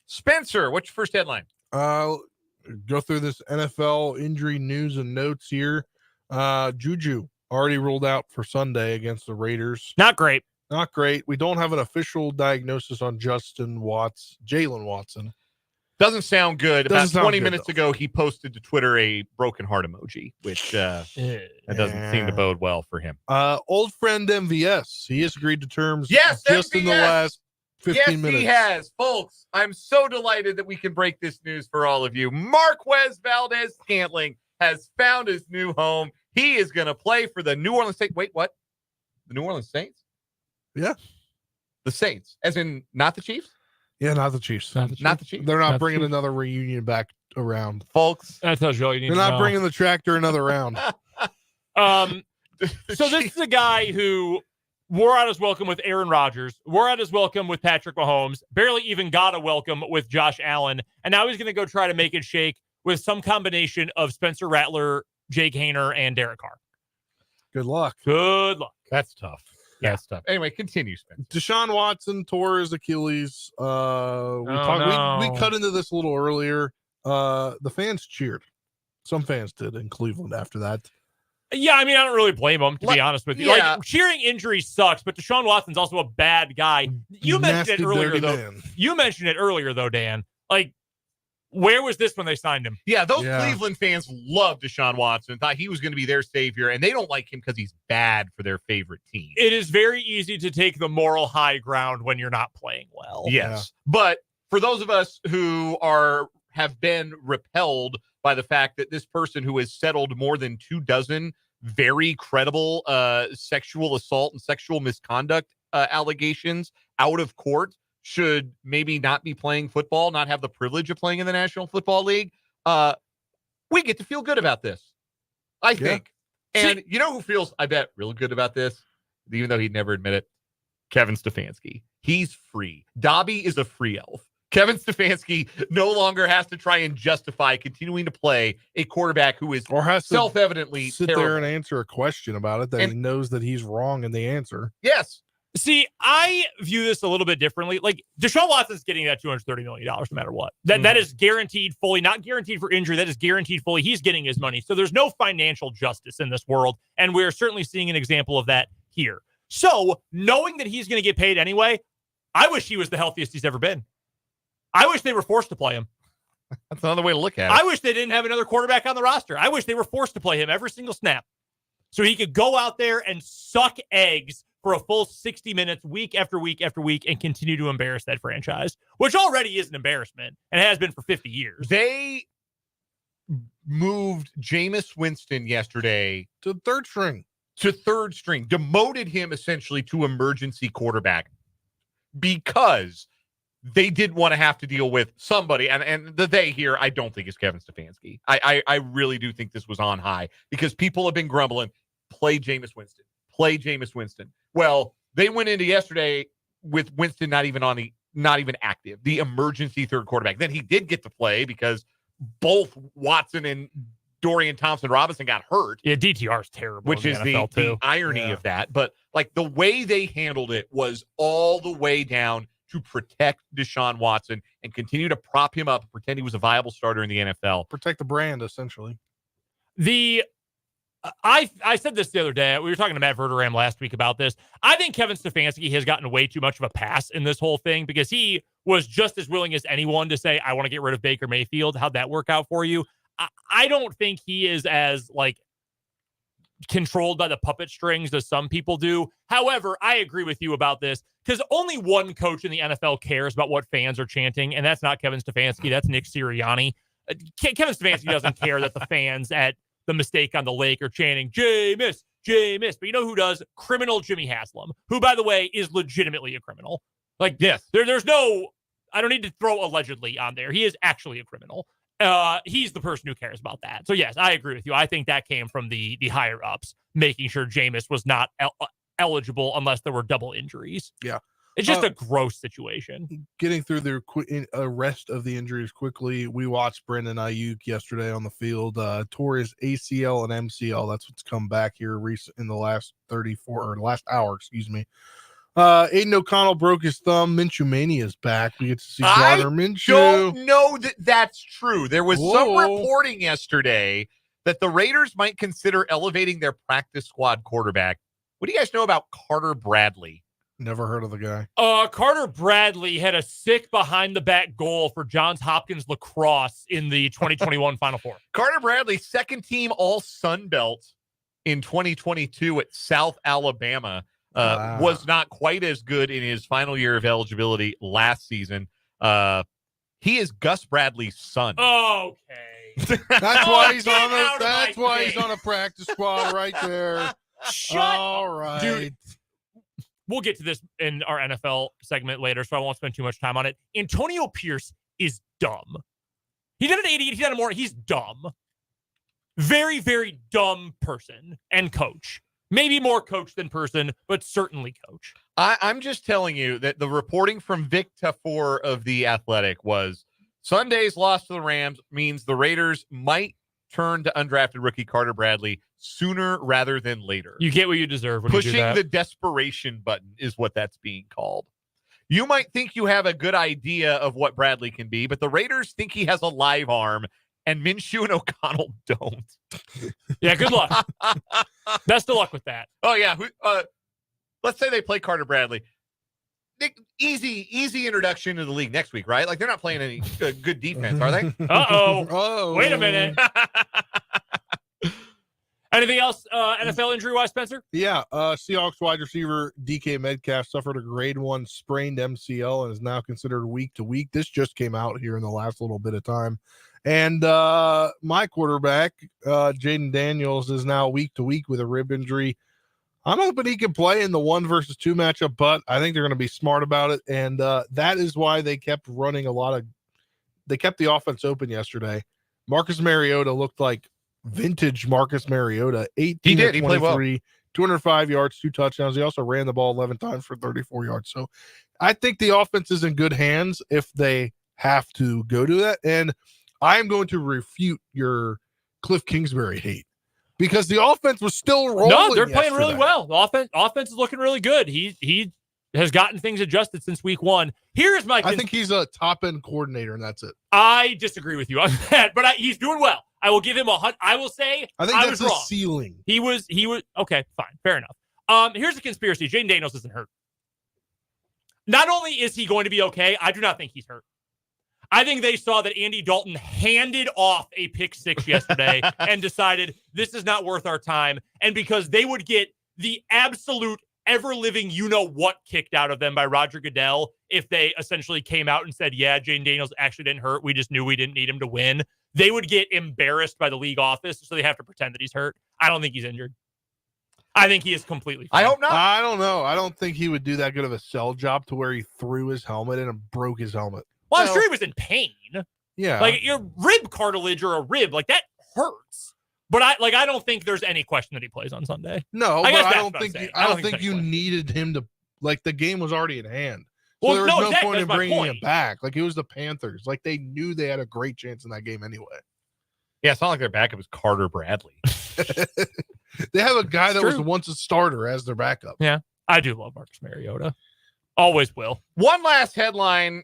Spencer, what's your first headline? Go through this NFL injury news and notes here. Juju already ruled out for Sunday against the Raiders. Not great. Not great. We don't have an official diagnosis on Jalon Watson. Doesn't sound good. Doesn't About 20 sound good, minutes though. ago, he posted to Twitter a broken heart emoji, which that doesn't seem to bode well for him. Old friend MVS. He has agreed to terms Yes, just MVS. in the last 15 minutes. Yes, he has. Folks, I'm so delighted that we can break this news for all of you. Marquez Valdez-Scantling has found his new home. He is going to play for the New Orleans Saints. Wait, what? The New Orleans Saints? Yeah. The Saints, as in not the Chiefs? Yeah, not the Chiefs. Not the Chiefs. They're not Not bringing the Chiefs. another reunion back around. Folks. That tells you all you need They're to not know. bringing the tractor another round. So this is a guy who wore out his welcome with Aaron Rodgers, wore out his welcome with Patrick Mahomes, barely even got a welcome with Josh Allen, and now he's going to go try to make it shake with some combination of Spencer Rattler, Jake Hayner, and Derek Carr. Good luck. Good luck. That's tough. That's tough. Anyway, continue, Spencer. Deshaun Watson tore his Achilles. We cut into this a little earlier. The fans cheered. Some fans did in Cleveland after that. Yeah, I don't really blame him, to be honest with you. Yeah. Cheering injury sucks, but Deshaun Watson's also a bad guy. You mentioned it earlier, though. Man. You mentioned it earlier, though, Dan. Where was this when they signed him? Yeah, those Cleveland fans loved Deshaun Watson, thought he was going to be their savior, and they don't like him because he's bad for their favorite team. It is very easy to take the moral high ground when you're not playing well. Yes. But for those of us who have been repelled by the fact that this person who has settled more than 24 very credible sexual assault and sexual misconduct allegations out of court should maybe not be playing football, not have the privilege of playing in the National Football League, we get to feel good about this, I think. And you know who feels, I bet, real good about this, even though he'd never admit it? Kevin Stefanski. He's free. Dobby is a free elf. Kevin Stefanski no longer has to try and justify continuing to play a quarterback who is Or has to self-evidently sit terrible. there and answer a question about it that he knows that he's wrong in the answer. Yes. See, I view this a little bit differently. Deshaun Watson's getting that $230 million no matter what. That is guaranteed fully, not guaranteed for injury. That is guaranteed fully. He's getting his money. So there's no financial justice in this world. And we're certainly seeing an example of that here. So knowing that he's going to get paid anyway, I wish he was the healthiest he's ever been. I wish they were forced to play him. That's another way to look at it. I wish they didn't have another quarterback on the roster. I wish they were forced to play him every single snap so he could go out there and suck eggs for a full 60 minutes week after week after week and continue to embarrass that franchise, which already is an embarrassment and has been for 50 years. They moved Jameis Winston yesterday To third string. to third string, demoted him essentially to emergency quarterback because they didn't want to have to deal with somebody. And the they here, I don't think is Kevin Stefanski. I really do think this was on high because people have been grumbling, play Jameis Winston. Play Jameis Winston. Well, they went into yesterday with Winston not even active, the emergency third quarterback. Then he did get to play because both Watson and Dorian Thompson-Robinson got hurt. Yeah, DTR is terrible. Which is the irony of that. But like the way they handled it was all the way down to protect Deshaun Watson and continue to prop him up and pretend he was a viable starter in the NFL. Protect the brand, essentially. I said this the other day. We were talking to Matt Verderame last week about this. I think Kevin Stefanski has gotten way too much of a pass in this whole thing because he was just as willing as anyone to say, I want to get rid of Baker Mayfield. How'd that work out for you? I don't think he is as controlled by the puppet strings as some people do. However, I agree with you about this because only one coach in the NFL cares about what fans are chanting, and that's not Kevin Stefanski. That's Nick Sirianni. Kevin Stefanski doesn't care that the fans at the Mistake on the Lake are chanting, Jameis, Jameis. But you know who does? Criminal Jimmy Haslam, who, by the way, is legitimately a criminal. Yes, there's no, I don't need to throw allegedly on there. He is actually a criminal. He's the person who cares about that. So, yes, I agree with you. I think that came from the higher-ups, making sure Jameis was not eligible unless there were double injuries. Yeah. It's just a gross situation. Getting through the rest of the injuries quickly, we watched Brandon Ayuk yesterday on the field. Tore his ACL and MCL. That's what's come back here in the last last hour, excuse me. Aiden O'Connell broke his thumb. Minshew Mania is back. We get to see Gardner Minshew. Don't know that that's true. There was some reporting yesterday that the Raiders might consider elevating their practice squad quarterback. What do you guys know about Carter Bradley? Never heard of the guy. Carter Bradley had a sick behind-the-back goal for Johns Hopkins lacrosse in the 2021 Final Four. Carter Bradley, second-team All-Sun Belt in 2022 at South Alabama. Was not quite as good in his final year of eligibility last season. He is Gus Bradley's son. Okay. That's why he's on a. That's why he's on a practice squad right there. All right, dude. We'll get to this in our NFL segment later, so I won't spend too much time on it. Antonio Pierce is dumb. He did an 88. He did a more. He's dumb. Very, very dumb person and coach. Maybe more coach than person, but certainly coach. I'm just telling you that the reporting from Vic Tafur of The Athletic was Sunday's loss to the Rams means the Raiders might turn to undrafted rookie Carter Bradley sooner rather than later. You get what you deserve when Pushing you do that. the desperation button is what that's being called. You might think you have a good idea of what Bradley can be, but the Raiders think he has a live arm, and Minshew and O'Connell don't. Yeah, good luck. Best of luck with that. Oh, yeah. Let's say they play Carter Bradley. Easy introduction to the league next week, right? Like, they're not playing any good defense, are they? Uh-oh. Oh, wait a minute. Anything else NFL injury-wise, Spencer? Yeah, Seahawks wide receiver DK Metcalf suffered a grade 1 sprained MCL and is now considered week to week. This just came out here in the last little bit of time. And my quarterback, Jaden Daniels, is now week to week with a rib injury. I'm hoping he can play in the 1 versus 2 matchup, but I think they're going to be smart about it. And that is why they kept running they kept the offense open yesterday. Marcus Mariota looked like vintage Marcus Mariota. 18 he did. 23, he played well. 205 yards, 2 touchdowns. He also ran the ball 11 times for 34 yards. So I think the offense is in good hands if they have to go to that. And I'm going to refute your Cliff Kingsbury hate because the offense was still rolling. No, they're playing yesterday. really well. The offense is looking really good. He has gotten things adjusted since week 1. Here's my. I think he's a top end coordinator, and that's it. I disagree with you on that, but he's doing well. I will give him I will say I think that's was wrong. Ceiling. He was okay. Fine, fair enough. Here's the conspiracy: Jaden Daniels isn't hurt. Not only is he going to be okay, I do not think he's hurt. I think they saw that Andy Dalton handed off a pick 6 yesterday and decided this is not worth our time. And because they would get the absolute ever-living you-know-what kicked out of them by Roger Goodell if they essentially came out and said, yeah, Jaden Daniels actually didn't hurt. We just knew we didn't need him to win. They would get embarrassed by the league office, so they have to pretend that he's hurt. I don't think he's injured. I think he is completely I fine. hope not. I don't know. I don't think he would do that good of a sell job to where he threw his helmet in and broke his helmet. Well, I'm Well- sure he was in pain. Yeah. Like your rib cartilage or a rib, like that hurts. But I don't think there's any question that he plays on Sunday. no, I but guess I that's don't what I'm think saying. I don't think there's you any question. needed him to, like, the game was already in hand. So Well, there was no, no exactly. point in That's my bringing point. him back. Like, it was the Panthers. Like, they knew they had a great chance in that game anyway. Yeah, it's not like their backup was Carter Bradley. They have a guy It's that was true. once a starter as their backup. Yeah, I do love Marcus Mariota. Always will. One last headline.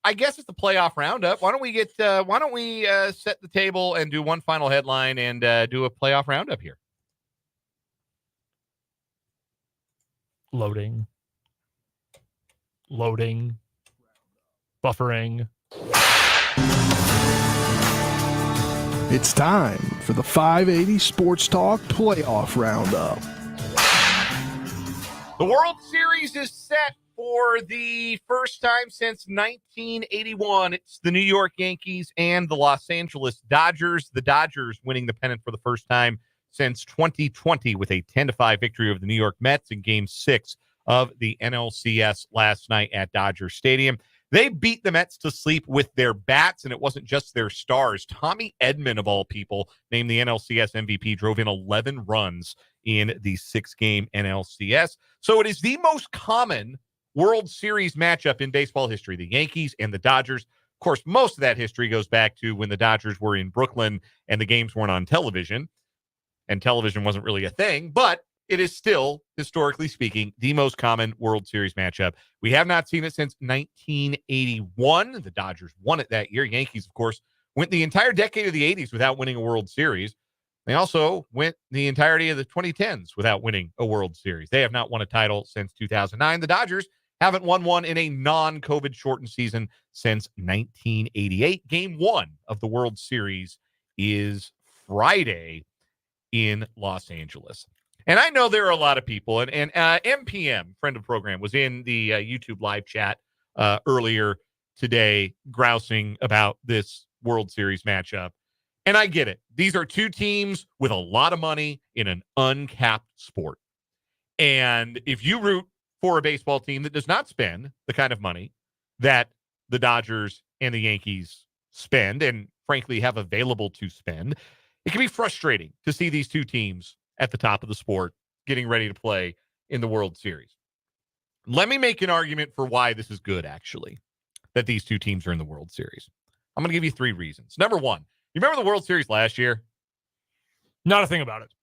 I guess it's the playoff roundup. Why don't we set the table and do one final headline and do a playoff roundup here? Loading. Buffering. It's time for the 580 Sports Talk Playoff Roundup. The World Series is set for the first time since 1981. It's the New York Yankees and the Los Angeles Dodgers. The Dodgers winning the pennant for the first time since 2020 with a 10-5 victory over the New York Mets in Game 6 of the NLCS last night at Dodger Stadium. They beat the Mets to sleep with their bats, and it wasn't just their stars. Tommy Edman, of all people, named the NLCS MVP, drove in 11 runs in the 6-game NLCS. So it is the most common World Series matchup in baseball history, the Yankees and the Dodgers. Of course, most of that history goes back to when the Dodgers were in Brooklyn and the games weren't on television, and television wasn't really a thing, but it is still, historically speaking, the most common World Series matchup. We have not seen it since 1981. The Dodgers won it that year. Yankees, of course, went the entire decade of the 80s without winning a World Series. They also went the entirety of the 2010s without winning a World Series. They have not won a title since 2009. The Dodgers haven't won one in a non-COVID shortened season since 1988. Game 1 of the World Series is Friday in Los Angeles. And I know there are a lot of people, and MPM, friend of the program, was in the YouTube live chat earlier today grousing about this World Series matchup. And I get it. These are two teams with a lot of money in an uncapped sport. And if you root for a baseball team that does not spend the kind of money that the Dodgers and the Yankees spend, and frankly have available to spend, it can be frustrating to see these two teams at the top of the sport getting ready to play in the World Series. Let me make an argument for why this is good, actually, that these two teams are in the World Series. I'm going to give you 3 reasons. Number 1, you remember the World Series last year? Not a thing about it.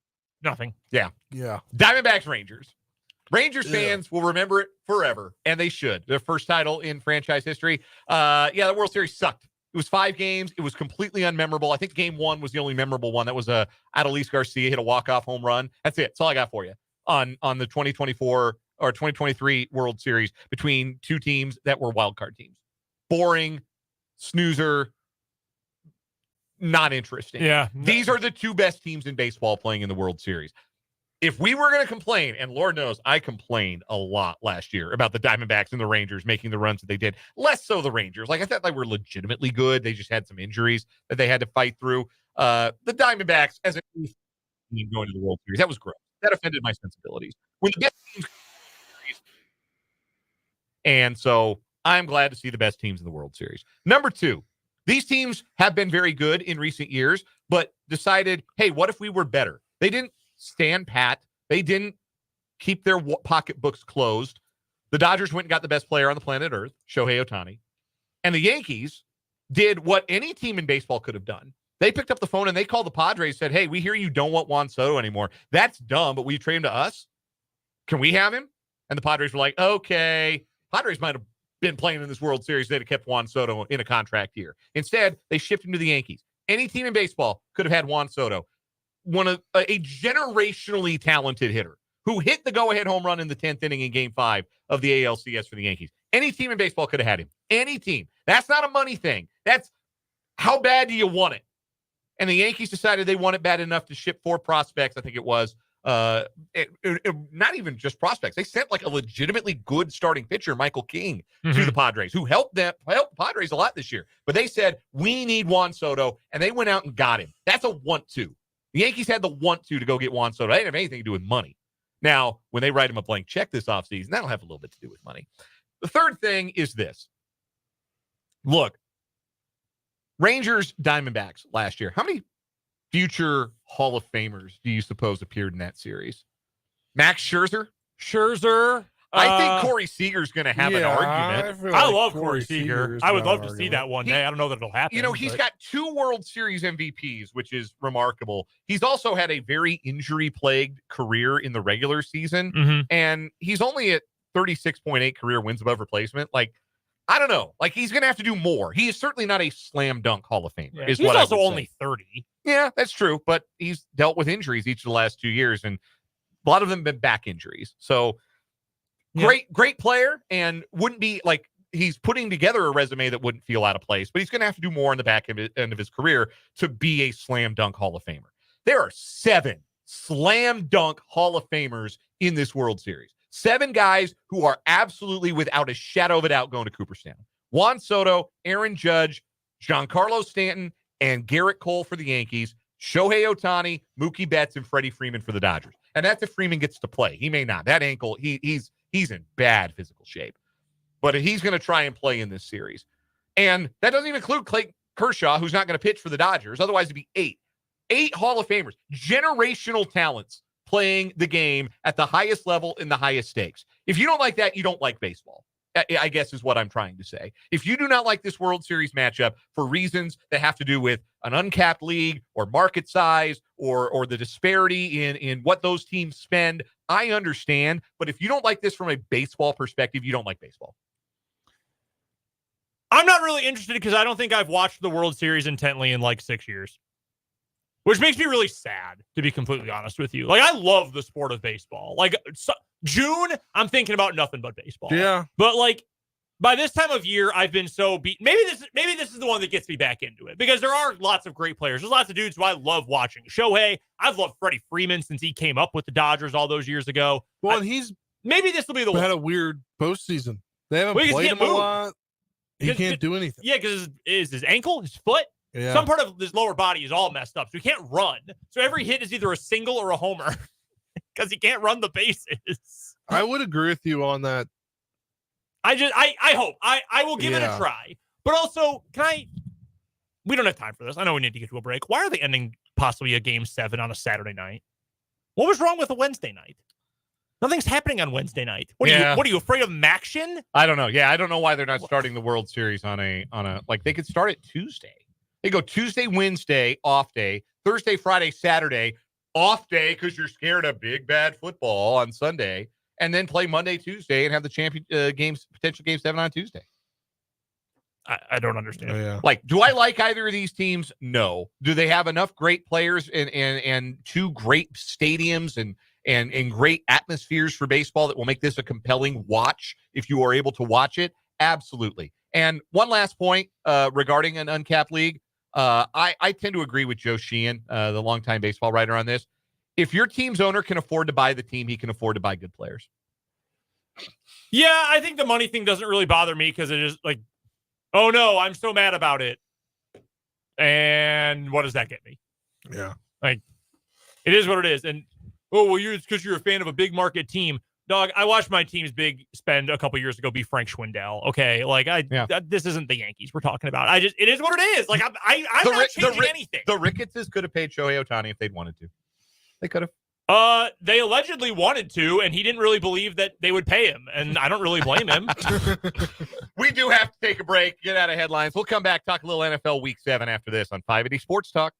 Nothing. Yeah. Diamondbacks, Rangers. Rangers Yeah. fans will remember it forever, and they should. Their first title in franchise history. The World Series sucked. It was 5 games. It was completely unmemorable. I think Game 1 was the only memorable one. That was Adolis Garcia hit a walk-off home run. That's it. That's all I got for you on the 2024 or 2023 World Series between two teams that were wildcard teams. Boring, snoozer, not interesting. Yeah. These are the 2 best teams in baseball playing in the World Series. If we were going to complain, and Lord knows I complained a lot last year about the Diamondbacks and the Rangers making the runs that they did, less so the Rangers. Like, I thought they were legitimately good. They just had some injuries that they had to fight through. The Diamondbacks, as a team going to the World Series, that was gross. That offended my sensibilities. When the best teams, and so I'm glad to see the best teams in the World Series. Number 2, these teams have been very good in recent years, but decided, hey, what if we were better? They didn't stand pat. They didn't keep their pocketbooks closed. The Dodgers went and got the best player on the planet Earth, Shohei Ohtani. And the Yankees did what any team in baseball could have done. They picked up the phone and they called the Padres, said, hey, we hear you don't want Juan Soto anymore. That's dumb, but will you trade him to us? Can we have him? And the Padres were like, okay. Padres might have been playing in this World Series. They'd have kept Juan Soto in a contract here. Instead, they shipped him to the Yankees. Any team in baseball could have had Juan Soto, a generationally talented hitter who hit the go-ahead home run in the 10th inning in Game 5 of the ALCS for the Yankees. Any team in baseball could have had him. Any team. That's not a money thing. That's how bad do you want it? And the Yankees decided they want it bad enough to ship 4 prospects, I think it was. Not even just prospects. They sent like a legitimately good starting pitcher, Michael King, to the Padres, who helped the Padres a lot this year. But they said, we need Juan Soto, and they went out and got him. That's a want to. The Yankees had the want to go get Juan Soto. They didn't have anything to do with money. Now, when they write him a blank check this offseason, that'll have a little bit to do with money. The third thing is this. Look, Rangers Diamondbacks last year. How many future Hall of Famers do you suppose appeared in that series? Max Scherzer? I think Corey Seager's going to have an argument. I love Corey Seager. I would love to see that one day. I don't know that it'll happen. You know, he's got 2 World Series MVPs, which is remarkable. He's also had a very injury-plagued career in the regular season, and he's only at 36.8 career wins above replacement. Like, I don't know. Like, he's going to have to do more. He is certainly not a slam dunk Hall of Famer. Yeah, he's also only 30. Yeah, that's true, but he's dealt with injuries each of the last 2 years, and a lot of them have been back injuries. So, great player, and wouldn't be like he's putting together a resume that wouldn't feel out of place, but he's going to have to do more in the back end of his career to be a slam dunk Hall of Famer. There are 7 slam dunk Hall of Famers in this World Series. 7 guys who are absolutely without a shadow of a doubt going to Cooperstown. Juan Soto, Aaron Judge, Giancarlo Stanton, and Garrett Cole for the Yankees, Shohei Ohtani, Mookie Betts, and Freddie Freeman for the Dodgers. And that's if Freeman gets to play. He may not. That ankle, he's in bad physical shape. But he's going to try and play in this series. And that doesn't even include Clayton Kershaw, who's not going to pitch for the Dodgers. Otherwise, it'd be 8. 8 Hall of Famers, generational talents playing the game at the highest level in the highest stakes. If you don't like that, you don't like baseball, I guess is what I'm trying to say. If you do not like this World Series matchup for reasons that have to do with an uncapped league or market size or the disparity in what those teams spend, I understand. But if you don't like this from a baseball perspective, you don't like baseball. I'm not really interested because I don't think I've watched the World Series intently in like 6 years. Which makes me really sad, to be completely honest with you. Like, I love the sport of baseball. Like, June, I'm thinking about nothing but baseball. Yeah. But, like, by this time of year, I've been so beaten. Maybe this is the one that gets me back into it. Because there are lots of great players. There's lots of dudes who I love watching. Shohei, I've loved Freddie Freeman since he came up with the Dodgers all those years ago. Well, and maybe this will be the one. Had a weird postseason. They haven't played him a lot. He can't do anything. Yeah, because is his ankle, his foot, yeah. Some part of his lower body is all messed up, so he can't run. So every hit is either a single or a homer because he can't run the bases. I would agree with you on that. I hope. I will give it a try. But also, we don't have time for this. I know we need to get to a break. Why are they ending possibly a Game 7 on a Saturday night? What was wrong with a Wednesday night? Nothing's happening on Wednesday night. What are you afraid of Maction? I don't know. Yeah, I don't know why they're not starting the World Series on a like they could start it Tuesday. They go Tuesday, Wednesday, off day, Thursday, Friday, Saturday, off day because you're scared of big bad football on Sunday, and then play Monday, Tuesday, and have the champion potential Game 7 on Tuesday. I don't understand. Oh, yeah. Like, do I like either of these teams? No. Do they have enough great players and 2 great stadiums and great atmospheres for baseball that will make this a compelling watch if you are able to watch it? Absolutely. And one last point regarding an uncapped league. I tend to agree with Joe Sheehan, the longtime baseball writer on this. If your team's owner can afford to buy the team, he can afford to buy good players. Yeah, I think the money thing doesn't really bother me because it is like, oh no, I'm so mad about it. And what does that get me? Yeah. Like, it is what it is. And, oh, well, it's because you're a fan of a big market team. Dog, I watched my team's big spend a couple years ago be Frank Schwindel. Okay, like this isn't the Yankees we're talking about. It is what it is. Like I'm not changing anything. The Ricketts could have paid Shohei Ohtani if they'd wanted to. They could have. They allegedly wanted to, and he didn't really believe that they would pay him, and I don't really blame him. We do have to take a break, get out of headlines. We'll come back, talk a little NFL Week 7 after this on 580 Sports Talk.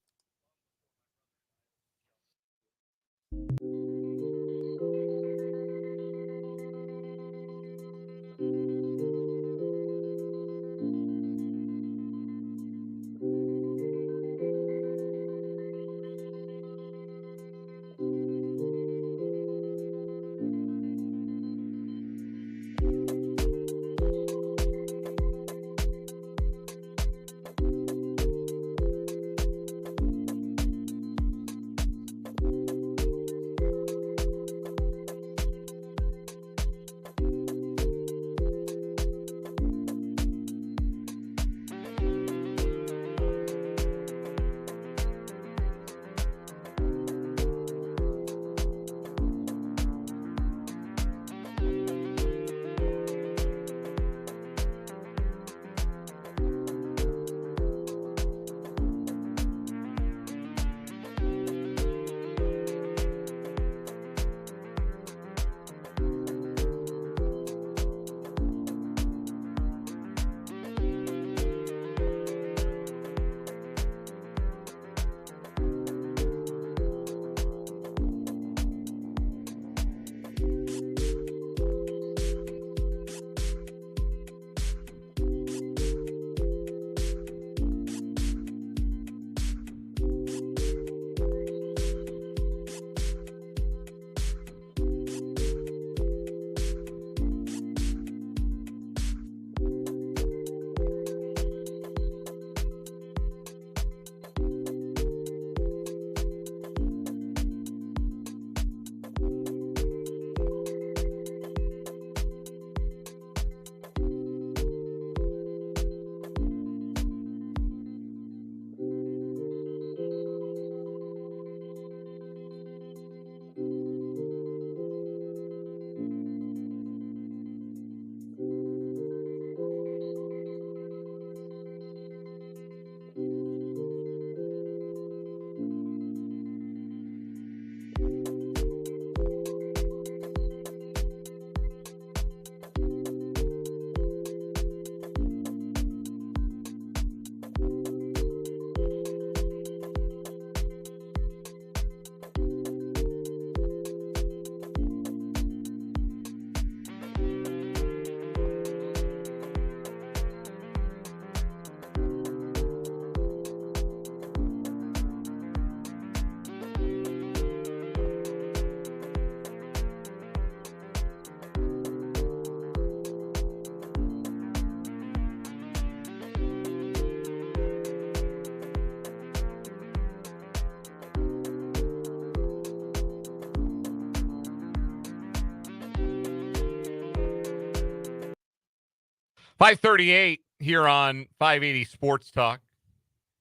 5:38 here on 580 Sports Talk.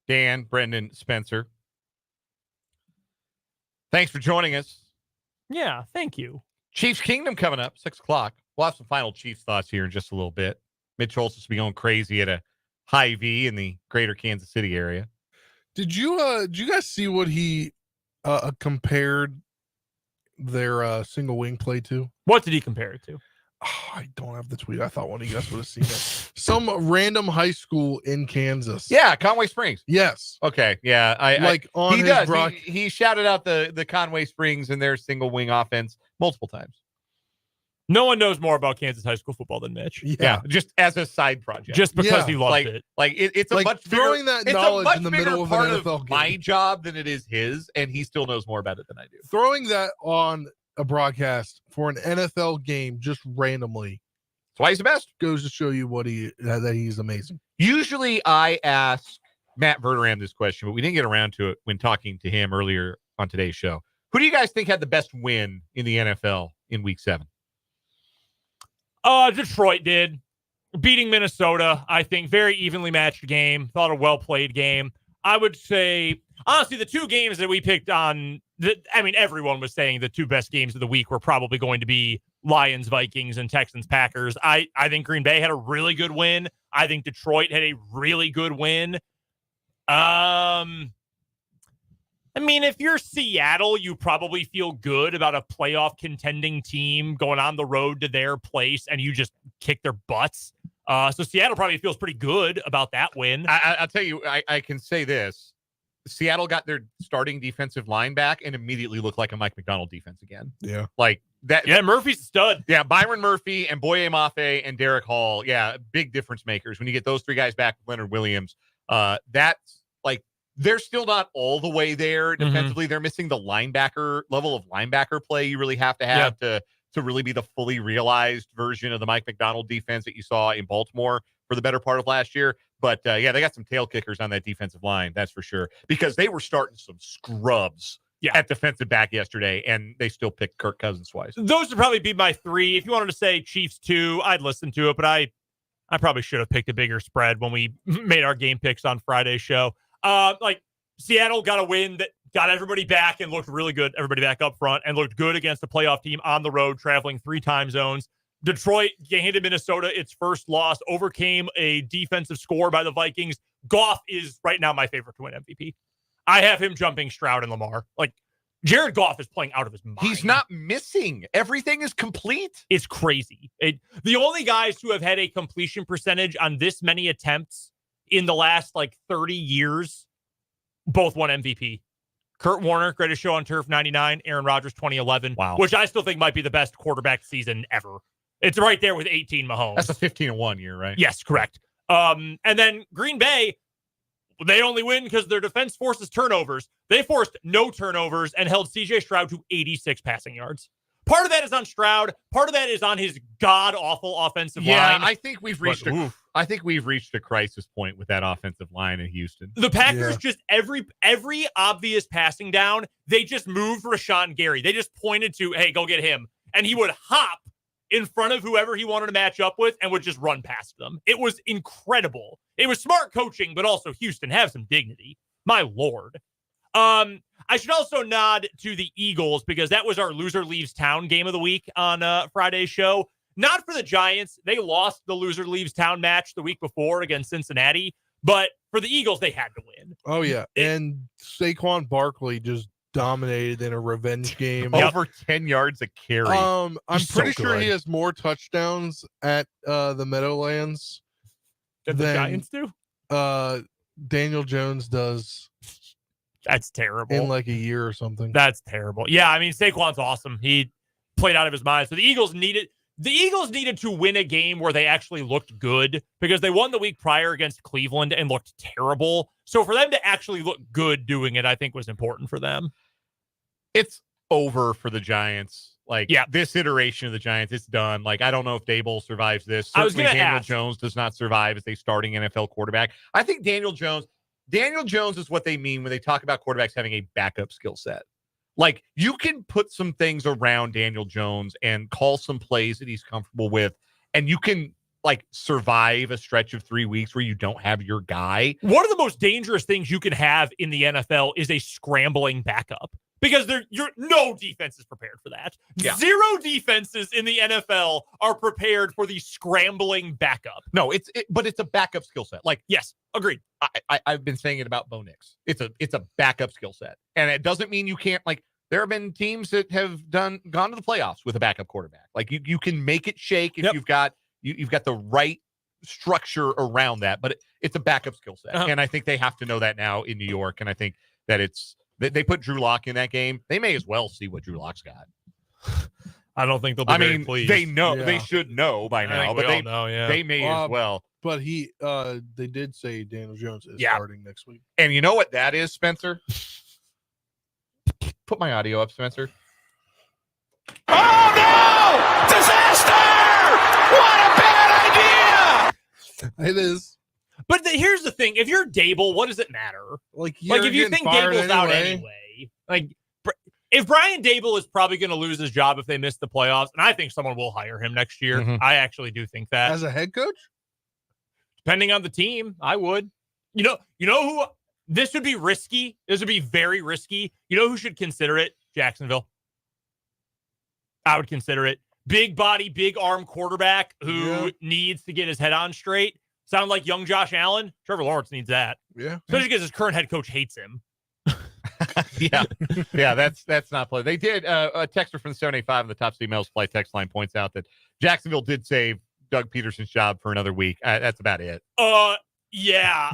Dan, Brendan, Spencer. Thanks for joining us. Yeah, thank you. Chiefs Kingdom coming up, 6 o'clock. We'll have some final Chiefs thoughts here in just a little bit. Mitch Holtz will be going crazy at a high V in the greater Kansas City area. Did you guys see what he compared their single wing play to? What did he compare it to? Oh, I don't have the tweet. I thought one of you guys would have seen it. Some random high school in Kansas. Yeah, Conway Springs. Yes. Okay. Yeah. On he his does. He shouted out the Conway Springs and their single wing offense multiple times. No one knows more about Kansas high school football than Mitch. Yeah, just as a side project. Just because he loved it. It's a like much throwing bigger, that knowledge in the middle of an NFL game. My job than it is his, and he still knows more about it than I do. Throwing that on a broadcast for an NFL game just randomly. That's why he's the best. Goes to show you that he's amazing. Usually I ask Matt Verderame this question, but we didn't get around to it when talking to him earlier on today's show. Who do you guys think had the best win in the NFL in Week 7? Detroit did. Beating Minnesota, I think, very evenly matched game. Thought a well-played game. I would say, honestly, the two games that we picked on, everyone was saying the two best games of the week were probably going to be Lions, Vikings, and Texans, Packers. I think Green Bay had a really good win. I think Detroit had a really good win. If you're Seattle, you probably feel good about a playoff contending team going on the road to their place and you just kick their butts. So Seattle probably feels pretty good about that win. I'll tell you, I can say this. Seattle got their starting defensive line back and immediately looked like a Mike McDonald defense again. Yeah. Like that. Yeah, Murphy's a stud. Yeah, Byron Murphy and Boye Mafe and Derek Hall. Yeah, big difference makers. When you get those three guys back with Leonard Williams, that's like they're still not all the way there defensively. They're missing the linebacker level of linebacker play you really have to really be the fully realized version of the Mike McDonald defense that you saw in Baltimore for the better part of last year. But, they got some tail kickers on that defensive line, that's for sure, because they were starting some scrubs at defensive back yesterday, and they still picked Kirk Cousins twice. Those would probably be my three. If you wanted to say Chiefs 2, I'd listen to it, but I probably should have picked a bigger spread when we made our game picks on Friday's show. Seattle got a win that got everybody back and looked really good, everybody back up front, and looked good against a playoff team on the road, traveling 3 time zones. Detroit handed Minnesota its first loss, overcame a defensive score by the Vikings. Goff is right now my favorite to win MVP. I have him jumping Stroud and Lamar. Like, Jared Goff is playing out of his mind. He's not missing. Everything is complete. It's crazy. The only guys who have had a completion percentage on this many attempts in the last 30 years, both won MVP. Kurt Warner, Greatest Show on Turf, 99. Aaron Rodgers, 2011. Wow. Which I still think might be the best quarterback season ever. It's right there with 18 Mahomes. That's a 15-1 year, right? Yes, correct. And then Green Bay, they only win because their defense forces turnovers. They forced no turnovers and held C.J. Stroud to 86 passing yards. Part of that is on Stroud. Part of that is on his god-awful offensive line. Yeah, I think we've reached a crisis point with that offensive line in Houston. The Packers just every obvious passing down, they just moved Rashawn Gary. They just pointed to, hey, go get him. And he would hop in front of whoever he wanted to match up with and would just run past them. It was incredible. It was smart coaching, but also Houston, have some dignity. My Lord. I should also nod to the Eagles because that was our loser leaves town game of the week on Friday's show. Not for the Giants. They lost the loser leaves town match the week before against Cincinnati. But for the Eagles, they had to win. Oh, yeah. And Saquon Barkley just dominated in a revenge game. Over 10 yards a carry. I'm pretty sure good. he has more touchdowns at the Meadowlands Did the Giants do? Daniel Jones does. That's terrible. In a year or something. That's terrible. Yeah, Saquon's awesome. He played out of his mind. So the Eagles needed to win a game where they actually looked good because they won the week prior against Cleveland and looked terrible. So for them to actually look good doing it, I think was important for them. It's over for the Giants. This iteration of the Giants, it's done. I don't know if Dable survives this. Certainly Daniel Jones does not survive as a starting NFL quarterback. I think Daniel Jones is what they mean when they talk about quarterbacks having a backup skill set. You can put some things around Daniel Jones and call some plays that he's comfortable with, and you can like survive a stretch of 3 weeks where you don't have your guy. One of the most dangerous things you can have in the NFL is a scrambling backup, because no defense is prepared for that. Yeah. Zero defenses in the NFL are prepared for the scrambling backup. No, but it's a backup skill set. Like, Yes, agreed. I've been saying it about Bo Nix. It's a backup skill set, and it doesn't mean you can't. Like, there have been teams that have gone to the playoffs with a backup quarterback. Like, you can make it shake if you've got the right structure around that. But it's a backup skill set, and I think they have to know that now in New York. And I think that they put Drew Lock in that game. They may as well see what Drew Lock's got. I don't think they'll be very pleased. They know they should know by now, but they may as well. But they did say Daniel Jones is starting next week. And you know what that is, Spencer? Put my audio up, Spencer. Oh no! Disaster! What a bad idea! It is. But here's the thing: if you're Dable, what does it matter? Like if you think Dable's out anyway, like if Brian Dable is probably going to lose his job if they miss the playoffs, and I think someone will hire him next year. Mm-hmm. I actually do think that as a head coach, depending on the team, I would. You know who this would be risky. This would be very risky. You know who should consider it? Jacksonville. I would consider it. Big body, big arm quarterback who needs to get his head on straight. Sound like young Josh Allen? Trevor Lawrence needs that. Yeah. Especially because his current head coach hates him. Yeah, that's not play. They did a texter from the 785 of the Top Emails Play text line points out that Jacksonville did save Doug Peterson's job for another week. That's about it. Yeah.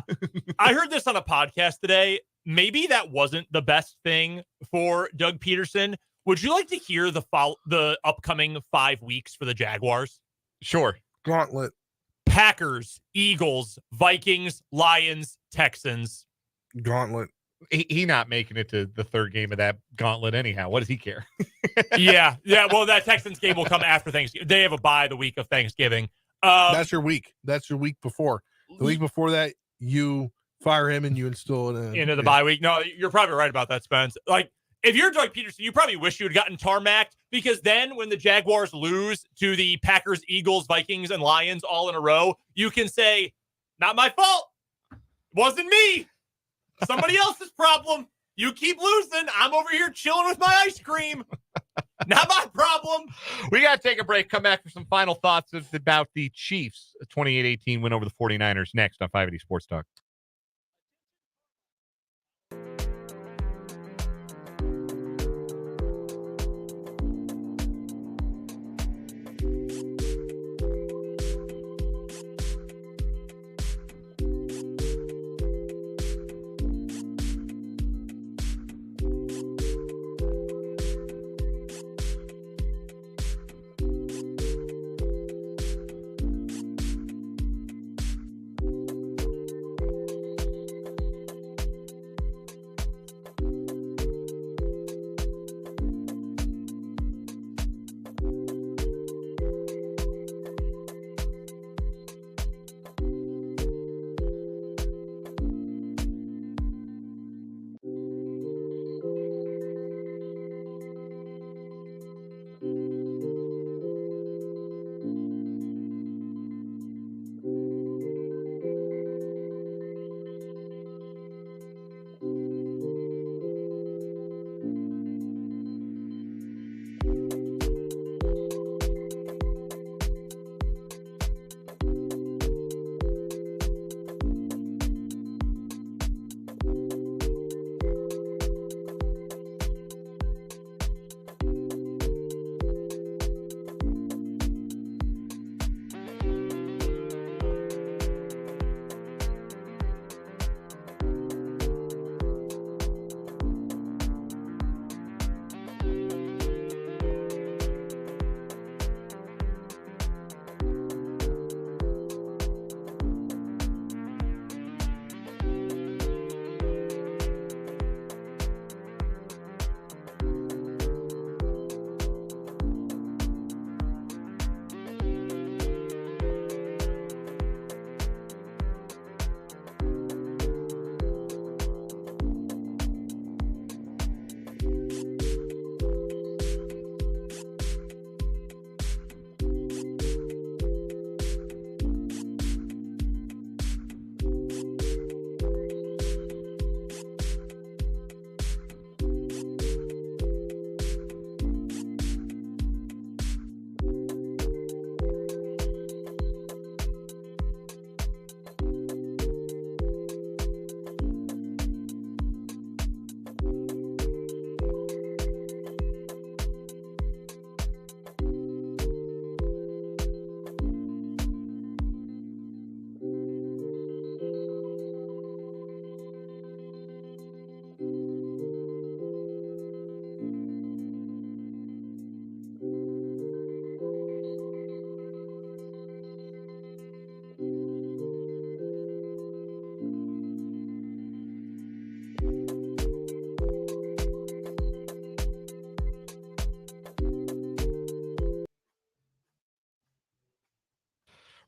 I heard this on a podcast today. Maybe that wasn't the best thing for Doug Peterson. Would you like to hear the upcoming 5 weeks for the Jaguars? Sure. Gauntlet. Packers, Eagles, Vikings, Lions, Texans. Gauntlet. He not making it to the third game of that gauntlet anyhow. What does he care? Yeah. Well, that Texans game will come after Thanksgiving. They have a bye the week of Thanksgiving. That's your week. That's your week before. The week before that, you fire him and you instill it into the bye week. No, you're probably right about that, Spence. Like, if you're Doug Peterson, you probably wish you had gotten tarmacked, because then when the Jaguars lose to the Packers, Eagles, Vikings, and Lions all in a row, you can say, not my fault. Wasn't me. Somebody else's problem. You keep losing. I'm over here chilling with my ice cream. Not my problem. We got to take a break. Come back for some final thoughts about the Chiefs' 28-18 win over the 49ers next on 580 Sports Talk.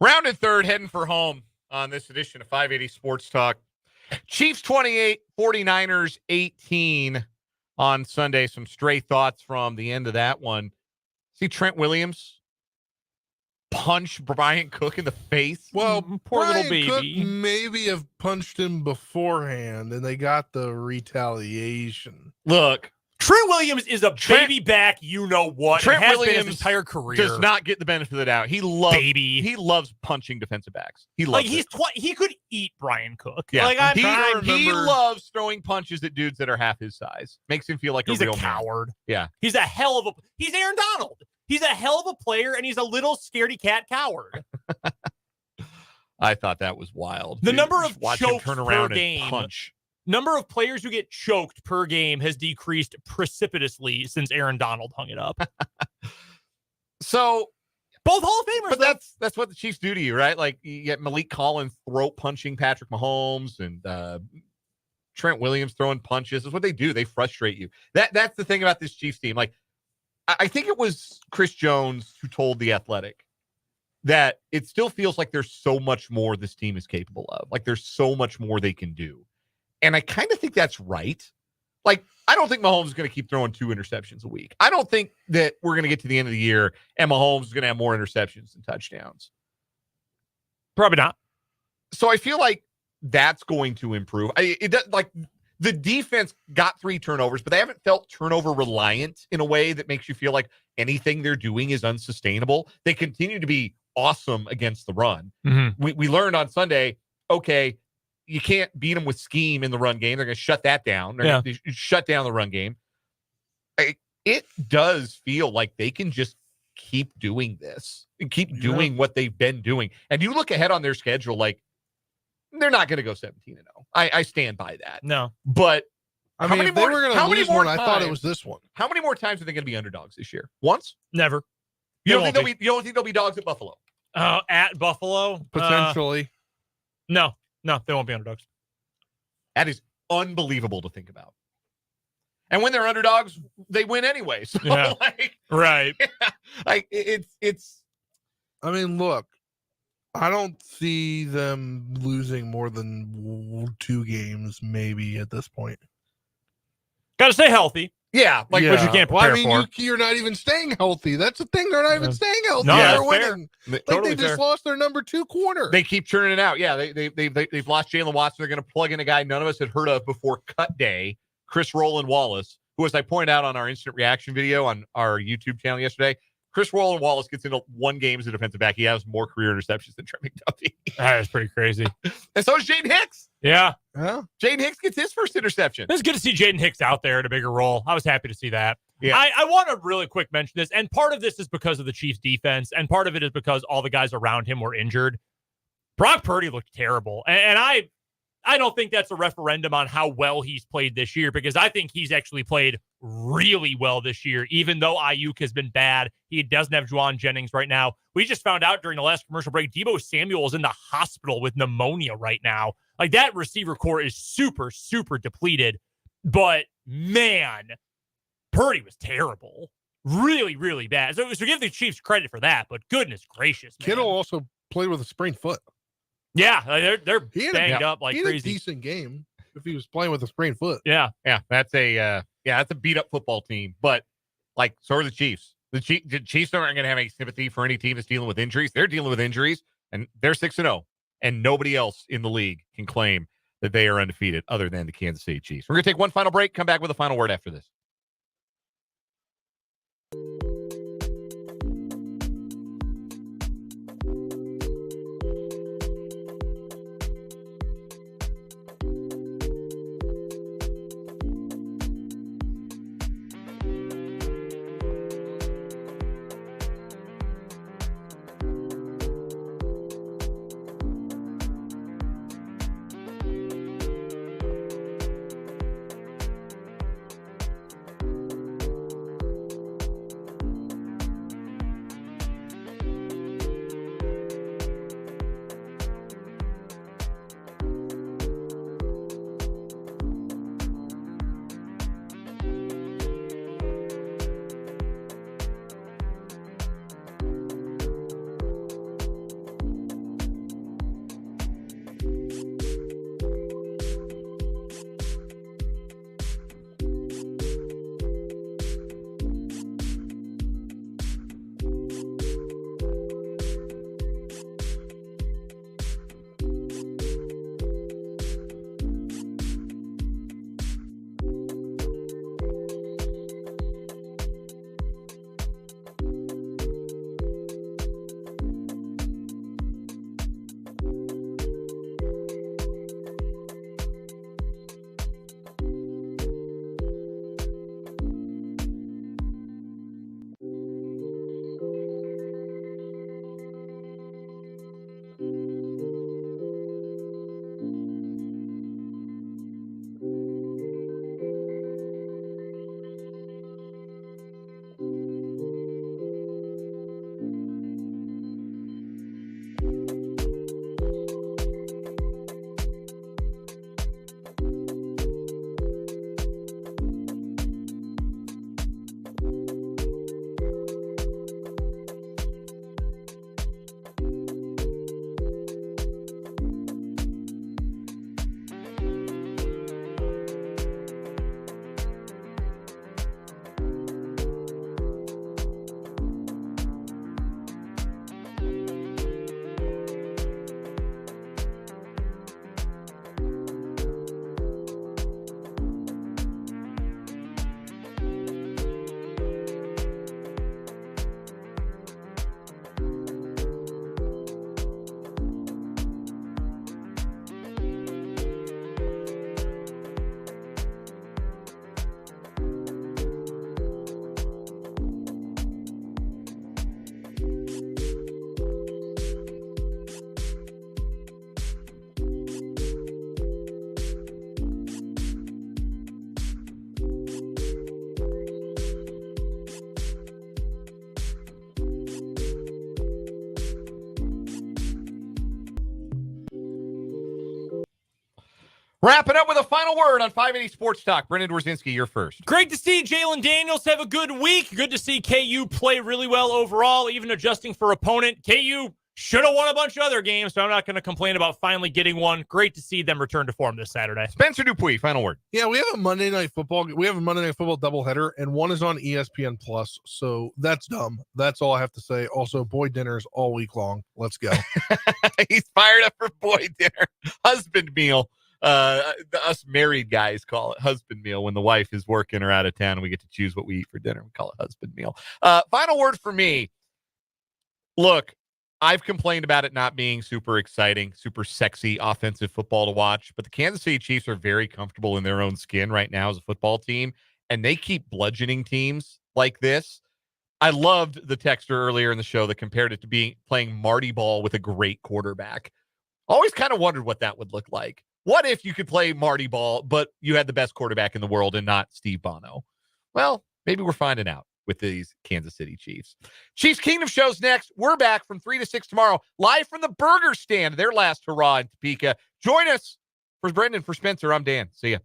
Rounded third, heading for home on this edition of 580 Sports Talk. Chiefs 28, 49ers 18 on Sunday. Some stray thoughts from the end of that one. See Trent Williams punch Brian Cook in the face. Well, Poor little Brian baby. Cook maybe have punched him beforehand, and they got the retaliation. Look, Trent Williams is a baby back, you know what. Trent has Williams been his entire career. does not get the benefit of the doubt. He loves punching defensive backs. He loves like he could eat Brian Cook. Yeah. Like I'm he loves throwing punches at dudes that are half his size. Makes him feel like he's a real coward. Man. Yeah. He's Aaron Donald. He's a hell of a player, and he's a little scaredy cat coward. I thought that was wild. The number of watch him chokes turn around per game. and punch. Number of players who get choked per game has decreased precipitously since Aaron Donald hung it up. So both Hall of Famers. But that's what the Chiefs do to you, right? Like you get Malik Collins throat punching Patrick Mahomes and Trent Williams throwing punches. That's what they do. They frustrate you. That's the thing about this Chiefs team. Like I think it was Chris Jones who told The Athletic that it still feels like there's so much more this team is capable of. Like there's so much more they can do. And I kind of think that's right. Like, I don't think Mahomes is going to keep throwing 2 interceptions a week. I don't think that we're going to get to the end of the year and Mahomes is going to have more interceptions than touchdowns. Probably not. So I feel like that's going to improve. Like the defense got 3 turnovers, but they haven't felt turnover reliant in a way that makes you feel like anything they're doing is unsustainable. They continue to be awesome against the run. Mm-hmm. We learned on Sunday, okay, you can't beat them with scheme in the run game. They're going to shut that down. They're going to shut down the run game. It does feel like they can just keep doing this and keep doing what they've been doing. And you look ahead on their schedule, like they're not going to go 17-0. I stand by that. No, but I mean, if they were going to lose one, I thought it was this one. How many more times are they going to be underdogs this year? Once? Never. You don't think they'll be dogs at Buffalo? At Buffalo, potentially. No, they won't be underdogs. That is unbelievable to think about. And when they're underdogs, they win anyway. So, right. Like it's. I mean, look, I don't see them losing more than 2 games, maybe at this point. Got to stay healthy. Yeah, which you can't prepare for. You're not even staying healthy. That's the thing. They're not even staying healthy. No, they're winning. Totally they just lost their number 2 corner. They keep churning it out. Yeah, they've lost Jalon Watson. They're going to plug in a guy none of us had heard of before cut day, Chris Roland Wallace, who, as I pointed out on our instant reaction video on our YouTube channel yesterday, Chris Roland Wallace gets into 1 game as a defensive back. He has more career interceptions than Trent McDuffie. That is pretty crazy. And so is Jaden Hicks. Yeah. Jaden Hicks gets his first interception. It's good to see Jaden Hicks out there in a bigger role. I was happy to see that. Yeah. I want to really quick mention this, and part of this is because of the Chiefs' defense, and part of it is because all the guys around him were injured. Brock Purdy looked terrible, and I don't think that's a referendum on how well he's played this year, because I think he's actually played really well this year, even though Ayuk has been bad. He doesn't have Juwan Jennings right now. We just found out during the last commercial break, Deebo Samuel is in the hospital with pneumonia right now. Like, that receiver core is super, super depleted. But, man, Purdy was terrible. Really, really bad. So give the Chiefs credit for that, but goodness gracious, man. Kittle also played with a sprained foot. Yeah, they're banged up like he had crazy. A decent game if he was playing with a sprained foot. Yeah, that's a beat up football team. But like, so are the Chiefs. The Chiefs aren't going to have any sympathy for any team that's dealing with injuries. They're dealing with injuries, and they're 6-0, and nobody else in the league can claim that they are undefeated other than the Kansas City Chiefs. We're going to take one final break. Come back with a final word after this. Wrapping up with a final word on 580 Sports Talk. Brendan Dworzinski, you're first. Great to see Jalon Daniels have a good week. Good to see KU play really well overall, even adjusting for opponent. KU should have won a bunch of other games, so I'm not going to complain about finally getting one. Great to see them return to form this Saturday. Spencer Dupuis, final word. Yeah, we have a Monday Night Football doubleheader, and one is on ESPN Plus. So that's dumb. That's all I have to say. Also, boy dinners all week long. Let's go. He's fired up for boy dinner. Husband meal. Us married guys call it husband meal when the wife is working or out of town and we get to choose what we eat for dinner. We call it husband meal. Final word for me. Look, I've complained about it not being super exciting, super sexy offensive football to watch, but the Kansas City Chiefs are very comfortable in their own skin right now as a football team, and they keep bludgeoning teams like this. I loved the texter earlier in the show that compared it to playing Marty ball with a great quarterback. Always kind of wondered what that would look like. What if you could play Marty ball, but you had the best quarterback in the world and not Steve Bono? Well, maybe we're finding out with these Kansas City Chiefs. Chiefs Kingdom show's next. We're back from 3 to 6 tomorrow, live from the Burger Stand, their last hurrah in Topeka. Join us. For Brendan, for Spencer, I'm Dan. See ya.